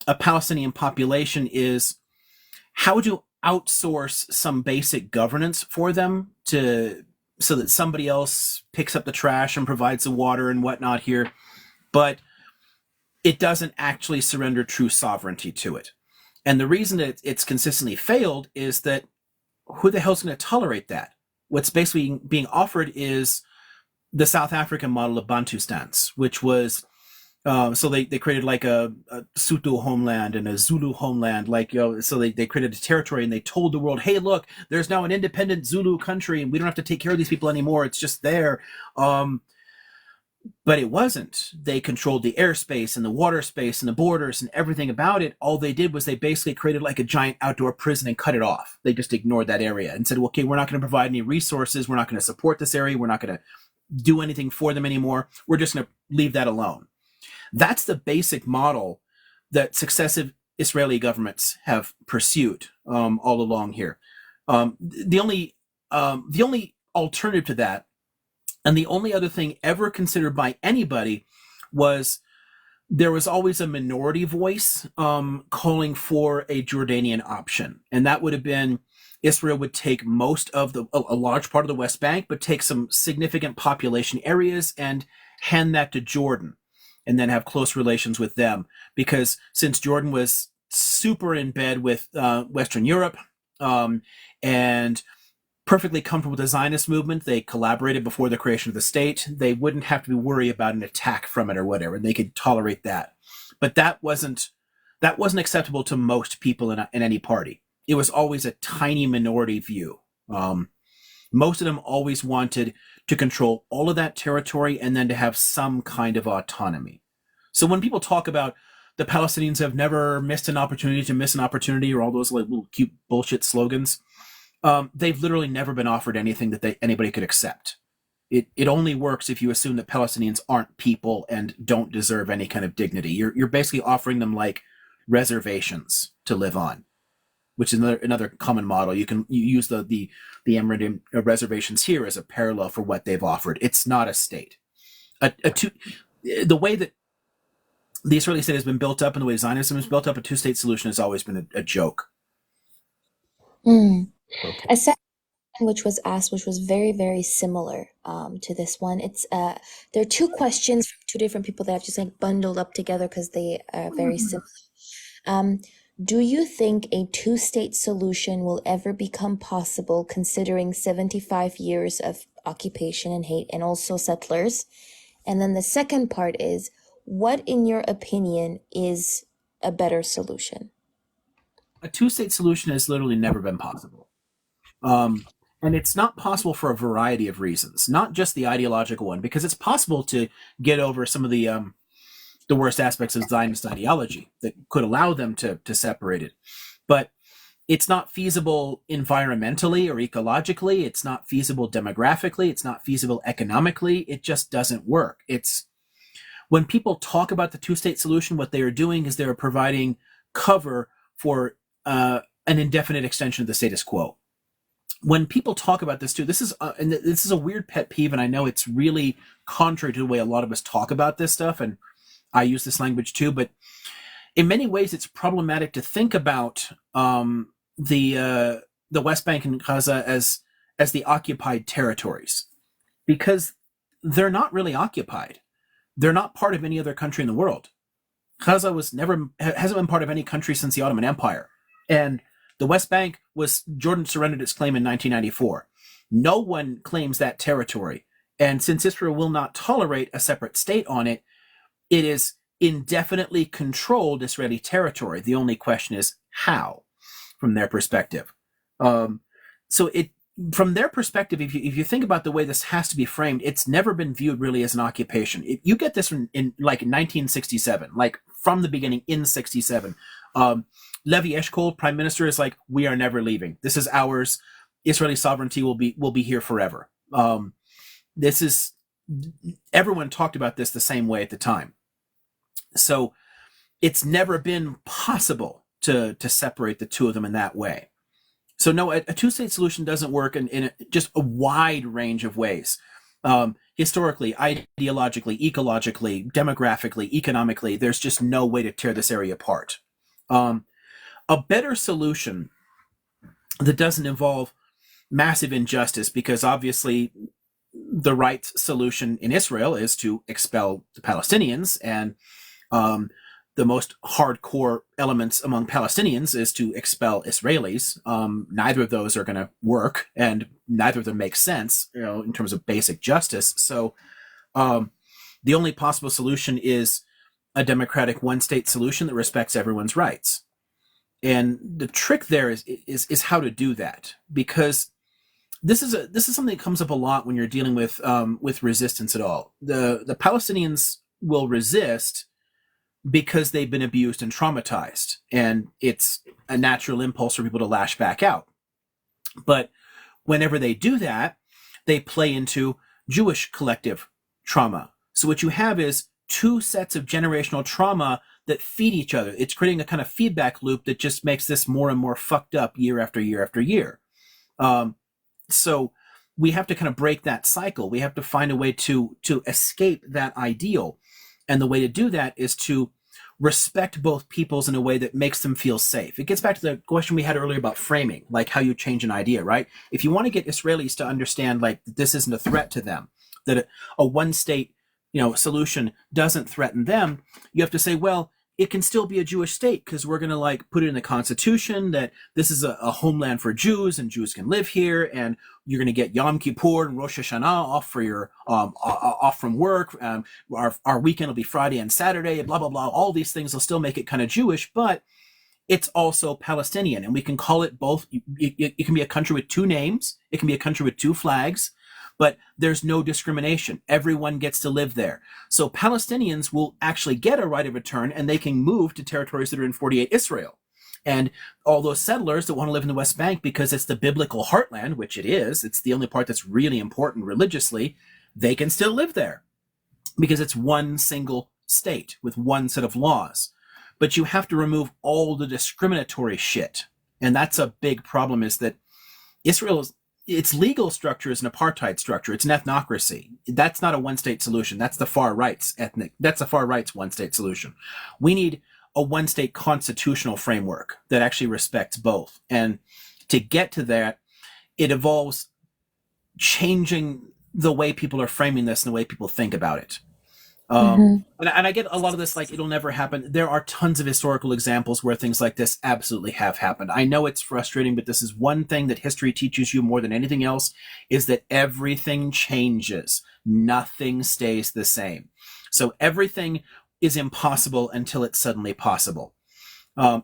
a Palestinian population, is how to outsource some basic governance for them so that somebody else picks up the trash and provides the water and whatnot here, but it doesn't actually surrender true sovereignty to it. And the reason that it's consistently failed is that who the hell's going to tolerate that? What's basically being offered is the South African model of Bantustans, which was so they created like a Sotho homeland and a Zulu homeland, like, so they created a territory and they told the world, hey, look, there's now an independent Zulu country and we don't have to take care of these people anymore. It's just there. But it wasn't. They controlled the airspace and the water space and the borders and everything about it. All they did was they basically created like a giant outdoor prison and cut it off. They just ignored that area and said, okay, we're not going to provide any resources. We're not going to support this area. We're not going to do anything for them anymore. We're just going to leave that alone. That's the basic model that successive Israeli governments have pursued all along here. The only alternative to that, and the only other thing ever considered by anybody, was there was always a minority voice calling for a Jordanian option, and that would have been Israel would take most of a large part of the West Bank, but take some significant population areas and hand that to Jordan, and then have close relations with them. Because since Jordan was super in bed with Western Europe and perfectly comfortable with the Zionist movement, they collaborated before the creation of the state, they wouldn't have to worry about an attack from it or whatever, and they could tolerate that. But that wasn't acceptable to most people in any party. It was always a tiny minority view. Most of them always wanted to control all of that territory and then to have some kind of autonomy. So when people talk about the Palestinians have never missed an opportunity to miss an opportunity, or all those like little cute bullshit slogans, they've literally never been offered anything that anybody could accept. It only works if you assume that Palestinians aren't people and don't deserve any kind of dignity. You're basically offering them like reservations to live on, which is another common model. You use the Emirates reservations here as a parallel for what they've offered. It's not a state. The way that the Israeli state has been built up and the way Zionism is built up, a two-state solution has always been a joke. Mm. Okay. A second which was asked, which was very, very similar to this one. It's there are two questions from two different people that I've just like bundled up together because they are very similar. Do you think a two-state solution will ever become possible considering 75 years of occupation and hate and also settlers? And then the second part is, what in your opinion is a better solution? A two-state solution has literally never been possible. And it's not possible for a variety of reasons, not just the ideological one, because it's possible to get over some of the worst aspects of Zionist ideology that could allow them to separate it. But it's not feasible environmentally or ecologically. It's not feasible demographically. It's not feasible economically. It just doesn't work. When people talk about the two-state solution, what they are doing is they're providing cover for an indefinite extension of the status quo. When people talk about this too, this is a weird pet peeve, and I know it's really contrary to the way a lot of us talk about this stuff, and I use this language too, but in many ways it's problematic to think about the West Bank and Gaza as the occupied territories, because they're not really occupied. They're not part of any other country in the world. Gaza hasn't been part of any country since the Ottoman Empire. And the West Bank Jordan surrendered its claim in 1994. No one claims that territory. And since Israel will not tolerate a separate state on it, it is indefinitely controlled Israeli territory. The only question is how, from their perspective. From their perspective, if you think about the way this has to be framed, it's never been viewed really as an occupation. You get this in like 1967, like from the beginning in 67. Levi Eshkol, prime minister, is like, we are never leaving. This is ours. Israeli sovereignty will be here forever. Everyone talked about this the same way at the time. So it's never been possible to separate the two of them in that way. So no, a two-state solution doesn't work in just a wide range of ways. Historically, ideologically, ecologically, demographically, economically, there's just no way to tear this area apart. A better solution that doesn't involve massive injustice, because obviously the right solution in Israel is to expel the Palestinians, and the most hardcore elements among Palestinians is to expel Israelis. Neither of those are going to work, and neither of them make sense, in terms of basic justice. So the only possible solution is a democratic one-state solution that respects everyone's rights. And the trick there is how to do that, because this is something that comes up a lot when you're dealing with resistance at all. The Palestinians will resist because they've been abused and traumatized, and it's a natural impulse for people to lash back out. But whenever they do that, they play into Jewish collective trauma. So what you have is two sets of generational trauma that feed each other. It's creating a kind of feedback loop that just makes this more and more fucked up year after year after year. So we have to kind of break that cycle. We have to find a way to escape that ideal. And the way to do that is to respect both peoples in a way that makes them feel safe. It gets back to the question we had earlier about framing, like how you change an idea, right? If you want to get Israelis to understand, like, this isn't a threat to them, that a one-state, solution doesn't threaten them, you have to say, well, it can still be a Jewish state because we're going to put it in the Constitution that this is a homeland for Jews and Jews can live here, and you're going to get Yom Kippur and Rosh Hashanah off for your off from work. Our weekend will be Friday and Saturday, blah blah blah. All these things will still make it kind of Jewish, but it's also Palestinian, and we can call it both. It can be a country with two names. It can be a country with two flags. But there's no discrimination. Everyone gets to live there. So Palestinians will actually get a right of return, and they can move to territories that are in 48 Israel. And all those settlers that want to live in the West Bank because it's the biblical heartland, which it is, it's the only part that's really important religiously, they can still live there because it's one single state with one set of laws. But you have to remove all the discriminatory shit. And that's a big problem, is that its legal structure is an apartheid structure. It's an ethnocracy. That's not a one-state solution. That's the far right's one-state solution. We need a one-state constitutional framework that actually respects both. And to get to that, it involves changing the way people are framing this and the way people think about it. And I get a lot of this, it'll never happen. There are tons of historical examples where things like this absolutely have happened. I know it's frustrating, but this is one thing that history teaches you more than anything else, is that everything changes. Nothing stays the same. So everything is impossible until it's suddenly possible.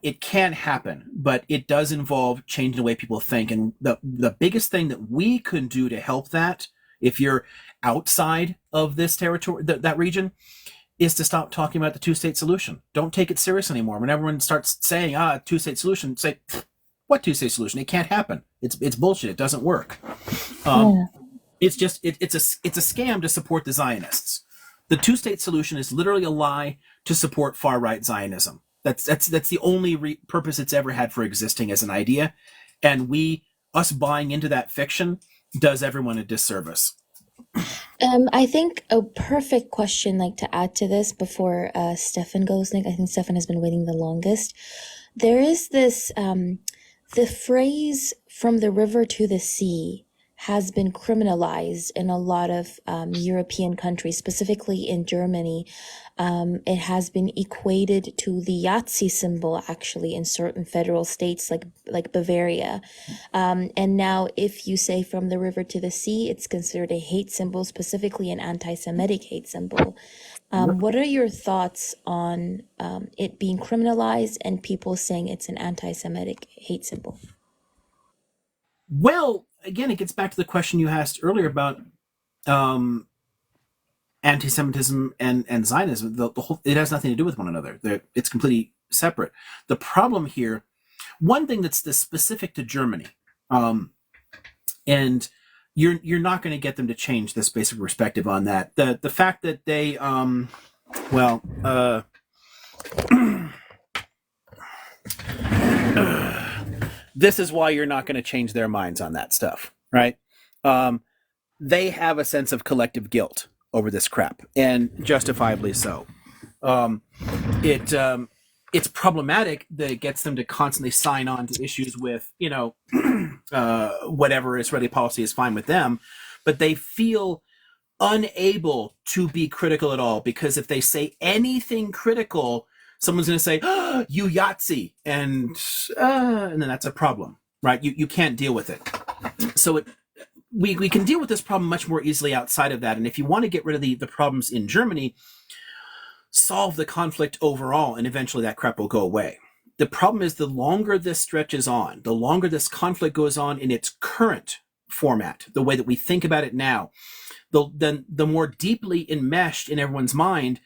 It can happen, but it does involve changing the way people think. And the biggest thing that we can do to help that, if you're outside of this territory, that region, is to stop talking about the two-state solution. Don't take it serious anymore. When everyone starts saying, two-state solution, say, what two-state solution? It can't happen. It's bullshit. It doesn't work. It's just, it's a scam to support the Zionists. The two-state solution is literally a lie to support far-right Zionism. That's the only purpose it's ever had for existing as an idea. And us buying into that fiction does everyone a disservice. I think a perfect question, to add to this before Stefan goes. I think Stefan has been waiting the longest. There is this, the phrase "from the river to the sea" has been criminalized in a lot of European countries, specifically in Germany. It has been equated to the Yahtzee symbol, actually, in certain federal states like Bavaria. And now if you say "from the river to the sea," it's considered a hate symbol, specifically an anti-Semitic hate symbol. What are your thoughts on it being criminalized and people saying it's an anti-Semitic hate symbol? Well, again, it gets back to the question you asked earlier about anti-Semitism and Zionism. The whole, it has nothing to do with one another. It's completely separate. The problem here, one thing that's specific to Germany, and you're not going to get them to change this basic perspective on that. The fact that they, this is why you're not going to change their minds on that stuff, right? They have a sense of collective guilt over this crap, and justifiably so. It's problematic that it gets them to constantly sign on to issues with, whatever Israeli policy is fine with them, but they feel unable to be critical at all, because if they say anything critical, someone's going to say, oh, you Yahtzee, and then that's a problem, right? You can't deal with it. So we can deal with this problem much more easily outside of that. And if you want to get rid of the problems in Germany, solve the conflict overall, and eventually that crap will go away. The problem is the longer this stretches on, the longer this conflict goes on in its current format, the way that we think about it now, the more deeply enmeshed in everyone's mind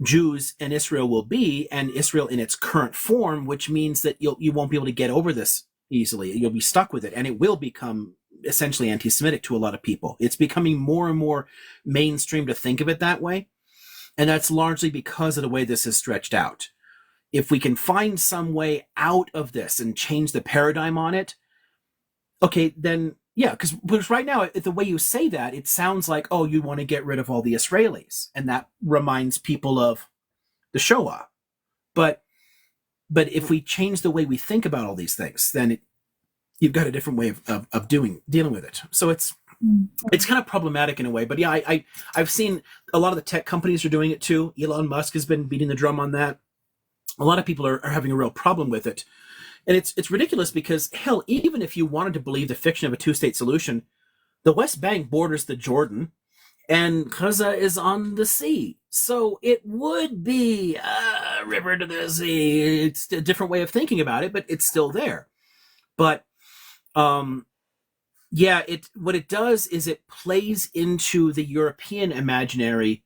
Jews and Israel will be, and Israel in its current form, which means that you won't be able to get over this easily. You'll be stuck with it, and it will become essentially anti-Semitic to a lot of people. It's becoming more and more mainstream to think of it that way, and that's largely because of the way this is stretched out. If we can find some way out of this and change the paradigm on it, okay, then yeah, because right now, the way you say that, it sounds like, oh, you want to get rid of all the Israelis, and that reminds people of the Shoah. But if we change the way we think about all these things, then you've got a different way of dealing with it. So it's kind of problematic in a way. But yeah, I've seen a lot of the tech companies are doing it too. Elon Musk has been beating the drum on that. A lot of people are having a real problem with it. And it's ridiculous because, hell, even if you wanted to believe the fiction of a two-state solution, the West Bank borders the Jordan, and Gaza is on the sea. So it would be a river to the sea. It's a different way of thinking about it, but it's still there. But yeah, what it does is it plays into the European imaginary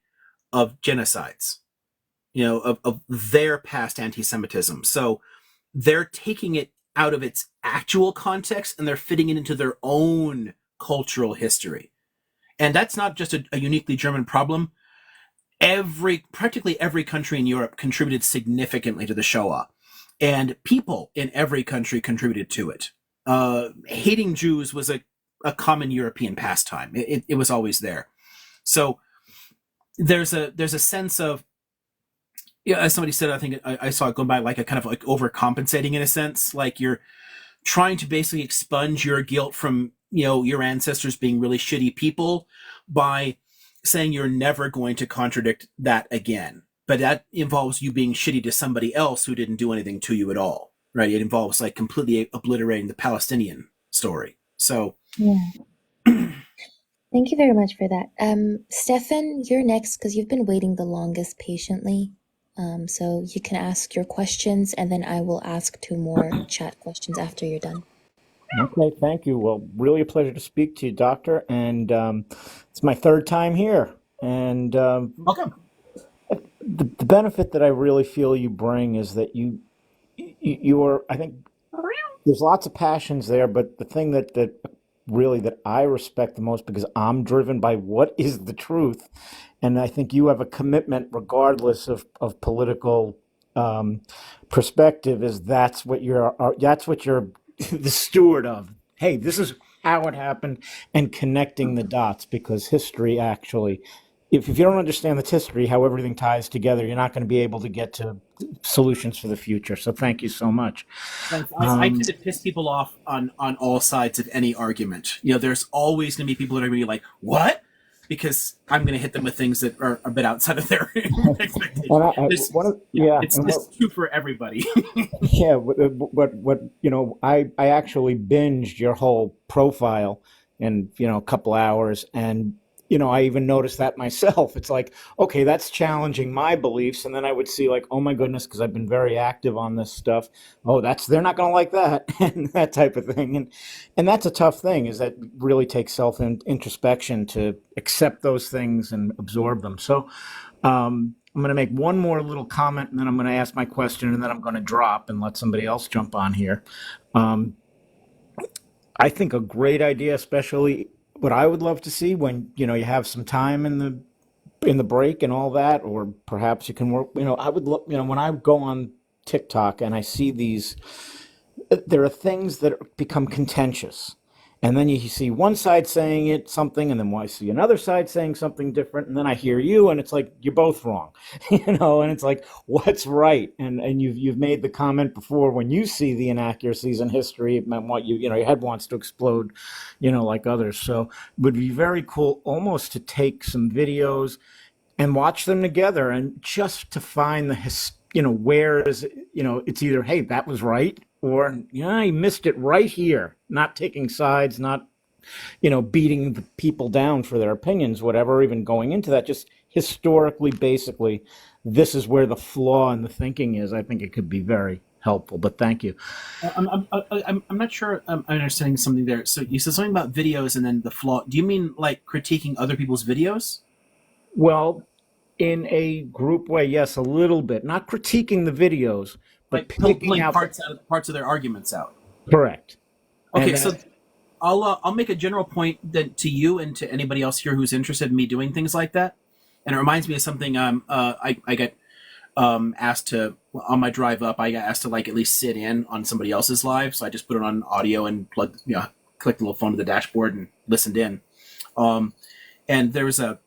of genocides, of their past anti-Semitism. So they're taking it out of its actual context and they're fitting it into their own cultural history. And that's not just a uniquely German problem. Practically every country in Europe contributed significantly to the Shoah. And people in every country contributed to it. Hating Jews was a common European pastime. It was always there. So there's a sense of, as somebody said, I think I saw it going by, like a kind of like overcompensating in a sense, like you're trying to basically expunge your guilt from, your ancestors being really shitty people by saying you're never going to contradict that again. But that involves you being shitty to somebody else who didn't do anything to you at all, right? It involves like completely obliterating the Palestinian story. So yeah. Thank you very much for that. Stefan, you're next because you've been waiting the longest patiently. So you can ask your questions, and then I will ask 2 more chat questions after you're done. Okay, thank you. Well, really a pleasure to speak to you, Doctor. And it's my 3rd time here. And welcome. The benefit that I really feel you bring is that you are, I think, there's lots of passions there, but the thing that really that I respect the most, because I'm driven by what is the truth, and I think you have a commitment, regardless of political perspective, is that's what you're the steward of. Hey, this is how it happened, and connecting the dots, because history actually, if you don't understand the history, how everything ties together, you're not going to be able to get to solutions for the future. So thank you so much. Thanks. I tend to piss people off on all sides of any argument. There's always going to be people that are going to be like, what? Because I'm going to hit them with things that are a bit outside of their expectations. It's true for everybody. Yeah, I actually binged your whole profile in a couple hours, and I even noticed that myself. It's like, okay, that's challenging my beliefs, and then I would see like, oh my goodness, because I've been very active on this stuff. Oh, they're not going to like that, and that type of thing, and that's a tough thing. Is that really takes self introspection to accept those things and absorb them. So, I'm going to make one more little comment, and then I'm going to ask my question, and then I'm going to drop and let somebody else jump on here. I think a great idea, especially what I would love to see when you have some time in the break and all that, or perhaps you can work. I would love, when I go on TikTok and I see these, there are things that become contentious. And then you see one side saying something, and then I see another side saying something different, and then I hear you, and it's like you're both wrong, and it's like, what's right? And you've made the comment before, when you see the inaccuracies in history, it meant what your head wants to explode, like others. So it would be very cool almost to take some videos and watch them together, and just to find where is it, it's either, hey, that was right, or yeah, you missed it right here. Not taking sides, not beating the people down for their opinions, whatever, even going into that. Just historically, basically, this is where the flaw in the thinking is. I think it could be very helpful. But thank you. I'm not sure I'm understanding something there. So you said something about videos and then the flaw. Do you mean like critiquing other people's videos? Well, in a group way, yes, a little bit. Not critiquing the videos, but Like picking pulling out the parts of their arguments out. correct. And Okay, so that I'll make a general point that to you and to anybody else here who's interested in me doing things like that. And it reminds me of something I got asked to on my drive up. I got asked to like at least sit in on somebody else's live, so I just put it on audio and plugged, clicked the little phone to the dashboard and listened in. And there was a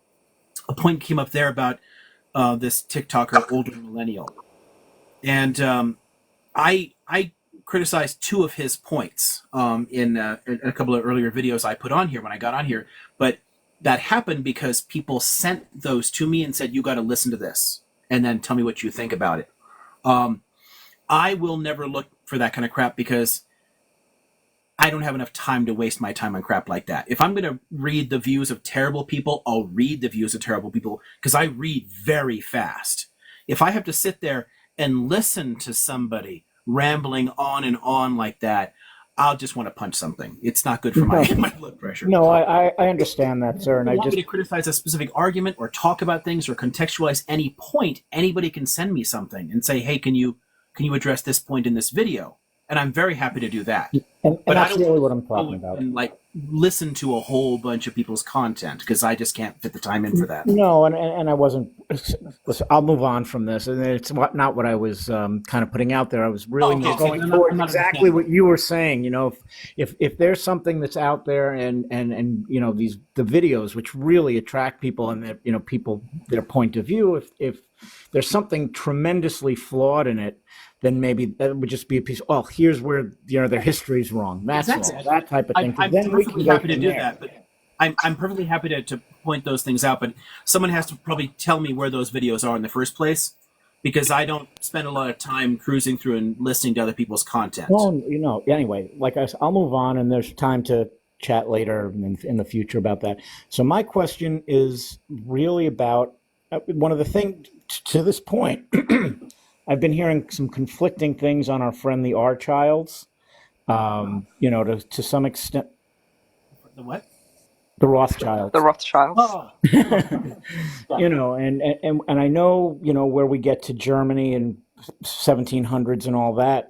point came up there about this TikToker, older millennial, and I criticized two of his points in a couple of earlier videos I put on here when I got on here, but that happened because people sent those to me and said, you got to listen to this and then tell me what you think about it. I will never look for that kind of crap because I don't have enough time to waste my time on crap like that. If I'm going to read the views of terrible people, I'll read the views of terrible people because I read very fast. If I have to sit there and listen to somebody rambling on and on like that, I'll just want to punch something. It's not good for my, no, my blood pressure. no, I understand that, sir, If and you I want just me to criticize a specific argument or talk about things or contextualize any point, anybody can send me something and say, hey, can you address this point in this video? And I'm very happy to do that. and But I that's don't really want what I'm to talking go about. and like listen to a whole bunch of people's content because I just can't fit the time in for that. No, and I wasn't. Listen, I'll move on from this, and it's not what I was kind of putting out there. I was really more Okay. going I'm towards not exactly understanding. what you were saying. If there's something that's out there, and the videos which really attract people, and that people their point of view, if there's something tremendously flawed in it, then maybe that would just be a piece. Oh, here's where their history's wrong. That's Exactly. wrong. That type of thing. Because I'm then we can perfectly go happy to from do there. that, but I'm perfectly happy to point those things out. But someone has to probably tell me where those videos are in the first place because I don't spend a lot of time cruising through and listening to other people's content. Well, anyway, like I said, I'll move on, and there's time to chat later in the future about that. So my question is really about one of the things to this point. I've been hearing some conflicting things on our friend the R Childs. To some extent, The what? the The Rothschilds. Rothschilds. Oh, yeah. And I know where we get to Germany and 1700s and all that,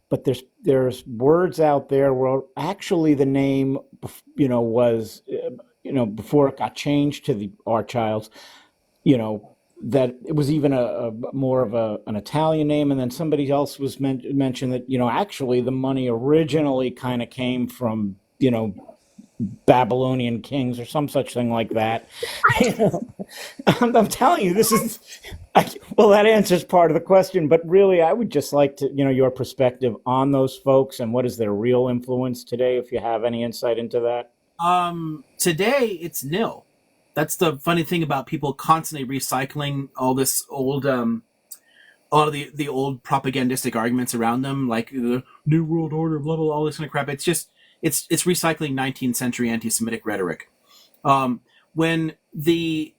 but there's words out there where actually the name was before it got changed to the Archilds, that it was even a more of an Italian name, and then somebody else was mentioned that actually the money originally kind of came from Babylonian kings or some such thing like that. I'm telling you, well, that answers part of the question, but really, I would just like to, your perspective on those folks and what is their real influence today, if you have any insight into that. Today it's nil. That's the funny thing about people constantly recycling all this old, all of the old propagandistic arguments around them, like the New World Order, blah blah, all this kind of crap. It's just it's recycling 19th century anti-Semitic rhetoric. When the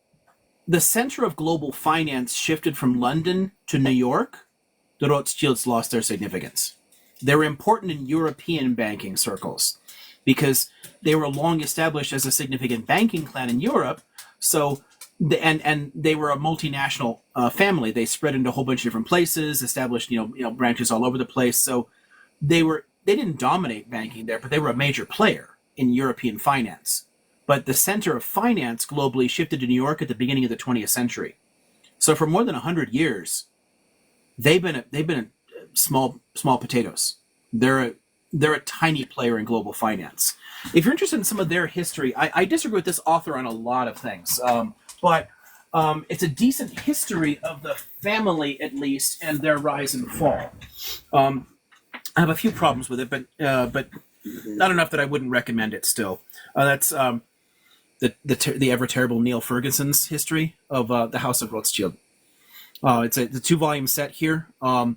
center of global finance shifted from London to New York, the Rothschilds lost their significance. They were important in European banking circles because they were long established as a significant banking clan in Europe. So, and they were a multinational family. They spread into a whole bunch of different places, established branches all over the place. So they didn't dominate banking there, but they were a major player in European finance. But the center of finance globally shifted to New York at the beginning of the 20th century. So for more than 100 years, they've been small potatoes. They're a tiny player in global finance. If you're interested in some of their history, I disagree with this author on a lot of things, but it's a decent history of the family, at least, and their rise and fall. I have a few problems with it, but not enough that I wouldn't recommend it still. That's the ever terrible Neil Ferguson's history of the House of Rothschild. It's a 2 volume set here, and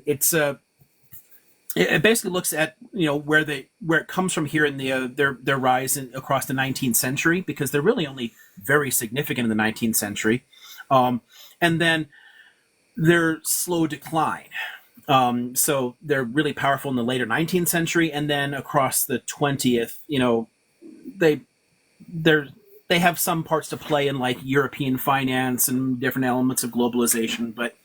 it basically looks at where it comes from here in the their rise across the 19th century, because they're really only very significant in the 19th century, and then their slow decline. So they're really powerful in the later 19th century, and then across the 20th, they they're they have some parts to play in like European finance and different elements of globalization. But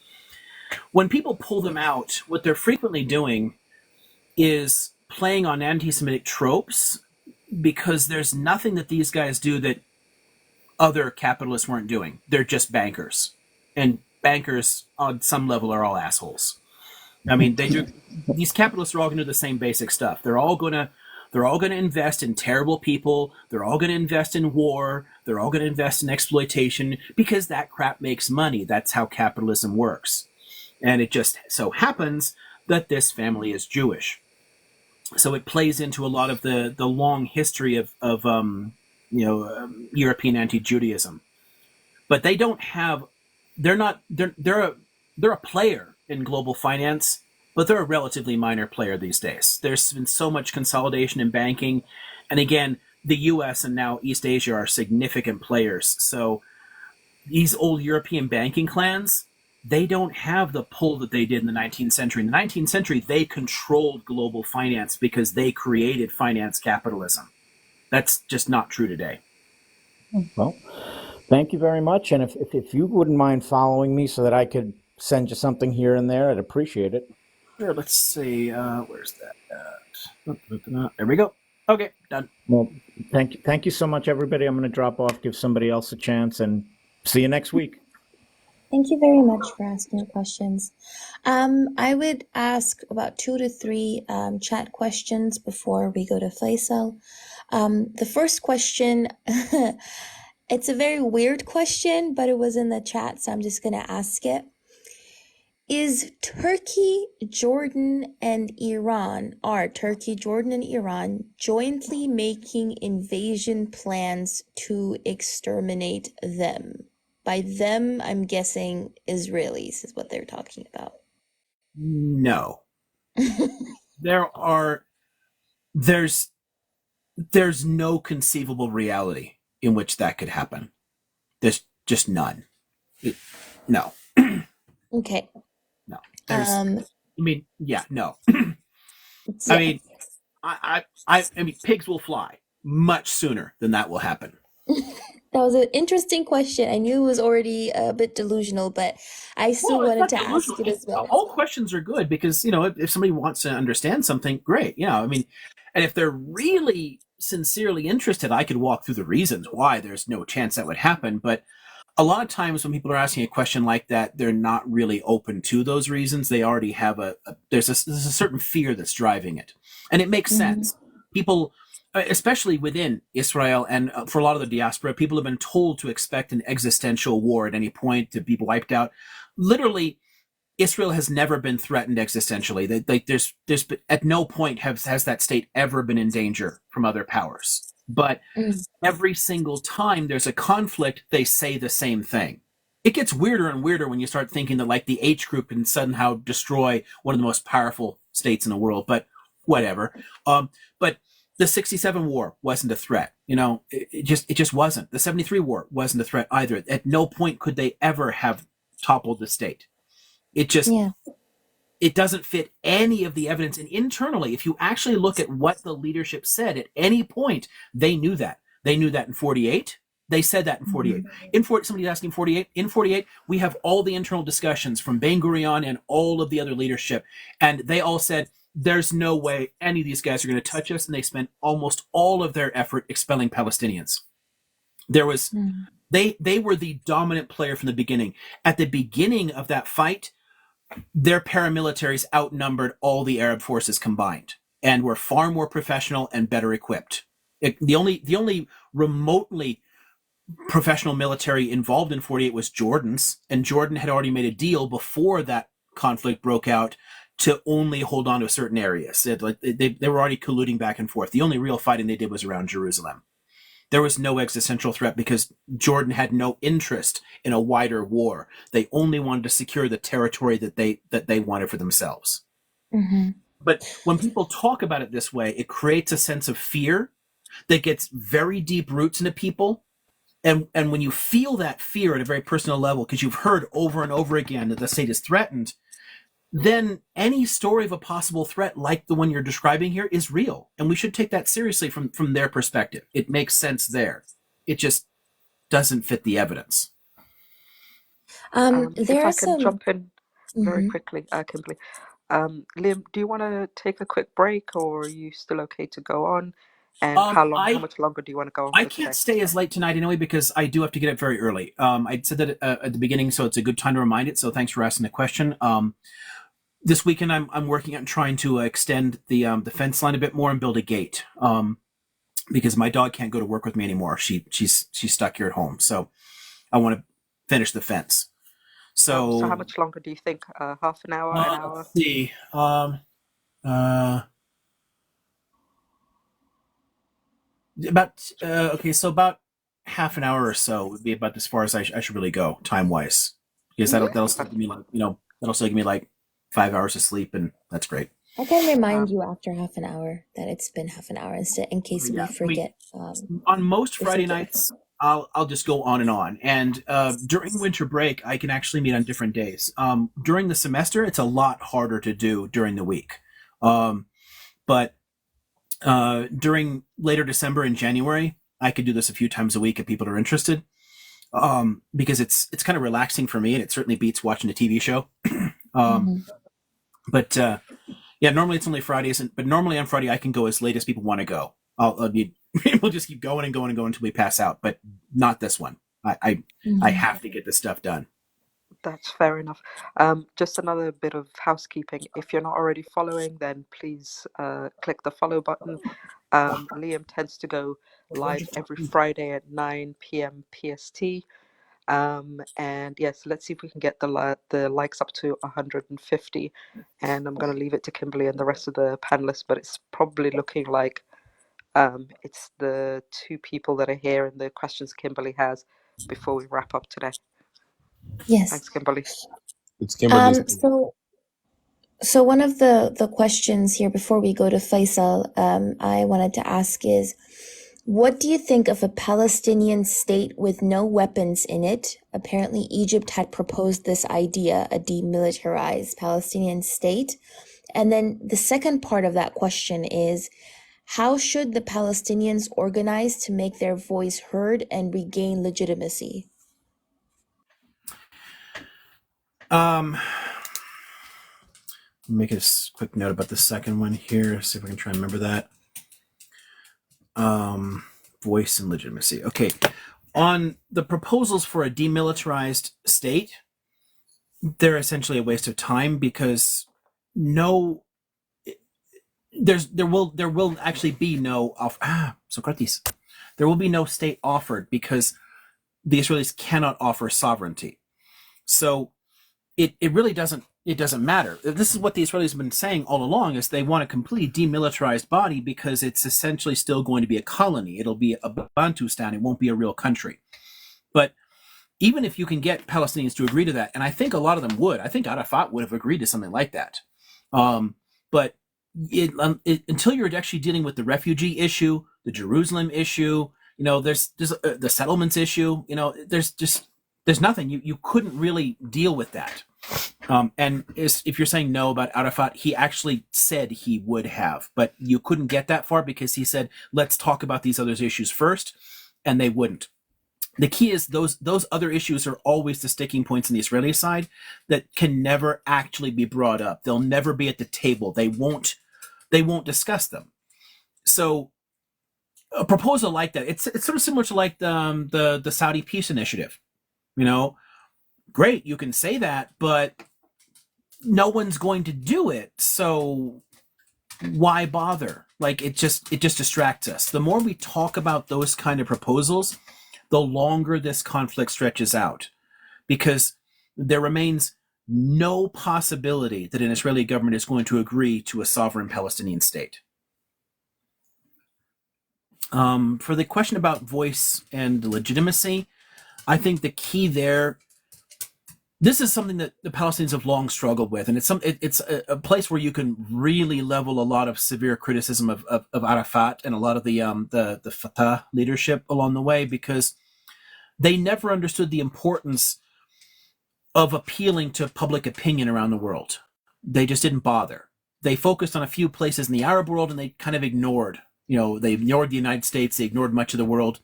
when people pull them out, what they're frequently doing is playing on anti-Semitic tropes, because there's nothing that these guys do that other capitalists weren't doing. They're just bankers, and bankers on some level are all assholes. I mean, these capitalists are all going to do the same basic stuff. They're all going to invest in terrible people. They're all going to invest in war. They're all going to invest in exploitation, because that crap makes money. That's how capitalism works. And it just so happens that this family is Jewish. So it plays into a lot of the long history of European anti-Judaism. But they don't have, they're a player in global finance, but they're a relatively minor player these days. There's been so much consolidation in banking, and again, the U.S. and now East Asia are significant players. So these old European banking clans, they don't have the pull that they did in the 19th century. In the 19th century, they controlled global finance because they created finance capitalism. That's just not true today. Well, thank you very much. And if you wouldn't mind following me so that I could send you something here and there, I'd appreciate it. Sure, let's see. Where's that at? There we go. Okay, done. Well, thank you so much, everybody. I'm going to drop off, give somebody else a chance, and see you next week. Thank you very much for asking your questions. I would ask about 2 to 3 chat questions before we go to Faisal. The first question, it's a very weird question, but it was in the chat, so I'm just going to ask it. Is Turkey, Jordan, and Iran jointly making invasion plans to exterminate them? By them, I'm guessing Israelis is what they're talking about. No. There's no conceivable reality in which that could happen. There's just none. No. Okay. No. No. Yeah. I mean, pigs will fly much sooner than that will happen. That was an interesting question. I knew it was already a bit delusional, but I still wanted to ask it as well. All questions are good because, if somebody wants to understand something, great. I mean, and if they're really sincerely interested, I could walk through the reasons why there's no chance that would happen. But a lot of times when people are asking a question like that, they're not really open to those reasons. They already have there's a certain fear that's driving it. And it makes sense. People, especially within Israel and for a lot of the diaspora, people have been told to expect an existential war at any point, to be wiped out. Literally, Israel has never been threatened existentially. There's at no point has that state ever been in danger from other powers. But every single time there's a conflict, they say the same thing. It gets weirder and weirder when you start thinking that like the H group can somehow destroy one of the most powerful states in the world, but whatever. But the 67 war wasn't a threat. It just wasn't. The 73 war wasn't a threat either. At no point could they ever have toppled the state. It just, it doesn't fit any of the evidence. And internally, if you actually look at what the leadership said at any point, they knew that. They knew that in 48. They said that in 48. Somebody's asking 48. In 48, we have all the internal discussions from Ben Gurion and all of the other leadership. And they all said, there's no way any of these guys are going to touch us. And they spent almost all of their effort expelling Palestinians. There was, they were the dominant player from the beginning. At the beginning of that fight, their paramilitaries outnumbered all the Arab forces combined and were far more professional and better equipped. The only remotely professional military involved in 48 was Jordan's, and Jordan had already made a deal before that conflict broke out to only hold on to certain areas. They were already colluding back and forth. The only real fighting they did was around Jerusalem. There was no existential threat because Jordan had no interest in a wider war. They only wanted to secure the territory that they wanted for themselves. Mm-hmm. But when people talk about it this way, it creates a sense of fear that gets very deep roots into people. And when you feel that fear at a very personal level, because you've heard over and over again that the state is threatened, then any story of a possible threat like the one you're describing here is real. And we should take that seriously from their perspective. It makes sense there. It just doesn't fit the evidence. There If are I can some. jump in very Mhm. quickly, Kimberly. Liam, do you want to take a quick break, or are you still okay to go on? And how I much longer do you want to go on I for can't today? stay as late tonight anyway because I do have to get up very early. I said that at the beginning, so it's a good time to remind it. So thanks for asking the question. This weekend I'm working on trying to extend the fence line a bit more and build a gate. Because my dog can't go to work with me anymore. She's stuck here at home. So I want to finish the fence. So how So much longer do you think? Half an hour, an hour? let's see. Uh, about okay, so about half an hour or so would be about as far as I should really go time wise, because that'll still Okay. give me like that'll still give me like 5 hours of sleep, and that's great. I can remind Um, you after half an hour that it's been half an hour instead, in case we Yeah, I mean, forget. on most We Friday forget. nights, I'll just go on and on. And during winter break, I can actually meet on different days. During the semester, it's a lot harder to do during the week. But during later December and January, I could do this a few times a week if people are interested. Because it's kind of relaxing for me, and it certainly beats watching a TV show. um, Hmm. but yeah, normally it's only Fridays, but normally on Friday I can go as late as people want to go. I'll be we'll just keep going and going and going until we pass out, but not this one. I Hmm. have to get this stuff done. that's fair enough. Just another bit of housekeeping. If you're not already following, then please click the follow button. Liam tends to go live every Friday at 9 p.m. PST. And yes, let's see if we can get the likes up to 150. And I'm going to leave it to Kimberly and the rest of the panelists, but it's probably looking like it's the two people that are here and the questions Kimberly has before we wrap up today. Yes. Thanks, Kimberly. It's Kimberly's. So one of the questions here before we go to Faisal, I wanted to ask is, what do you think of a Palestinian state with no weapons in it? Apparently, Egypt had proposed this idea, a demilitarized Palestinian state. And then the second part of that question is, how should the Palestinians organize to make their voice heard and regain legitimacy? Um, make a quick note about the second one here. See if I can try and remember that. Voice and legitimacy. Okay, on the proposals for a demilitarized state, they're essentially a waste of time because no there will actually be no Socrates. There will be no state offered because the Israelis cannot offer sovereignty. So it really doesn't matter. This is what the Israelis have been saying all along: is they want a completely demilitarized body because it's essentially still going to be a colony. It'll be a Bantustan. It won't be a real country. But even if you can get Palestinians to agree to that, and I think a lot of them would, I think Arafat would have agreed to something like that. But until you're actually dealing with the refugee issue, the Jerusalem issue, there's the settlements issue, there's nothing. You couldn't really deal with that. And if you're saying no about Arafat, he actually said he would have, but you couldn't get that far because he said, let's talk about these other issues first, and they wouldn't. The key is those other issues are always the sticking points on the Israeli side that can never actually be brought up. They'll never be at the table. They won't discuss them. So a proposal like that, it's sort of similar to like the Saudi peace initiative. Great, you can say that, but no one's going to do it. So why bother? Like it just distracts us. The more we talk about those kind of proposals, the longer this conflict stretches out, because there remains no possibility that an Israeli government is going to agree to a sovereign Palestinian state. For the question about voice and legitimacy, I think the key there, this is something that the Palestinians have long struggled with, and it's a place where you can really level a lot of severe criticism of Arafat and a lot of the Fatah leadership along the way, because they never understood the importance of appealing to public opinion around the world. They just didn't bother. They focused on a few places in the Arab world, and they kind of ignored, they ignored the United States, they ignored much of the world.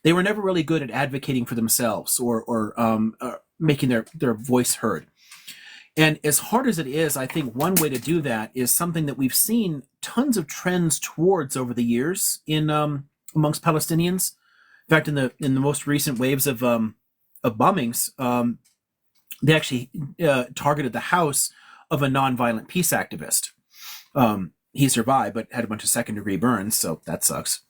They were never really good at advocating for themselves or making their voice heard. And as hard as it is, I think one way to do that is something that we've seen tons of trends towards over the years in amongst Palestinians. In fact, in the most recent waves of bombings, they actually targeted the house of a nonviolent peace activist. He survived, but had a bunch of second-degree burns, so that sucks.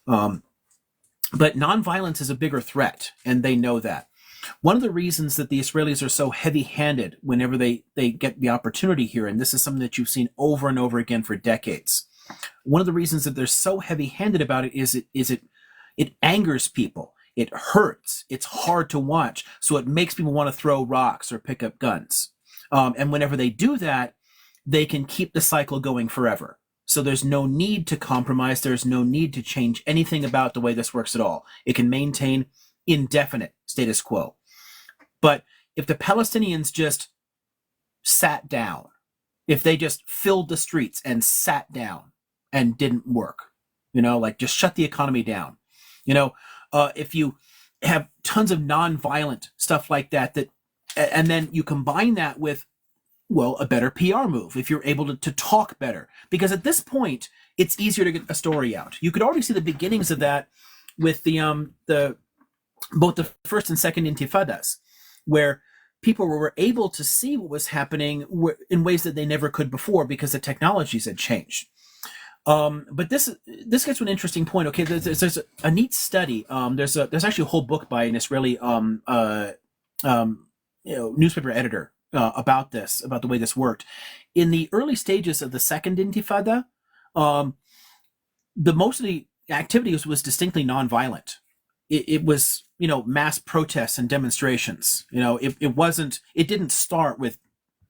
But nonviolence is a bigger threat, and they know that. One of the reasons that the Israelis are so heavy-handed whenever they get the opportunity here, and this is something that you've seen over and over again for decades, one of the reasons that they're so heavy-handed about it is it angers people. It hurts. It's hard to watch. So it makes people want to throw rocks or pick up guns. And whenever they do that, they can keep the cycle going forever. So there's no need to compromise. There's no need to change anything about the way this works at all. It can maintain indefinite status quo. But if the Palestinians just sat down, if they just filled the streets and sat down and didn't work, like just shut the economy down, if you have tons of nonviolent stuff like that, and then you combine that with, a better PR move, if you're able to talk better, because at this point it's easier to get a story out. You could already see the beginnings of that with both the first and second intifadas, where people were able to see what was happening in ways that they never could before because the technologies had changed. But this gets to an interesting point. Okay, there's a neat study. There's actually a whole book by an Israeli newspaper editor about the way this worked. In the early stages of the second Intifada, the most of the activity was distinctly nonviolent. It was mass protests and demonstrations. It didn't start with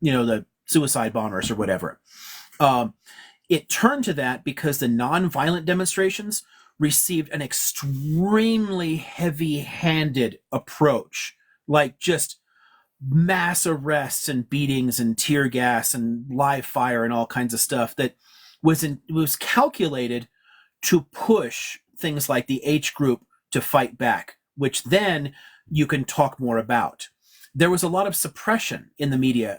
the suicide bombers or whatever. It turned to that because the nonviolent demonstrations received an extremely heavy-handed approach, like just mass arrests and beatings and tear gas and live fire and all kinds of stuff that was calculated to push things like the H group to fight back, which then you can talk more about. There was a lot of suppression in the media.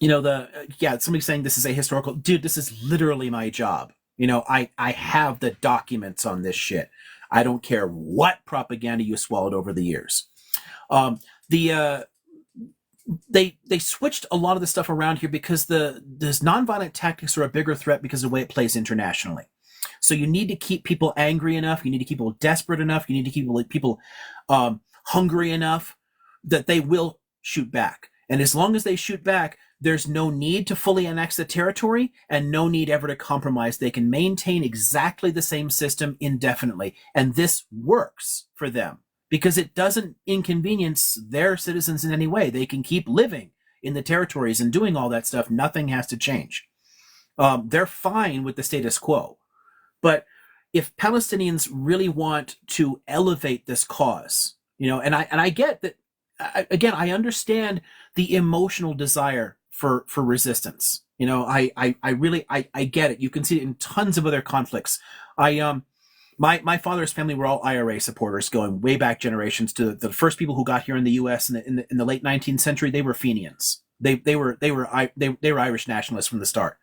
Somebody saying this is a historical, dude, this is literally my job. I have the documents on this shit. I don't care what propaganda you swallowed over the years. They switched a lot of the stuff around here because these nonviolent tactics are a bigger threat because of the way it plays internationally. So you need to keep people angry enough. You need to keep people desperate enough. You need to keep people hungry enough that they will shoot back. And as long as they shoot back, there's no need to fully annex the territory and no need ever to compromise. They can maintain exactly the same system indefinitely. And this works for them because it doesn't inconvenience their citizens in any way. They can keep living in the territories and doing all that stuff. Nothing has to change. They're fine with the status quo. But if Palestinians really want to elevate this cause, and I get that, I understand the emotional desire for resistance. I really get it. You can see it in tons of other conflicts. My father's family were all IRA supporters going way back generations. To the first people who got here in the U.S. in the late 19th century, they were Fenians. They were Irish nationalists from the start.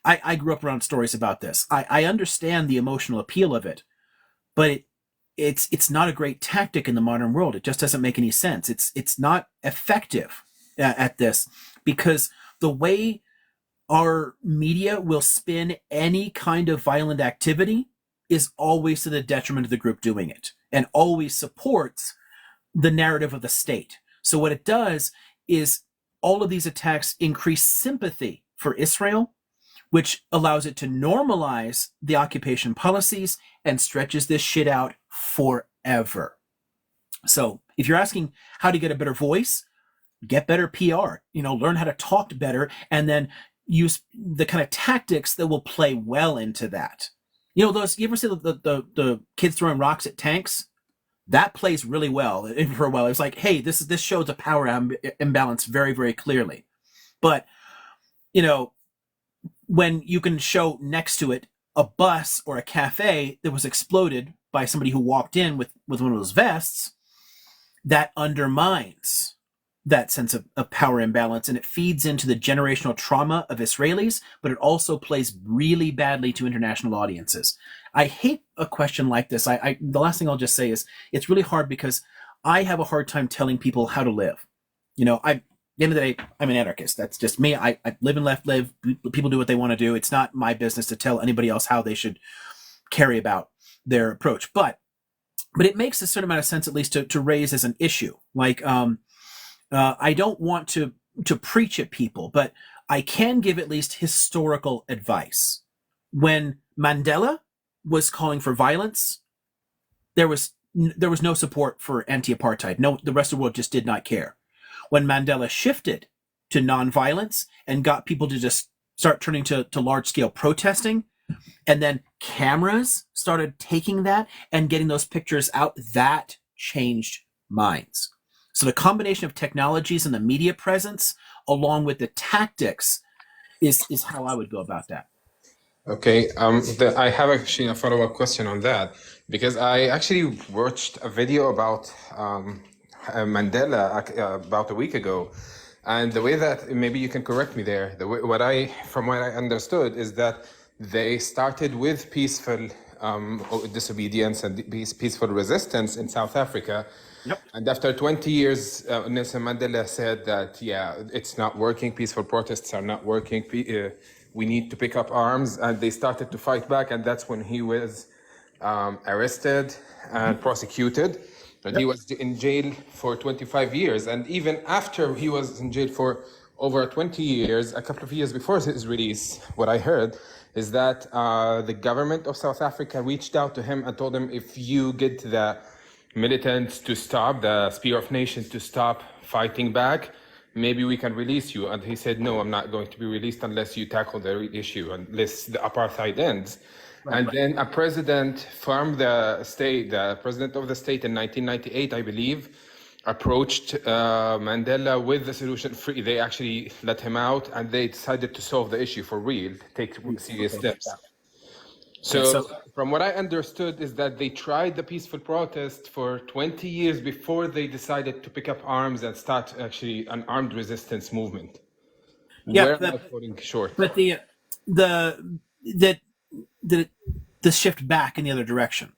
I grew up around stories about this. I understand the emotional appeal of it, but it's not a great tactic in the modern world. It just doesn't make any sense. It's not effective at this because the way our media will spin any kind of violent activity is always to the detriment of the group doing it and always supports the narrative of the state. So what it does is all of these attacks increase sympathy for Israel which allows it to normalize the occupation policies and stretches this shit out forever. So if you're asking how to get a better voice, get better PR, learn how to talk better, and then use the kind of tactics that will play well into that. You ever see the kids throwing rocks at tanks? That plays really well for a while. It's like, hey, this shows a power imbalance very, very clearly. But, when you can show next to it a bus or a cafe that was exploded by somebody who walked in with one of those vests, that undermines that sense of power imbalance, and it feeds into the generational trauma of Israelis, but it also plays really badly to international audiences. I hate a question like this. The last thing I'll just say is it's really hard because I have a hard time telling people how to live. At the end of the day, I'm an anarchist. That's just me. I live and let live. People do what they want to do. It's not my business to tell anybody else how they should carry about their approach. But it makes a certain amount of sense, at least, to raise as an issue. Like, I don't want to preach at people, but I can give at least historical advice. When Mandela was calling for violence, there was no support for anti-apartheid. No, the rest of the world just did not care. When Mandela shifted to nonviolence and got people to just start turning to large-scale protesting, and then cameras started taking that and getting those pictures out, that changed minds. So the combination of technologies and the media presence, along with the tactics, is how I would go about that. Okay, I have actually a follow-up question on that, because I actually watched a video about Mandela about a week ago, and the way that, maybe you can correct me there, from what I understood is that they started with peaceful disobedience and peaceful resistance in South Africa. Yep. And after 20 years, Nelson Mandela said that, it's not working. Peaceful protests are not working. We need to pick up arms. And they started to fight back. And that's when he was arrested and prosecuted. And he was in jail for 25 years. And even after he was in jail for over 20 years, a couple of years before his release, what I heard is that the government of South Africa reached out to him and told him, if you get the militants to stop, the Spear of Nations to stop fighting back, maybe we can release you. And he said, no, I'm not going to be released unless you tackle the real issue, unless the apartheid ends. And then a president from the state, the president of the state in 1998, I believe, approached Mandela with the solution free. They actually let him out, and they decided to solve the issue for real, take serious steps. So from what I understood is that they tried the peaceful protest for 20 years before they decided to pick up arms and start actually an armed resistance movement. Where am I falling short? But the shift back in the other direction,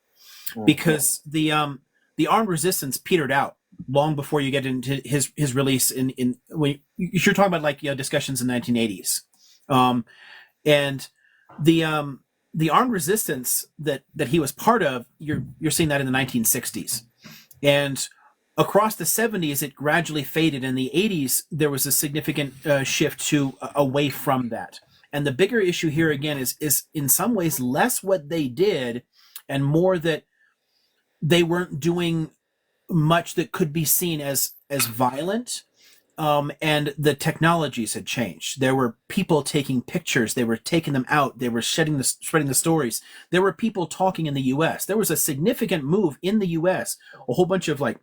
because the armed resistance petered out long before you get into his release in when you're talking about, like, discussions in the 1980s, and the armed resistance that he was part of, you're seeing that in the 1960s, and across the 70s it gradually faded. In the 80s there was a significant shift to away from that. And the bigger issue here again is in some ways less what they did and more that they weren't doing much that could be seen as violent. And the technologies had changed. There were people taking pictures. They were taking them out. They were spreading the stories. There were people talking in the U.S. There was a significant move in the U.S. A whole bunch of, like,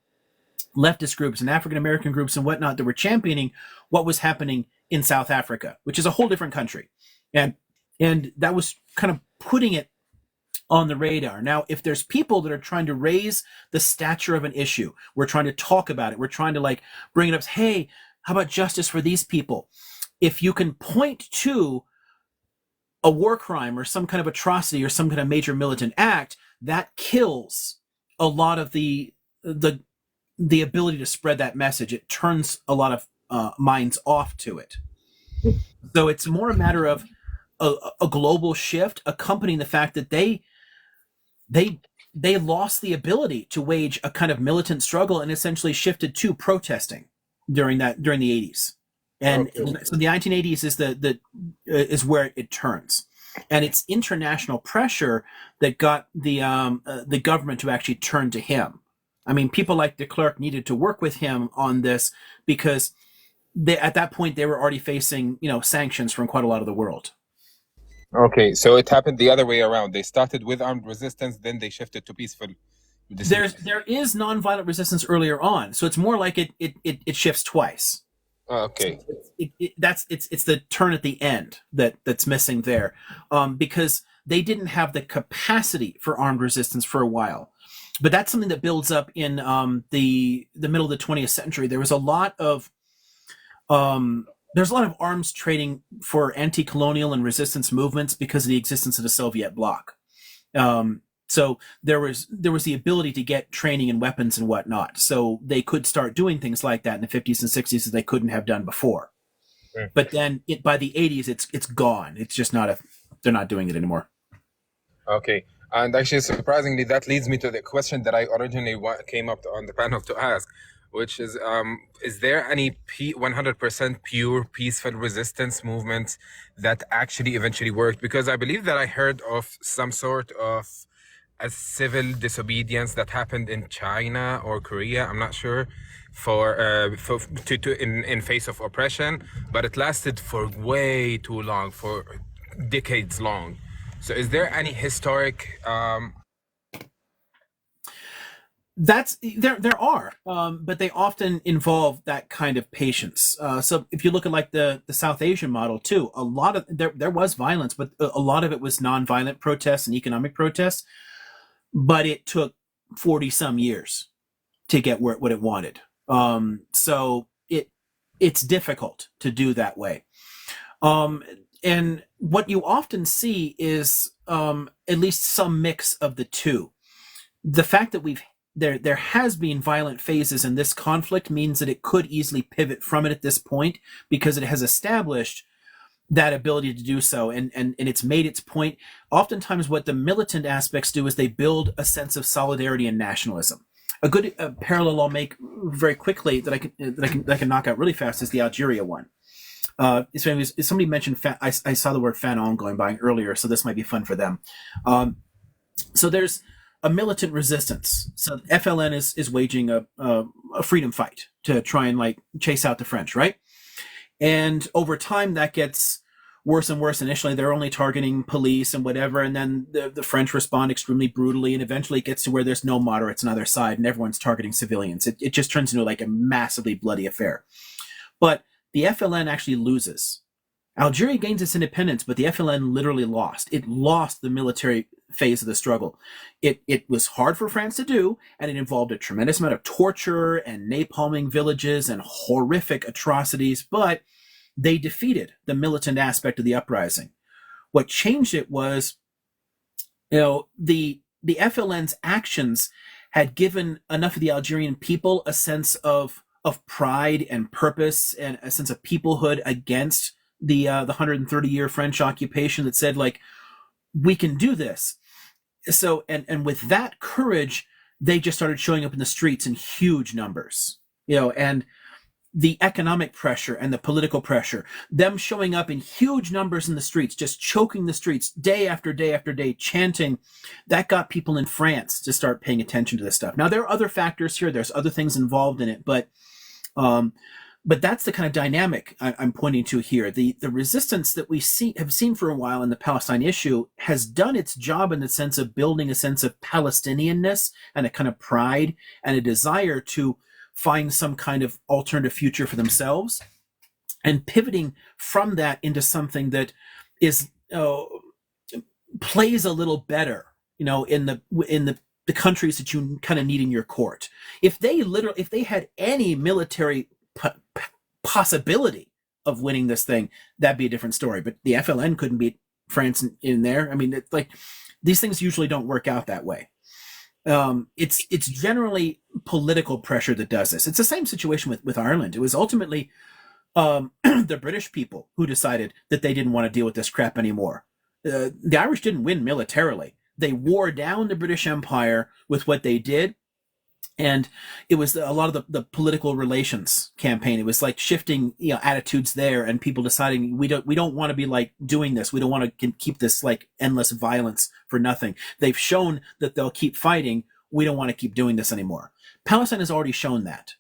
leftist groups and African American groups and whatnot that were championing what was happening in South Africa, which is a whole different country, and that was kind of putting it on the radar. Now, if there's people that are trying to raise the stature of an issue, we're trying to talk about it, we're trying to, like, bring it up. Hey, how about justice for these people? If you can point to a war crime or some kind of atrocity or some kind of major militant act, that kills a lot of the ability to spread that message. It turns a lot of minds off to it. So it's more a matter of a global shift accompanying the fact that they lost the ability to wage a kind of militant struggle and essentially shifted to protesting during the 80s. And Okay. so the 1980s is is where it turns, and it's international pressure that got the government to actually turn to him. I mean, people like de Klerk needed to work with him on this because at that point they were already facing sanctions from quite a lot of the world. Okay, so it happened the other way around. They started with armed resistance, then they shifted to peaceful disobedience. There is nonviolent resistance earlier on, so it's more like it shifts twice. Okay. It's the turn at the end that's missing there, because they didn't have the capacity for armed resistance for a while, but that's something that builds up in the middle of the 20th century. There was a lot of there's a lot of arms trading for anti-colonial and resistance movements because of the existence of the Soviet bloc. So there was the ability to get training and weapons and whatnot. So they could start doing things like that in the 50s and 60s that they couldn't have done before. Mm. But then by the 80s, it's gone. It's just they're not doing it anymore. Okay. And actually, surprisingly, that leads me to the question that I originally came up on the panel to ask, which is there any 100% pure peaceful resistance movement that actually eventually worked? Because I believe that I heard of some sort of a civil disobedience that happened in China or Korea, I'm not sure, in face of oppression, but it lasted for way too long, for decades long. So is there any historic That's there are, but they often involve that kind of patience. So if you look at like the South Asian model too, a lot of there was violence, but a lot of it was nonviolent protests and economic protests. But it took 40 some years to get what it wanted. So it's difficult to do that way. And what you often see is at least some mix of the two. The fact that there has been violent phases in this conflict means that it could easily pivot from it at this point because it has established that ability to do so, and it's made its point. Oftentimes what the militant aspects do is they build a sense of solidarity and nationalism. A good parallel I'll make very quickly that I can knock out really fast is the Algeria one. Somebody mentioned I saw the word Fanon going by earlier, so this might be fun for them. So there's a militant resistance. So FLN is waging a freedom fight to try and like chase out the French, right? And over time, that gets worse and worse. Initially, they're only targeting police and whatever, and then the French respond extremely brutally, and eventually it gets to where there's no moderates on either side, and everyone's targeting civilians. It just turns into like a massively bloody affair. But the FLN actually loses. Algeria gains its independence, but the FLN literally lost. It lost the military phase of the struggle. It was hard for France to do, and it involved a tremendous amount of torture and napalming villages and horrific atrocities, but they defeated the militant aspect of the uprising. What changed it was, the FLN's actions had given enough of the Algerian people a sense of pride and purpose and a sense of peoplehood against the 130-year French occupation that said, like, we can do this. So, and with that courage, they just started showing up in the streets in huge numbers, and the economic pressure and the political pressure, them showing up in huge numbers in the streets, just choking the streets day after day after day, chanting, that got people in France to start paying attention to this stuff. Now, there are other factors here. There's other things involved in it, but that's the kind of dynamic I'm pointing to here. The resistance that we have seen for a while in the Palestine issue has done its job in the sense of building a sense of Palestinianness and a kind of pride and a desire to find some kind of alternative future for themselves, and pivoting from that into something that is plays a little better, in the countries that you kind of need in your court. If they had any military possibility of winning this thing, that'd be a different story. But the FLN couldn't beat France in there. I mean, it's like these things usually don't work out that way. It's generally political pressure that does this. It's the same situation with Ireland. It was ultimately the British people who decided that they didn't want to deal with this crap anymore. The Irish didn't win militarily. They wore down the British Empire with what they did, And it was a lot of the political relations campaign. It was like shifting, attitudes there, and people deciding we don't want to be like doing this. We don't want to keep this like endless violence for nothing. They've shown that they'll keep fighting. We don't want to keep doing this anymore. Palestine has already shown that.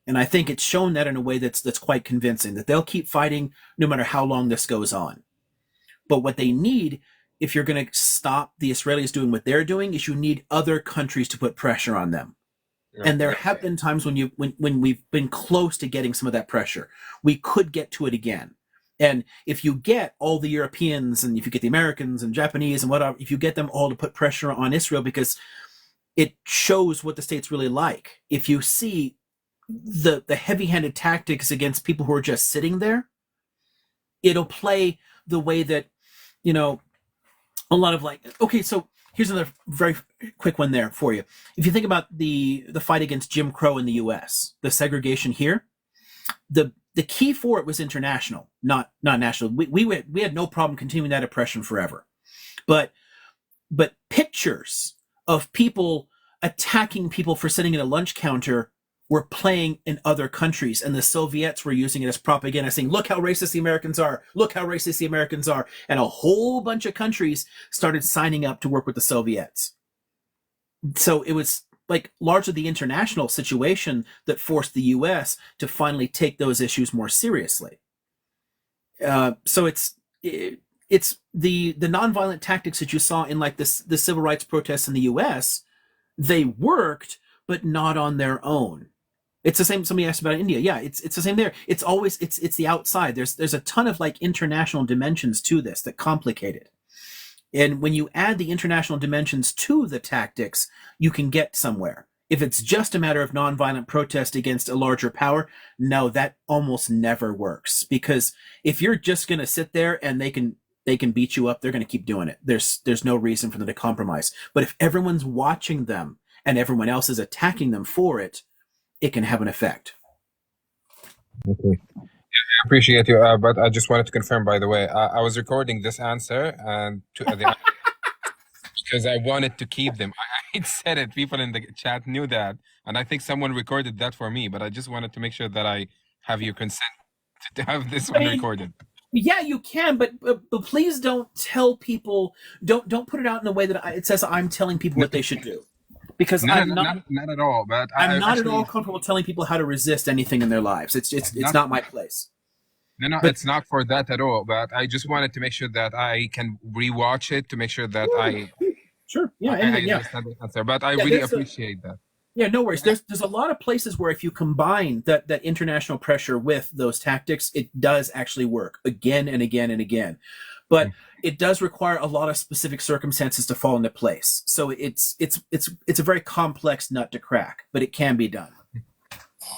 And I think it's shown that in a way that's quite convincing, that they'll keep fighting no matter how long this goes on. But what they need, if you're going to stop the Israelis doing what they're doing, is you need other countries to put pressure on them. And there have been times when we've been close to getting some of that pressure. We could get to it again. And if you get all the Europeans, and if you get the Americans and Japanese and whatever, if you get them all to put pressure on Israel, because it shows what the state's really like. If you see the heavy-handed tactics against people who are just sitting there, it'll play the way that, a lot of so here's another very quick one there for you. If you think about the fight against Jim Crow in the U.S., the segregation here, the key for it was international, not national. We had no problem continuing that oppression forever, but pictures of people attacking people for sitting at a lunch counter were playing in other countries, and the Soviets were using it as propaganda, saying, look how racist the Americans are, look how racist the Americans are. And a whole bunch of countries started signing up to work with the Soviets. So it was like largely the international situation that forced the US to finally take those issues more seriously. So it's the nonviolent tactics that you saw in like the civil rights protests in the US, they worked, but not on their own. It's the same. Somebody asked about India. Yeah, it's the same there. It's always it's the outside. There's a ton of like international dimensions to this that complicate it. And when you add the international dimensions to the tactics, you can get somewhere. If it's just a matter of nonviolent protest against a larger power, no, that almost never works. Because if you're just going to sit there and they can beat you up, they're going to keep doing it. There's no reason for them to compromise. But if everyone's watching them and everyone else is attacking them for it, it can have an effect. Okay. I appreciate you, but I just wanted to confirm, by the way, I was recording this answer and because I wanted to keep them. I said it. People in the chat knew that, and I think someone recorded that for me. But I just wanted to make sure that I have your consent to have this one recorded. Yeah, you can, but please don't tell people. Don't put it out in a way that it says I'm telling people what they should do. Because not at all. But I'm not at all comfortable telling people how to resist anything in their lives. It's not my place. No, it's not for that at all. But I just wanted to make sure that I can rewatch it to make sure that Sure. Yeah. I understand the answer. But I really appreciate that. Yeah, no worries. There's a lot of places where if you combine that international pressure with those tactics, it does actually work again and again and again. But it does require a lot of specific circumstances to fall into place. So it's a very complex nut to crack, but it can be done.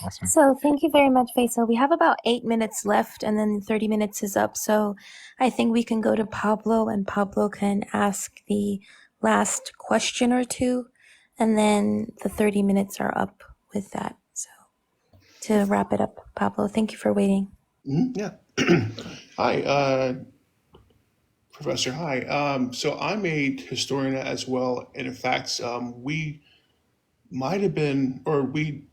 Awesome. So thank you very much, Faisal. We have about 8 minutes left, and then 30 minutes is up. So I think we can go to Pablo, and Pablo can ask the last question or two, and then the 30 minutes are up with that. So to wrap it up, Pablo, thank you for waiting. Yeah. Hi, Professor. Hi. So I'm a historian as well, and in fact, we might have been, or we,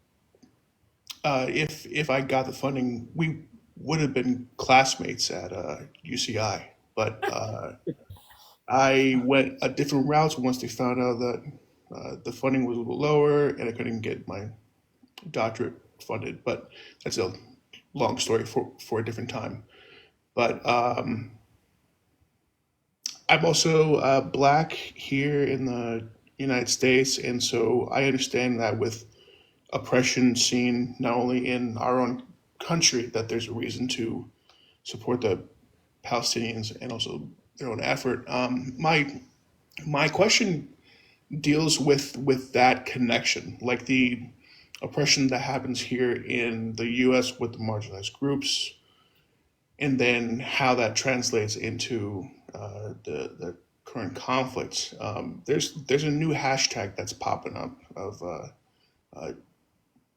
if I got the funding, we would have been classmates at UCI. But I went a different route once they found out that the funding was a little lower, and I couldn't get my doctorate funded. But that's a long story for a different time. But I'm also black here in the United States, and so I understand that with oppression seen not only in our own country, that there's a reason to support the Palestinians and also their own effort. My question deals with that connection, like the oppression that happens here in the U.S. with the marginalized groups, and then how that translates into the current conflicts. There's a new hashtag that's popping up of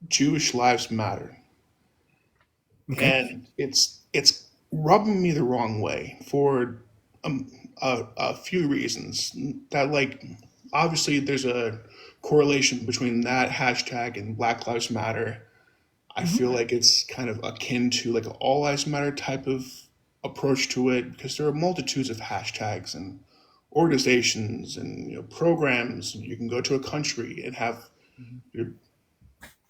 Jewish Lives Matter, and it's rubbing me the wrong way for a few reasons. That like obviously there's a correlation between that hashtag and Black Lives Matter. I feel like it's kind of akin to like an All Lives Matter type of approach to it because there are multitudes of hashtags and organizations and programs. You can go to a country and have your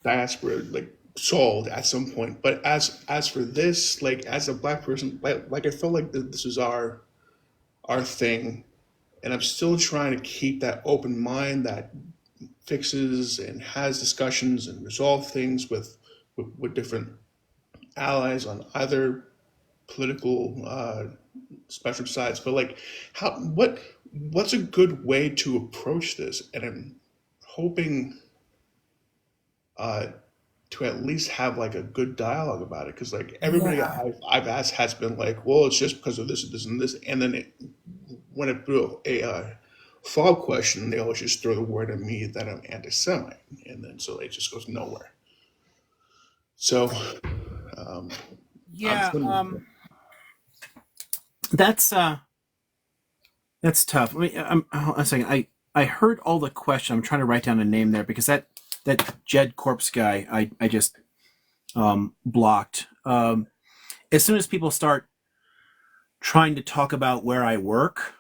diaspora like solved at some point. But as for this, like as a Black person, like I felt like this is our thing, and I'm still trying to keep that open mind that fixes and has discussions and resolve things with different allies on either political spectrum sides. But like, what's a good way to approach this? And I'm hoping uh, to at least have like a good dialogue about it because like everybody Yeah. I've asked has been like, well, it's just because of this and this and this, and then when it threw a follow-up question, they always just throw the word at me that I'm anti-Semite, and then so it just goes nowhere. So um, I'm Yeah, feeling, that's tough. I mean, hold on a second. I heard all the question. I'm trying to write down a name there because that Jed Corpse guy I just blocked. As soon as people start trying to talk about where I work,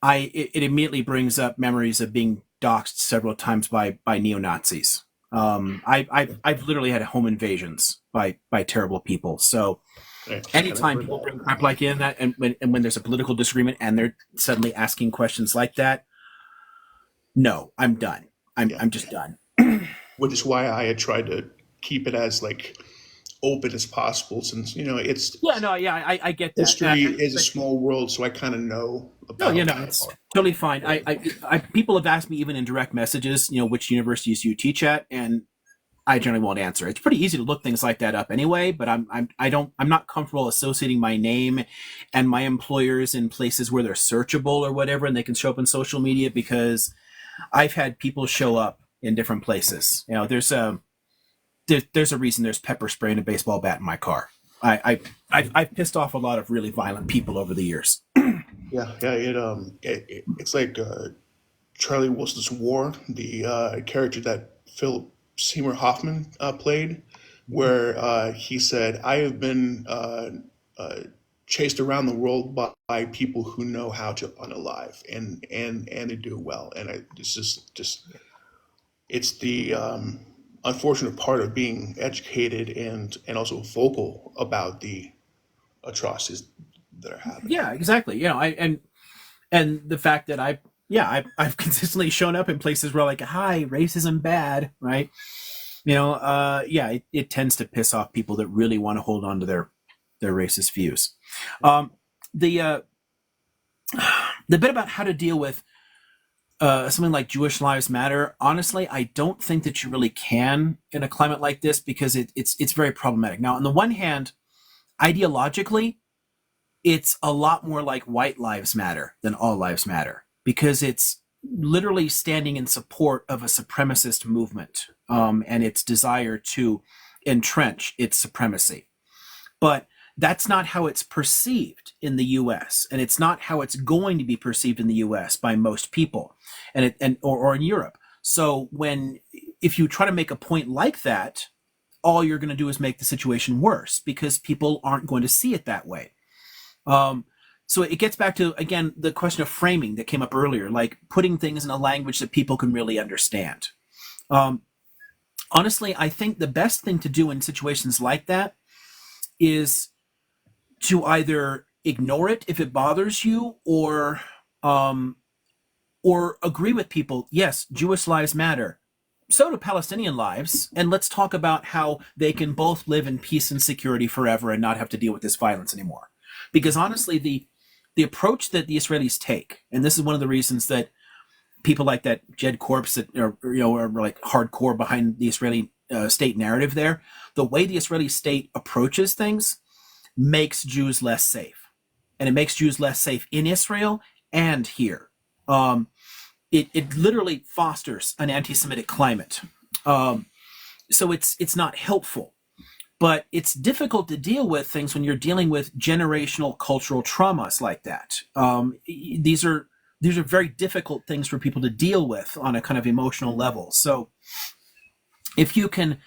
it immediately brings up memories of being doxxed several times by neo-Nazis. I've literally had home invasions by terrible people. So right, and I've anytime heard people that. bring crap like in that, and when there's a political disagreement and they're suddenly asking questions like that, no, I'm done. Yeah, I'm just done. which is why I had tried to keep it as like open as possible, since it's Yeah, no, yeah, I get that. history is a small world, so I kind of know No, about. it's totally fine. People have asked me even in direct messages, which universities you teach at, and I generally won't answer. It's pretty easy to look things like that up anyway, but I'm not comfortable associating my name and my employers in places where they're searchable or whatever, and they can show up in social media because I've had people show up in different places. There's a reason there's pepper spray and a baseball bat in my car. I've pissed off a lot of really violent people over the years. Yeah, it's like Charlie Wilson's War, the character that Philip Seymour Hoffman played, where he said, "I have been uh, chased around the world by people who know how to unalive, and they do well." And this is just it's the unfortunate part of being educated and also vocal about the atrocities that are happening. Yeah, exactly. And the fact that I've consistently shown up in places where like, hi, racism bad, right? It tends to piss off people that really want to hold on to their racist views. The bit about how to deal with something like Jewish Lives Matter, honestly, I don't think that you really can in a climate like this because it's very problematic. Now, on the one hand, ideologically, it's a lot more like White Lives Matter than All Lives Matter because it's literally standing in support of a supremacist movement and its desire to entrench its supremacy. But that's not how it's perceived in the U.S. and it's not how it's going to be perceived in the U.S. by most people, or in Europe. So if you try to make a point like that, all you're going to do is make the situation worse because people aren't going to see it that way. So it gets back to, again, the question of framing that came up earlier, like putting things in a language that people can really understand. Honestly, I think the best thing to do in situations like that is to either ignore it if it bothers you, or agree with people. Yes, Jewish lives matter. So do Palestinian lives, and let's talk about how they can both live in peace and security forever and not have to deal with this violence anymore. Because honestly, the approach that the Israelis take, and this is one of the reasons that people like that Jed Corpse that are like hardcore behind the Israeli state narrative there, the way the Israeli state approaches things makes Jews less safe. And it makes Jews less safe in Israel and here. It literally fosters an anti-Semitic climate. So it's not helpful. But it's difficult to deal with things when you're dealing with generational cultural traumas like that. These are these are very difficult things for people to deal with on a kind of emotional level. So if you can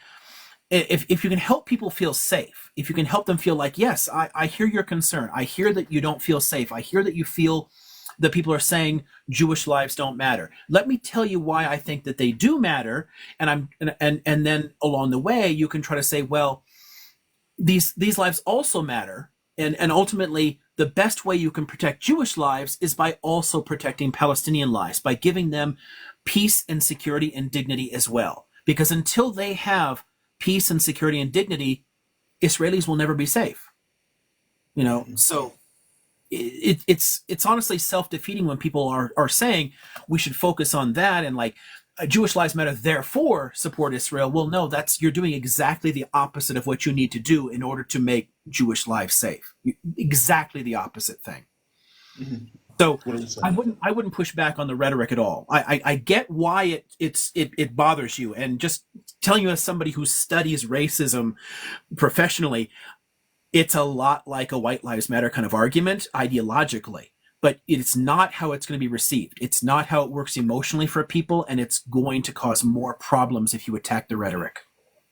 if you can help people feel safe, if you can help them feel like, yes, I hear your concern, I hear that you don't feel safe, I hear that you feel that people are saying Jewish lives don't matter. Let me tell you why I think that they do matter, and then along the way you can try to say, well, these lives also matter, and ultimately the best way you can protect Jewish lives is by also protecting Palestinian lives, by giving them peace and security and dignity as well. Because until they have peace and security and dignity, Israelis will never be safe. So it's honestly self-defeating when people are saying we should focus on that, and like Jewish lives matter, therefore support Israel. Well, no, you're doing exactly the opposite of what you need to do in order to make Jewish lives safe. Exactly the opposite thing. Mm-hmm. So 100%. I wouldn't push back on the rhetoric at all. I get why it bothers you, and just telling you as somebody who studies racism professionally, it's a lot like a white lives matter kind of argument ideologically, but it's not how it's going to be received. It's not how it works emotionally for people, and it's going to cause more problems if you attack the rhetoric.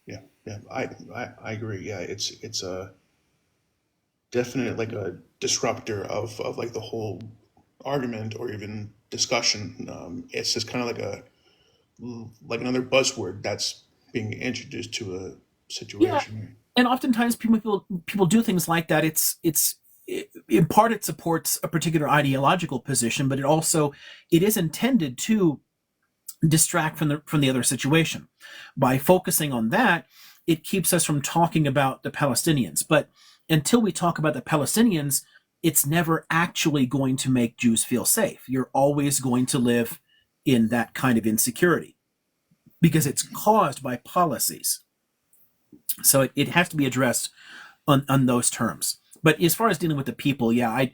Yeah, yeah, I agree. Yeah, it's a definite like a disruptor of like the whole argument or even discussion. It's just kind of like another buzzword that's being introduced to a Yeah, situation. and oftentimes people do things like that. In part it supports a particular ideological position, but it is intended to distract from the other situation. By focusing on that, it keeps us from talking about the Palestinians. But until we talk about the Palestinians, it's never actually going to make Jews feel safe. You're always going to live in that kind of insecurity because it's caused by policies. So it has to be addressed on those terms. But as far as dealing with the people, yeah, I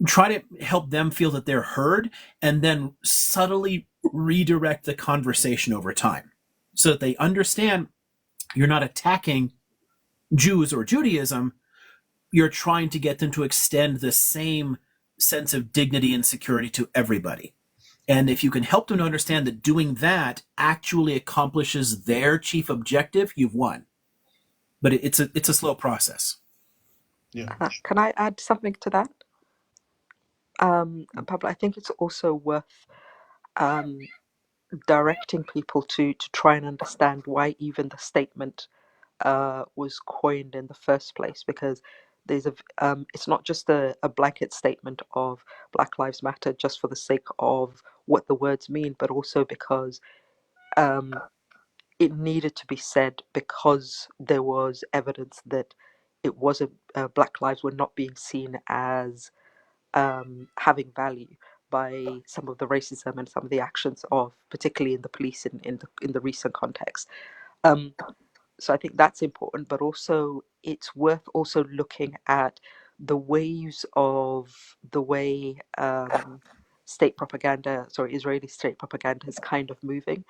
try to help them feel that they're heard, and then subtly redirect the conversation over time so that they understand you're not attacking Jews or Judaism. You're trying to get them to extend the same sense of dignity and security to everybody. And if you can help them to understand that doing that actually accomplishes their chief objective, you've won. But it's a slow process. Yeah. Can I add something to that? Pablo, I think it's also worth um, directing people to try and understand why even the statement was coined in the first place, because it's not just a blanket statement of Black Lives Matter just for the sake of what the words mean, but also because um, it needed to be said because there was evidence that it wasn't Black lives were not being seen as having value by some of the racism and some of the actions of, particularly in the police in the recent context. Um, so I think that's important, but also it's worth also looking at the waves of the way Israeli state propaganda is kind of moving.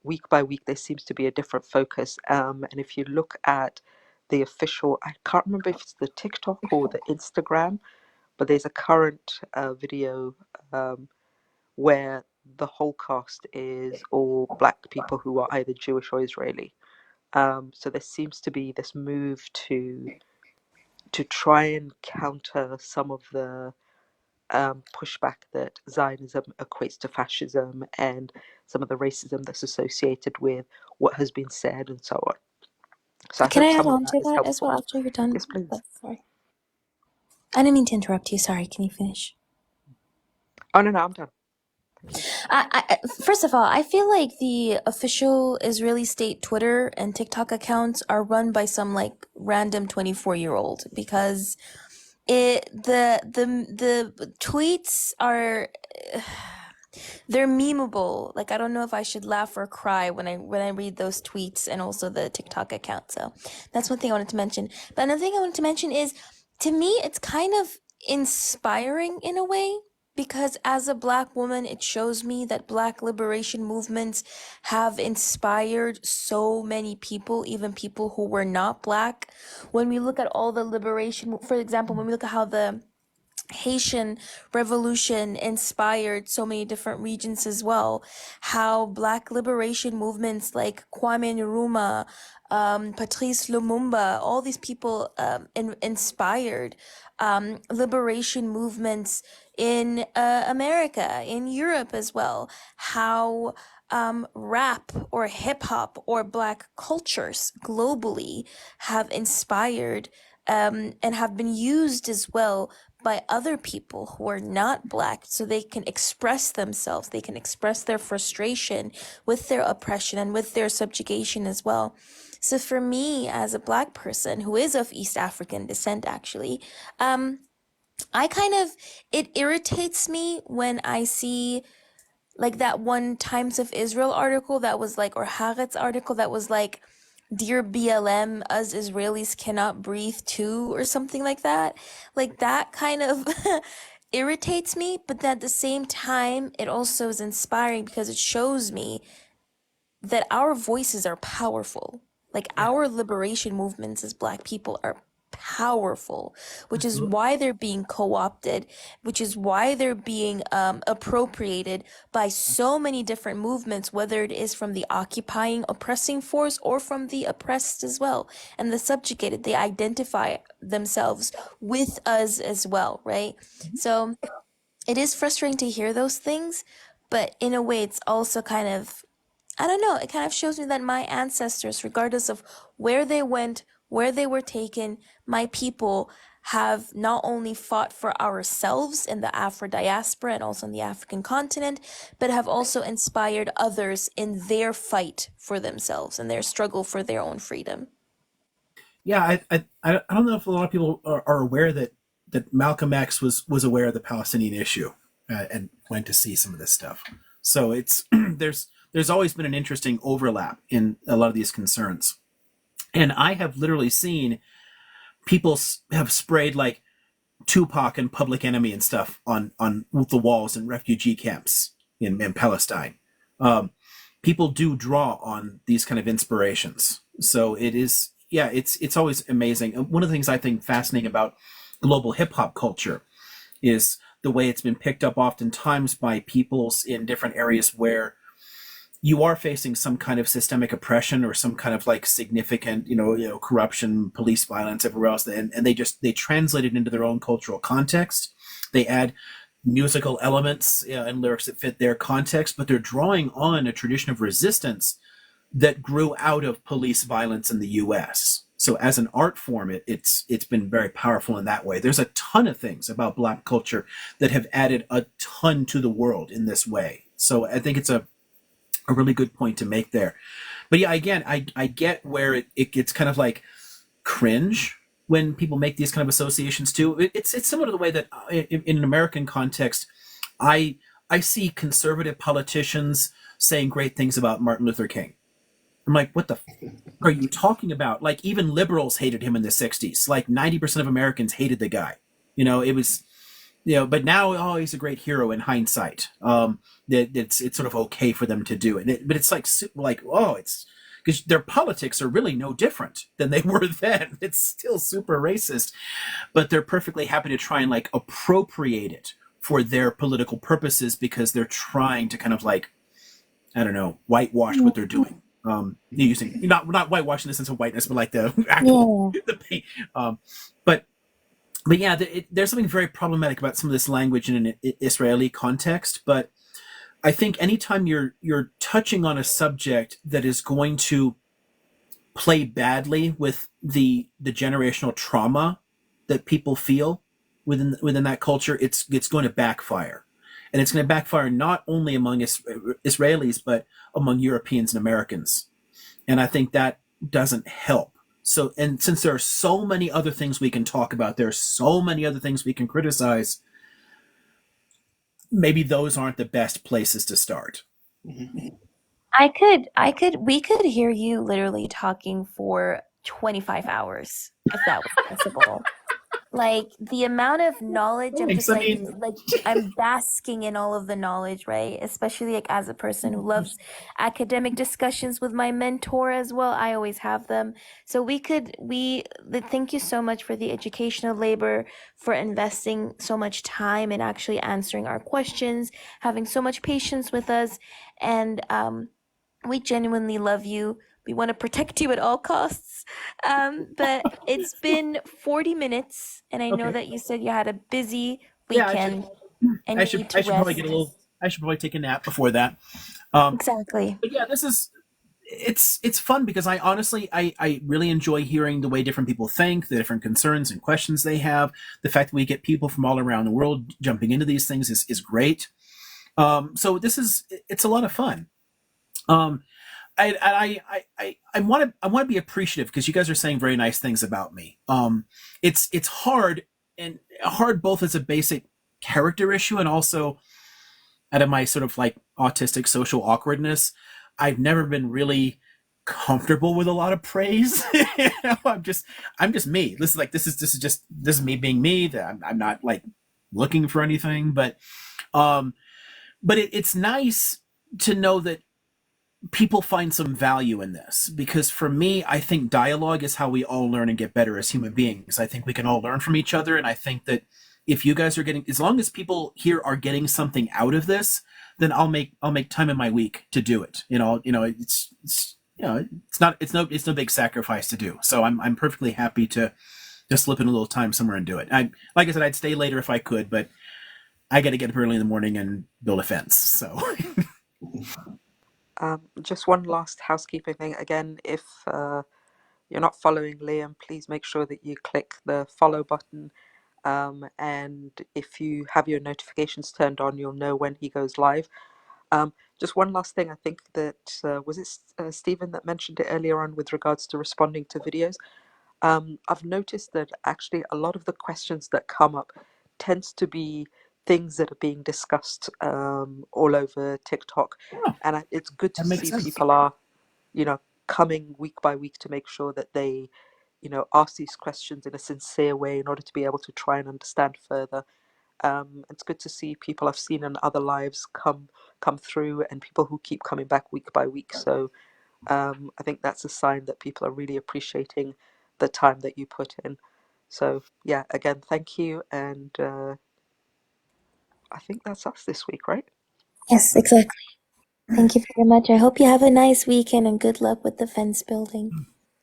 Week by week, there seems to be a different focus. And if you look at the official, I can't remember if it's the TikTok or the Instagram, but there's a current video where the whole cast is all black people who are either Jewish or Israeli. So there seems to be this move to try and counter some of the pushback that Zionism equates to fascism and some of the racism that's associated with what has been said and so on. So I Can I hope add some of on that to is that as well helpful. after you're done? Yes, please. Sorry. I didn't mean to interrupt you. Sorry. Can you finish? Oh, no, I'm done. Thank you. First of all, I feel like the official Israeli state Twitter and TikTok accounts are run by some like random 24-year-old because the tweets are they're memeable. Like I don't know if I should laugh or cry when I read those tweets and also the TikTok account. So that's one thing I wanted to mention. But another thing I wanted to mention is to me it's kind of inspiring in a way because as a black woman it shows me that black liberation movements have inspired so many people, even people who were not black. When we look at all the liberation, for example, when we look at how the Haitian revolution inspired so many different regions as well. How Black liberation movements like Kwame Nkrumah, Patrice Lumumba, all these people inspired liberation movements in America, in Europe as well. How rap or hip hop or Black cultures globally have inspired and have been used as well by other people who are not Black, so they can express themselves, they can express their frustration with their oppression and with their subjugation as well. So for me, as a Black person who is of East African descent, actually, I kind of, it irritates me when I see like that one Times of Israel article that was like, or Haaretz article that was like, Dear BLM, us Israelis cannot breathe too, or something like that. Like that kind of irritates me, but at the same time, it also is inspiring because it shows me that our voices are powerful. Like Yeah, our liberation movements as Black people are powerful, which is absolutely. why they're being co-opted, which is why they're being appropriated by so many different movements, whether it is from the occupying oppressing force or from the oppressed as well, and the subjugated. They identify themselves with us as well, right? So it is frustrating to hear those things, but in a way it's also kind of, I don't know, it kind of shows me that my ancestors, regardless of where they went, where they were taken, my people have not only fought for ourselves in the Afro diaspora and also in the African continent, but have also inspired others in their fight for themselves and their struggle for their own freedom. Yeah, I don't know if a lot of people are aware that Malcolm X was aware of the Palestinian issue and went to see some of this stuff. So it's there's always been an interesting overlap in a lot of these concerns, and I have literally seen people have sprayed like Tupac and Public Enemy and stuff on the walls in refugee camps in Palestine. Um, People do draw on these kind of inspirations, so it is, yeah, it's always amazing. And one of the things I think fascinating about global hip hop culture is the way it's been picked up oftentimes by peoples in different areas where you are facing some kind of systemic oppression or some kind of like significant, corruption, police violence, everywhere else, and they translate it into their own cultural context. They add musical elements, and lyrics that fit their context, but they're drawing on a tradition of resistance that grew out of police violence in the U.S. So as an art form, it's been very powerful in that way. There's a ton of things about Black culture that have added a ton to the world in this way. So I think it's a really good point to make there. But yeah, again, I get where it gets kind of like cringe when people make these kind of associations too. It's similar to the way that in an American context, I I see conservative politicians saying great things about Martin Luther King. I'm like, what the are you talking about? Like, even liberals hated him in the 60s. Like 90% of Americans hated the guy. It was, but now, oh, he's a great hero in hindsight. That it's sort of okay for them to do it. But it's like, oh, it's because their politics are really no different than they were then. It's still super racist, but they're perfectly happy to try and like appropriate it for their political purposes because they're trying to kind of like, I don't know, whitewash what they're doing. Using not whitewashing in the sense of whiteness, but like the actual Yeah. the paint. But yeah, there's something very problematic about some of this language in an Israeli context. But I think anytime you're touching on a subject that is going to play badly with the generational trauma that people feel within that culture, it's going to backfire, and it's going to backfire not only among Israelis but among Europeans and Americans, and I think that doesn't help. So, and since there are so many other things we can talk about, there are so many other things we can criticize. Maybe those aren't the best places to start. Mhm. We could hear you literally talking for 25 hours if that was possible. Like the amount of knowledge, I'm Thanks. just I mean, like I'm basking in all of the knowledge, right? Especially like as a person who loves academic discussions with my mentor as well. I always have them. So thank you so much for the educational labor, for investing so much time in actually answering our questions, having so much patience with us, and we genuinely love you. We want to protect you at all costs. But it's been 40 minutes, and I know okay. that you said you had a busy Yeah, weekend and you need I to should probably rest. get a little. I should probably take a nap before that. Um, Exactly. but yeah, this is it's fun because I honestly I really enjoy hearing the way different people think, the different concerns and questions they have. The fact that we get people from all around the world jumping into these things is great. So it's a lot of fun. Um, I want to be appreciative because you guys are saying very nice things about me. It's hard and hard both as a basic character issue and also out of my sort of like autistic social awkwardness. I've never been really comfortable with a lot of praise. I'm just me. This is me being me. That I'm not like looking for anything, um, but it's nice to know that people find some value in this because for me I think dialogue is how we all learn and get better as human beings. I think we can all learn from each other, and I think that if you guys are getting, as long as people here are getting something out of this, then I'll make time in my week to do it. It's it's no big sacrifice to do, so I'm perfectly happy to just slip in a little time somewhere and do it. Like I said, I'd stay later if I could, but I got to get up early in the morning and build a fence, so Just one last housekeeping thing. Again, if you're not following Liam, please make sure that you click the follow button. And if you have your notifications turned on, you'll know when he goes live. Just one last thing. I think that was it Stephen that mentioned it earlier on with regards to responding to videos. I've noticed that actually a lot of the questions that come up tends to be things that are being discussed all over TikTok, oh, and it's good to that makes see sense. people are, coming week by week to make sure that they, ask these questions in a sincere way in order to be able to try and understand further. It's good to see people I've seen in other lives come through, and people who keep coming back week by week. So I think that's a sign that people are really appreciating the time that you put in. So yeah, again, thank you, and I think that's us this week, right? Yes, exactly. Thank you very much. I hope you have a nice weekend and good luck with the fence building.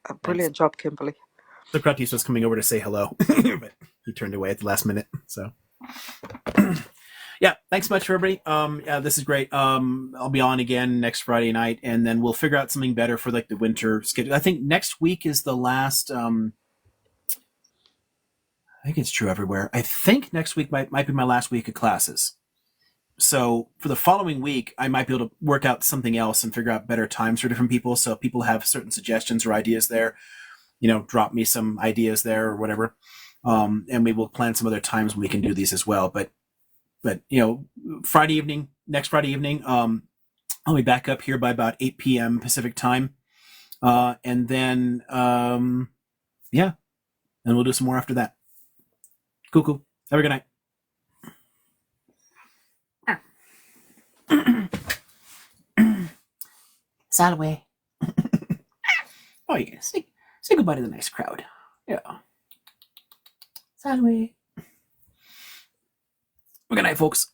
Thanks. Brilliant job, Kimberly. Socrates was coming over to say hello, but he turned away at the last minute. So, yeah, thanks so much for everybody. Yeah, this is great. I'll be on again next Friday night, and then we'll figure out something better for like the winter schedule. I think next week is the last. I think it's true everywhere. I think next week might be my last week of classes. So for the following week, I might be able to work out something else and figure out better times for different people. So if people have certain suggestions or ideas there, drop me some ideas there or whatever. And we will plan some other times when we can do these as well. But next Friday evening, I'll be back up here by about 8 p.m. Pacific time. And then, yeah, and we'll do some more after that. Cool. Have a good night. Salway. Oh, yeah. Say goodbye to the nice crowd. Yeah. Salway. Good night, folks.